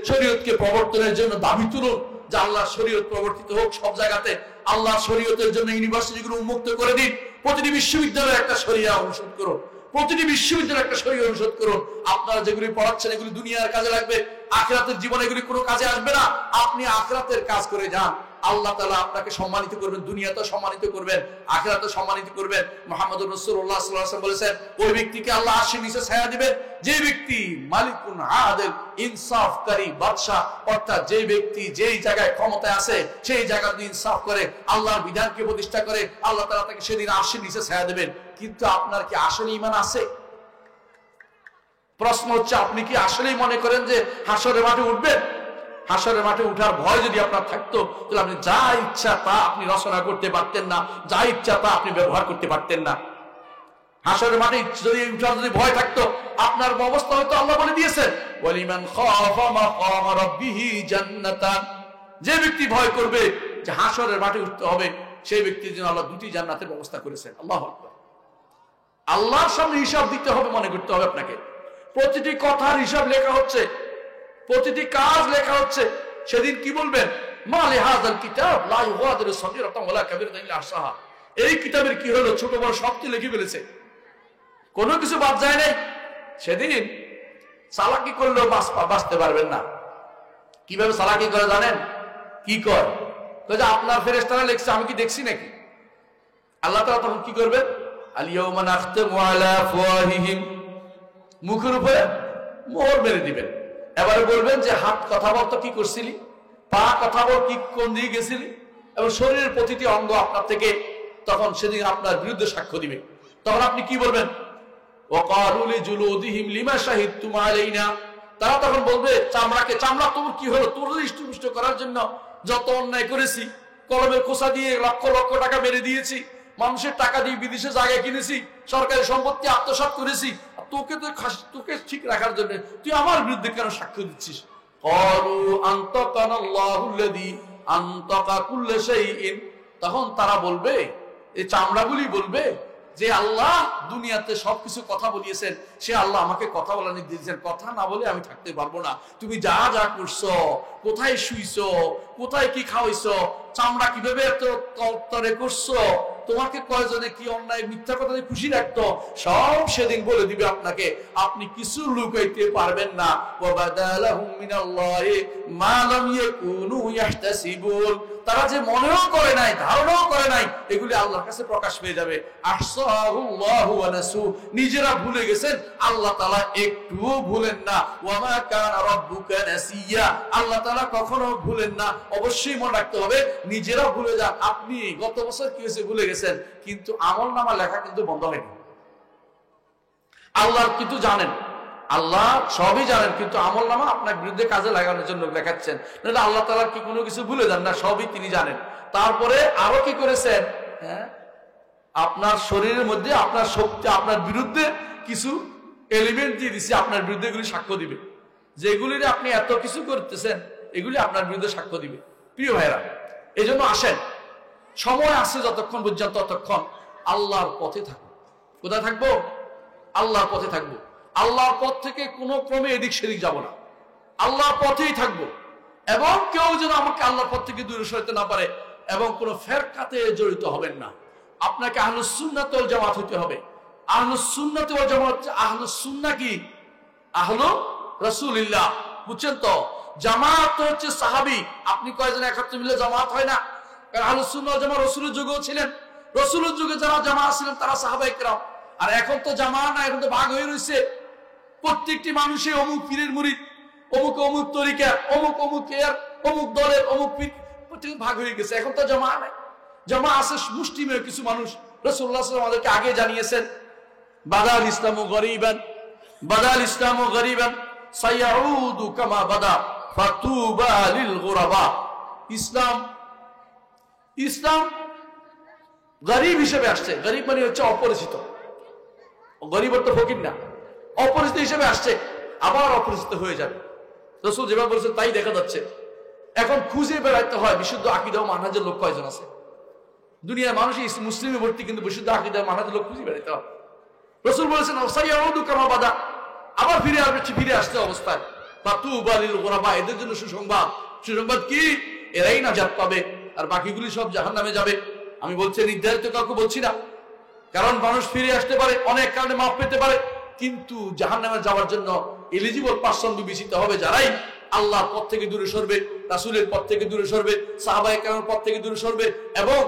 শরীয়তকে প্রবর্তনের জন্য দাবি তুলুন যে আল্লাহর শরীয়ত প্রবর্তিত হোক সব জায়গাতে। আল্লাহর শরীয়তের জন্য ইউনিভার্সিটিগুলো উন্মুক্ত করে দিন, প্রতিটি বিশ্ববিদ্যালয়ে একটা শরিয়া অনুষদ করুন, প্রতিটি বিশ্ববিদ্যালয়ে একটা শরিয়া অনুষদ করুন। আপনারা যেগুলি পড়াচ্ছেন এগুলি দুনিয়ার কাজে লাগবে, আখিরাতের জীবনে এগুলি কোনো কাজে আসবে না। আপনি আখিরাতের কাজ করে যান, আল্লাহ তাআলা আপনাকে সম্মানিত করবেন, দুনিয়াতে সম্মানিত করবেন, আখিরাতে সম্মানিত করবেন। মুহাম্মদুর রাসূলুল্লাহ সাল্লাল্লাহু আলাইহি ওয়াসাল্লাম বলেছেন, ওই ব্যক্তিকে আল্লাহ আরশের নিচে ছায়া দিবেন যে ব্যক্তি মালিকুন আদিল, ইনসাফকারী বাদশা, অর্থাৎ যে ব্যক্তি যেই জায়গায় ক্ষমতায় আছে সেই জায়গাতে ইনসাফ করে, আল্লাহর বিধানকে প্রতিষ্ঠা করে, আল্লাহ তাআলা তাকে সেদিন আরশের নিচে ছায়া দেবেন। কিন্তু আপনার কি আসলে ঈমান আছে? প্রশ্ন হচ্ছে, আপনি কি আসলেই মনে করেন যে হাসরের মাঠে উঠবেন? হাসরের মাঠে উঠার ভয় যদি আপনার থাকতো, তাহলে আপনি যা ইচ্ছা তা আপনি রচনা করতে পারতেন না, যা ইচ্ছা তা আপনি ব্যবহার করতে পারতেন না। হাসরের মাঠে যদি উঠার যদি ভয় থাকতো, আপনার অবস্থা হয়তো আল্লাহ বলে দিয়েছেন, ওয়ালিমান খাফা মাকাম রাব্বিহি জান্নাতান, যে ব্যক্তি ভয় করবে যে হাসরের মাঠে উঠতে হবে, সেই ব্যক্তির জন্য আল্লাহ দুটি জান্নাতের ব্যবস্থা করেছেন। আল্লাহু আকবার। আল্লাহর সামনে হিসাব দিতে হবে, মনে করতে হবে আপনাকে। প্রতিটি কথার হিসাব লেখা হচ্ছে, প্রতিটি কাজ লেখা হচ্ছে। সেদিন কি বলবেন? মা লিহাযাল কিতাব লা ইউগাদিরু সগীরাতান ওয়ালা কাবীরাতান ইল্লা আহসাহা। এই কিতাবের কি হলো? ছোট বড় সবটি লিখে ফেলেছে, কোনো কিছু বাদ যায় নাই। সেদিন চালাকি করলেও বাঁচতে পারবেন না। কিভাবে চালাকি করে জানেন? কি কর? আপনার ফেরেশতারা লিখছে, আমি কি দেখছি নাকি? আল্লাহ তাআলা তখন কি করবেন? আল ইয়াউমা নাখতামু আলা আফওয়াহিহিম, মুখের উপরে মোহর মেরে দিবেন। এবারে বলবেন যে হাত কথা বলতো কি করছিলি, পা কথা বল কি কোন দিকে গেছিলি, এবং শরীরের প্রতিটি অঙ্গ আপনার থেকে তখন সেদিন আপনার বিরুদ্ধে সাক্ষ্য দিবে। তখন আপনি কি বলবেন? ওয়াকালু লিজুলুদিহিম লিমা শাহিদতুম আলাইনা, তারা তখন বলবে চামড়াকে, চামড়া তোর কি হলো? তোর ইষ্টপুষ্ট করার জন্য যত অন্যায় করেছি, কলমের খোসা দিয়ে লক্ষ লক্ষ টাকা মেরে দিয়েছি, মানুষের টাকা দিয়ে বিদেশে জায়গা কিনেছি, সরকারি সম্পত্তি আত্মসাৎ করেছি, তোকে তো তোকে ঠিক রাখার জন্য তুই আমার বিরুদ্ধে কেন সাক্ষ্য দিচ্ছিস? ক্বালু আনতাকানাল্লাহুল্লাযী আনতাকা কুল্লা শাইইন, তখন তারা বলবে, এই চামড়াগুলি বলবে যে আল্লাহ দুনিয়াতে সবকিছু কথা বলিয়েছেন, সে আল্লাহ আমাকে কথা বলার নির্দেশ দিয়েছেন, কথা না বলে আমি থাকতে পারবো না। তুমি যা যা করছো, কোথায় শুইছো, কোথায় কি খাওয়াইছো, চামড়া কিভাবে এত তরতরে করছো, তোমাকে কয়জনে কি অন্যায় মিথ্যা কথা খুশি রাখতো, সব সেদিন বলে দিবে আপনাকে। আপনি কিছু লুকাইতে পারবেন না। ওয়াবাদালাহুম মিনাল্লাহি মা লাম ইয়াকুনু ইয়াহতাসিবুন, তারা যে মনেও করে নাই, ধারণাও করে নাই, এগুলি আল্লাহর কাছে প্রকাশ পেয়ে যাবে। আহসাহুল্লাহু ওয়া নাসু, নিজেরা ভুলে গেছেন, আল্লাহ তাআলা একটুও ভুলেন না। ওয়া মা কানা রাব্বুকা নাসিয়া, আল্লাহ তাআলা কখনো ভুলেন না। অবশ্যই মনে রাখতে হবে, নিজেরা ভুলে যান। আপনি গত বছর কি হয়েছে ভুলে গেছেন, কিন্তু আমলনামা লেখা কিন্তু বন্ধ হয়নি। আল্লাহ কিন্তু জানেন, আল্লাহ সবই জানেন, কিন্তু আমলনামা আপনার বিরুদ্ধে কাজে লাগানোর জন্য লেখাচ্ছেন। আল্লাহ তাআলা কি কোনো কিছু ভুলে যান না? সবই তিনি জানেন। তারপরে আরো কি করেছেন? আপনার শরীরের মধ্যে আপনার শক্তি, আপনার বিরুদ্ধে কিছু এলিমেন্ট দিয়ে দিচ্ছে, আপনার বিরুদ্ধে এগুলি সাক্ষ্য দিবে। যেগুলির আপনি এত কিছু করতেছেন, এগুলি আপনার বিরুদ্ধে সাক্ষ্য দিবে। প্রিয় ভাইরা, এই জন্য আসেন, সময় আছে যতক্ষণ পর্যন্ত, ততক্ষণ আল্লাহর পথে থাকবো। কোথায় থাকবো? আল্লাহর পথে থাকবো। আল্লাহর পথ থেকে কোনো ক্রমে এদিক সেদিক যাব না, আল্লাহর পথেই থাকবো। এবং কেউ যেন আমাকে আল্লাহর পথ থেকে দূরে সরাতে না পারে, এবং কোনো ফেরকাতে জড়িত হবেন না। আপনাকে আহলুস সুন্নাত ওয়াল জামাত হতে হবে। আহলুস সুন্নাত ওয়াল জামাত, আহলুস সুন্নাহ কি? আহলু রাসূলিল্লাহ, বুঝছেন তো? জামাত হচ্ছে সাহাবী। আপনি কয়জন একত্রে মিলে জামাত হয় না? কারণ আহলুস সুন্নাহ ওয়াল জামাত রাসূলের যুগেও ছিলেন, রাসূলের যুগে যারা জামাত ছিলেন তারা সাহাবায়ে কেরাম। আর এখন তো জামাত না, এখন তো ভাগ হয়ে রয়েছে। প্রত্যেকটি মানুষে অমুক পীরের মুরিদ, অমুক অমুক তরিকা, অমুক অমুক এর, অমুক দলের অমুক পীর, প্রত্যেক ভাগ হয়ে গেছে। এখন তো জামা নাই, জামা আছে মুষ্টিমেয় কিছু মানুষ। রাসূলুল্লাহ সাল্লাল্লাহু আলাইহি ওয়াসাল্লাম আমাদেরকে আগে জানিয়েছেন, বাদাল ইসলামু গরিবান, বাদাল ইসলামু গরিবান সায়াউদু কামা বাদা ফাতুবা লিল গুরাবা। ইসলাম গরিব হিসেবে আসছে। গরিব মানে হচ্ছে অপরিচিত, গরিব তো ফকির না, অপরিচিত হিসেবে আসছে, আবার অপরিচিত হয়ে যাবে। রাসূল যেভাবে বলেছেন তাই দেখা যাচ্ছে। এখন খুঁজে বেড়াইতে হয় বিশুদ্ধ আকীদা ও মানহাজের লোক কয়জন আছে। দুনিয়ার মানুষ মুসলিমে ভর্তি, কিন্তু বিশুদ্ধ আকীদা ও মানহাজের লোক খুঁজে বেড়াইতে হবে। রাসূল বলেছেন সাইয়াউদু কামা বাদা, আবার ফিরে আসতে অবস্থায়। ফাতুবা লিল গুরাবা, এদের জন্য সুসংবাদ। সুসংবাদ কি? এরাই নাজাত পাবে, আর বাকিগুলি সব জাহান্নামে যাবে। আমি বলছি নির্ধারিত কাউকে বলছি না, কারণ মানুষ ফিরে আসতে পারে, অনেক কারণে মাফ পেতে পারে, কিন্তু জাহান্নামে যাওয়ার জন্য এলিজিবল পারসন বিবেচিত হবে যারাই আল্লাহর পথ থেকে দূরে সরবে, রাসূলের পথ থেকে দূরে সরবে, সাহাবায়ে কেরামের পথ থেকে দূরে সরবে, এবং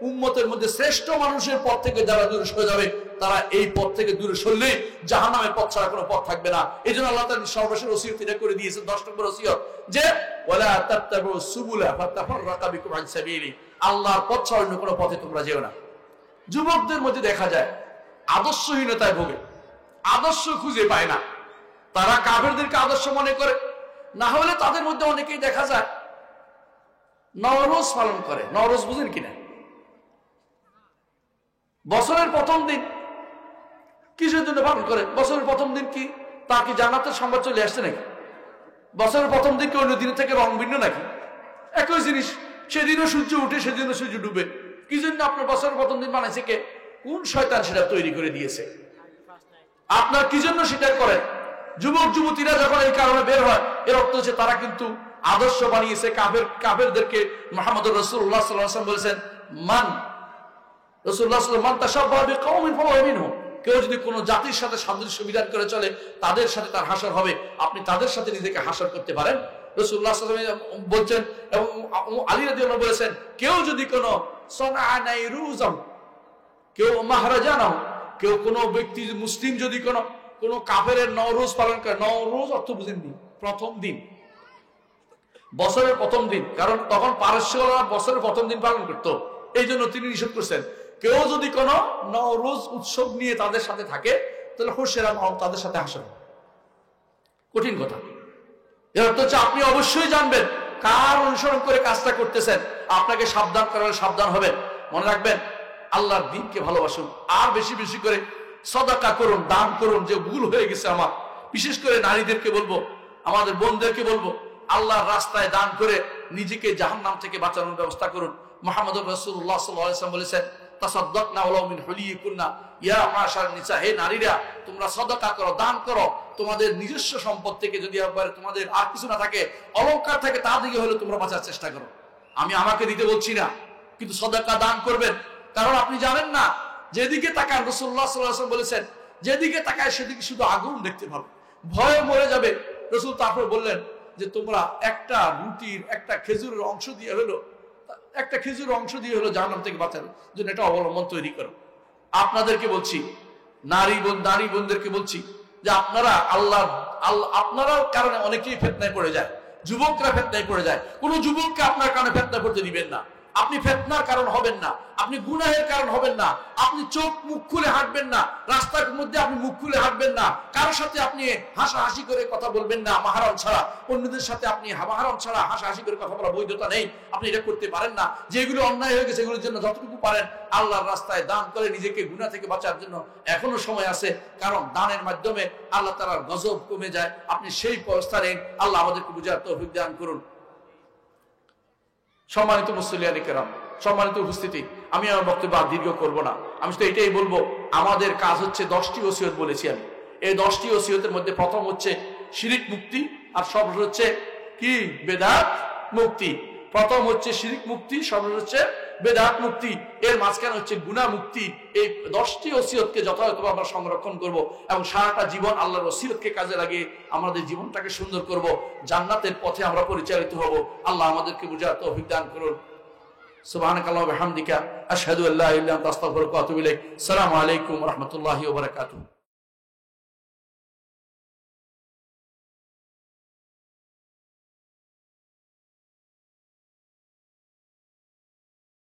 উম্মতের মধ্যে শ্রেষ্ঠ মানুষের পথ থেকে যারা দূরে সরে যাবে তারা এই পথ থেকে দূরে সরলে জাহান্নামের পথ ছাড়া কোনো পথ থাকবে না। এই জন্য আল্লাহ তাআলা সর্বশেষ ওসিয়ত এটা করে দিয়েছেন, 10 নম্বর ওসিয়ত, যে ওয়ালা তাত্তাবিউ সুবুলা ফাতাফাররাকা বিকুম আন সাবিলি, আল্লাহর পথ ছাড়া অন্য কোনো পথে তোমরা যেও না। যুবকদের মধ্যে দেখা যায় আদর্শহীনতায় ভোগে, আদর্শ খুঁজে পায় না, তারা কাফেরদেরকে আদর্শ মনে করে। না হলে তাদের মধ্যে অনেকেই দেখা যায় নওরোজ পালন করে। নওরোজ বুঝেন কিনা? বছরের প্রথম দিন কিসের জন্য পালন করে? বছরের প্রথম দিন কি তাকে জান্নাতের সংবাদ চলে আসছে নাকি? বছরের প্রথম দিন কি অন্য দিনের থেকে রং ভিন্ন নাকি? একই জিনিস, সেদিনও সূর্য উঠে সেদিনও সূর্য ডুবে। কি জন্য আপনার বছরের প্রথম দিন বানাইছে কে? কোন শয়তান সেটা তৈরি করে দিয়েছে? আপনার কি জন্য সেটা করেন? যুবক যুবতীরা যখন এই কারণে বের হয়, এর অর্থ হচ্ছে তারা কিন্তু আদর্শ বানিয়েছে কাফেরদেরকে। মুহাম্মদুর রাসূলুল্লাহ সাল্লাল্লাহু আলাইহি ওয়াসাল্লাম বলেছেন, মান রাসূলুল্লাহ সাল্লাল্লাহু আলাইহি ওয়াসাল্লাম মান তাশাব্বাহা বিকওমিন ফাহুয়া মিনহুম, কেউ যদি কোনো জাতির সাথে সাদৃশ্য বিধান করে চলে তাদের সাথে তার হাসর হবে। আপনি তাদের সাথে নিজেকে হাসর করতে পারেন। রাসূলুল্লাহ সাল্লাল্লাহু আলাইহি ওয়াসাল্লাম বলছেন, এবং আলী রাদিয়াল্লাহু আনহু বলেছেন, কেউ যদি কোনো সনাআনাইরুজাম, কেউ মাহরাজানাহু, কেউ কোনো ব্যক্তি মুসলিম যদি কোনো কাফেরের নওরোজ পালন করে, নওরোজ অর্থ বুঝেননি, প্রথম দিন, বছরের প্রথম দিন, কারণ তখন পারস্যরা বছরের প্রথম দিন পালন করত, এই জন্য তিনি নিষেধ করছেন। কেউ যদি কোনো নওরোজ উৎসব নিয়ে তাদের সাথে থাকে তাহলে হুশিয়ার তাদের সাথে হাসেন। কঠিন কথা। এর অর্থ হচ্ছে আপনি অবশ্যই জানবেন কার অনুসরণ করে কাজটা করতেছেন। আপনাকে সাবধান করা হলে সাবধান হবেন। মনে রাখবেন, আল্লাহর দ্বীনকে ভালোবাসুন, আর বেশি বেশি করে সদাকা করুন, দান করুন। যে ভুল হয়ে গেছে আমার, বিশেষ করে নারীদেরকে বলবো, আমাদের বোনদেরকে বলবো, আল্লাহর রাস্তায় দান করে নিজেকে জাহান্নাম থেকে বাঁচানোর ব্যবস্থা করুন। মুহাম্মদুর রাসূলুল্লাহ সাল্লাল্লাহু আলাইহি ওয়াসাল্লাম বলেছেন, তাসাদদাকনা ওয়ালাউ মিন হুলিকুন্না, ইয়া মাশার নিসা, হে নারীরা তোমরা সদকা করো, দান করো, তোমাদের নিজস্ব সম্পদ থেকে, যদি একবার তোমাদের আর কিছু না থাকে, অলংকার থাকে, তা দিকে হলে তোমরা বাঁচার চেষ্টা করো। আমি আমাকে দিতে বলছি না, কিন্তু সদকা দান করবেন, কারণ আপনি জানেন না যেদিকে তাকান। রাসূলুল্লাহ সাল্লাল্লাহু আলাইহি ওয়াসাল্লাম বলেছেন, যেদিকে তাকায় সেদিকে শুধু আগুন দেখতে পাবে, ভয়ে মরে যাবে। রাসূল তারপর বললেন যে তোমরা একটা রুটির একটা খেজুরের অংশ দিয়ে হলো, একটা খেজুরের অংশ দিয়ে হলো জাহান্নাম থেকে বাঁচার জন্য এটা অবলম্বন তৈরি করো। আপনাদেরকে বলছি, নারী বোনদেরকে বলছি যে আপনারা আপনারাও কারণে অনেকেই ফিতনায় পড়ে যায়, যুবকরা ফিতনায় পড়ে যায়। কোনো যুবককে আপনার কারণে ফিতনায় পড়তে দিবেন না। আপনি ফিতনার কারণ হবেন না, আপনি গুনাহের কারণ হবেন না, আপনি চোখ মুখ খুলে হাঁটবেন না, রাস্তার মধ্যে আপনি মুখ খুলে হাঁটবেন না, কারোর সাথে আপনি হাসাহাসি করে কথা বলবেন না মাহরাম ছাড়া। অন্যদের সাথে আপনি মাহরাম ছাড়া হাসাহাসি করে কথা বলার বৈধতা নেই, আপনি এটা করতে পারেন না। যেগুলো অন্যায় হয়ে গেছে এগুলোর জন্য যতটুকু পারেন আল্লাহর রাস্তায় দান করে নিজেকে গুনাহ থেকে বাঁচার জন্য এখনো সময় আছে, কারণ দানের মাধ্যমে আল্লাহ তাআলার গজব কমে যায়। আপনি সেই অবস্থানে আল্লাহ আমাদেরকে বুঝার তৌফিক দান করুন। সম্মানিত মুসল্লিয়ানে কেরাম, সম্মানিত উপস্থিতি, আমি আমার বক্তব্য আর দীর্ঘ করবো না। আমি শুধু এটাই বলবো, আমাদের কাজ হচ্ছে 10টি ওসিয়ত বলেছি আমি। এই 10টি ওসিয়তের মধ্যে প্রথম হচ্ছে শিরিক মুক্তি, আর সর্বশেষ হচ্ছে কি? বেদাত মুক্তি। প্রথম হচ্ছে শিরিক মুক্তি, সর্বশেষ হচ্ছে বেদাত মুক্তি, এর মাঝখানে হচ্ছে গুনাহ মুক্তি। এই 10টি ওসিয়তকে যথাযথভাবে আমরা সংরক্ষণ করব এবং সারাটা জীবন আল্লাহর ওসিয়তকে কাজে লাগিয়ে আমাদের জীবনটাকে সুন্দর করব, জান্নাতের পথে আমরা পরিচালিত হব। আল্লাহ আমাদেরকে বুঝার তৌফিক দান করুন। সুবহানাকাল্লাহু ওয়া বিহামদিকা আশহাদু আল্লা ইলাহা ইল্লা আনতা আস্তাগফিরুকা ওয়া আতুবু ইলাইক। আসসালামু আলাইকুম ওয়া রাহমাতুল্লাহি ওয়া বারাকাতুহু।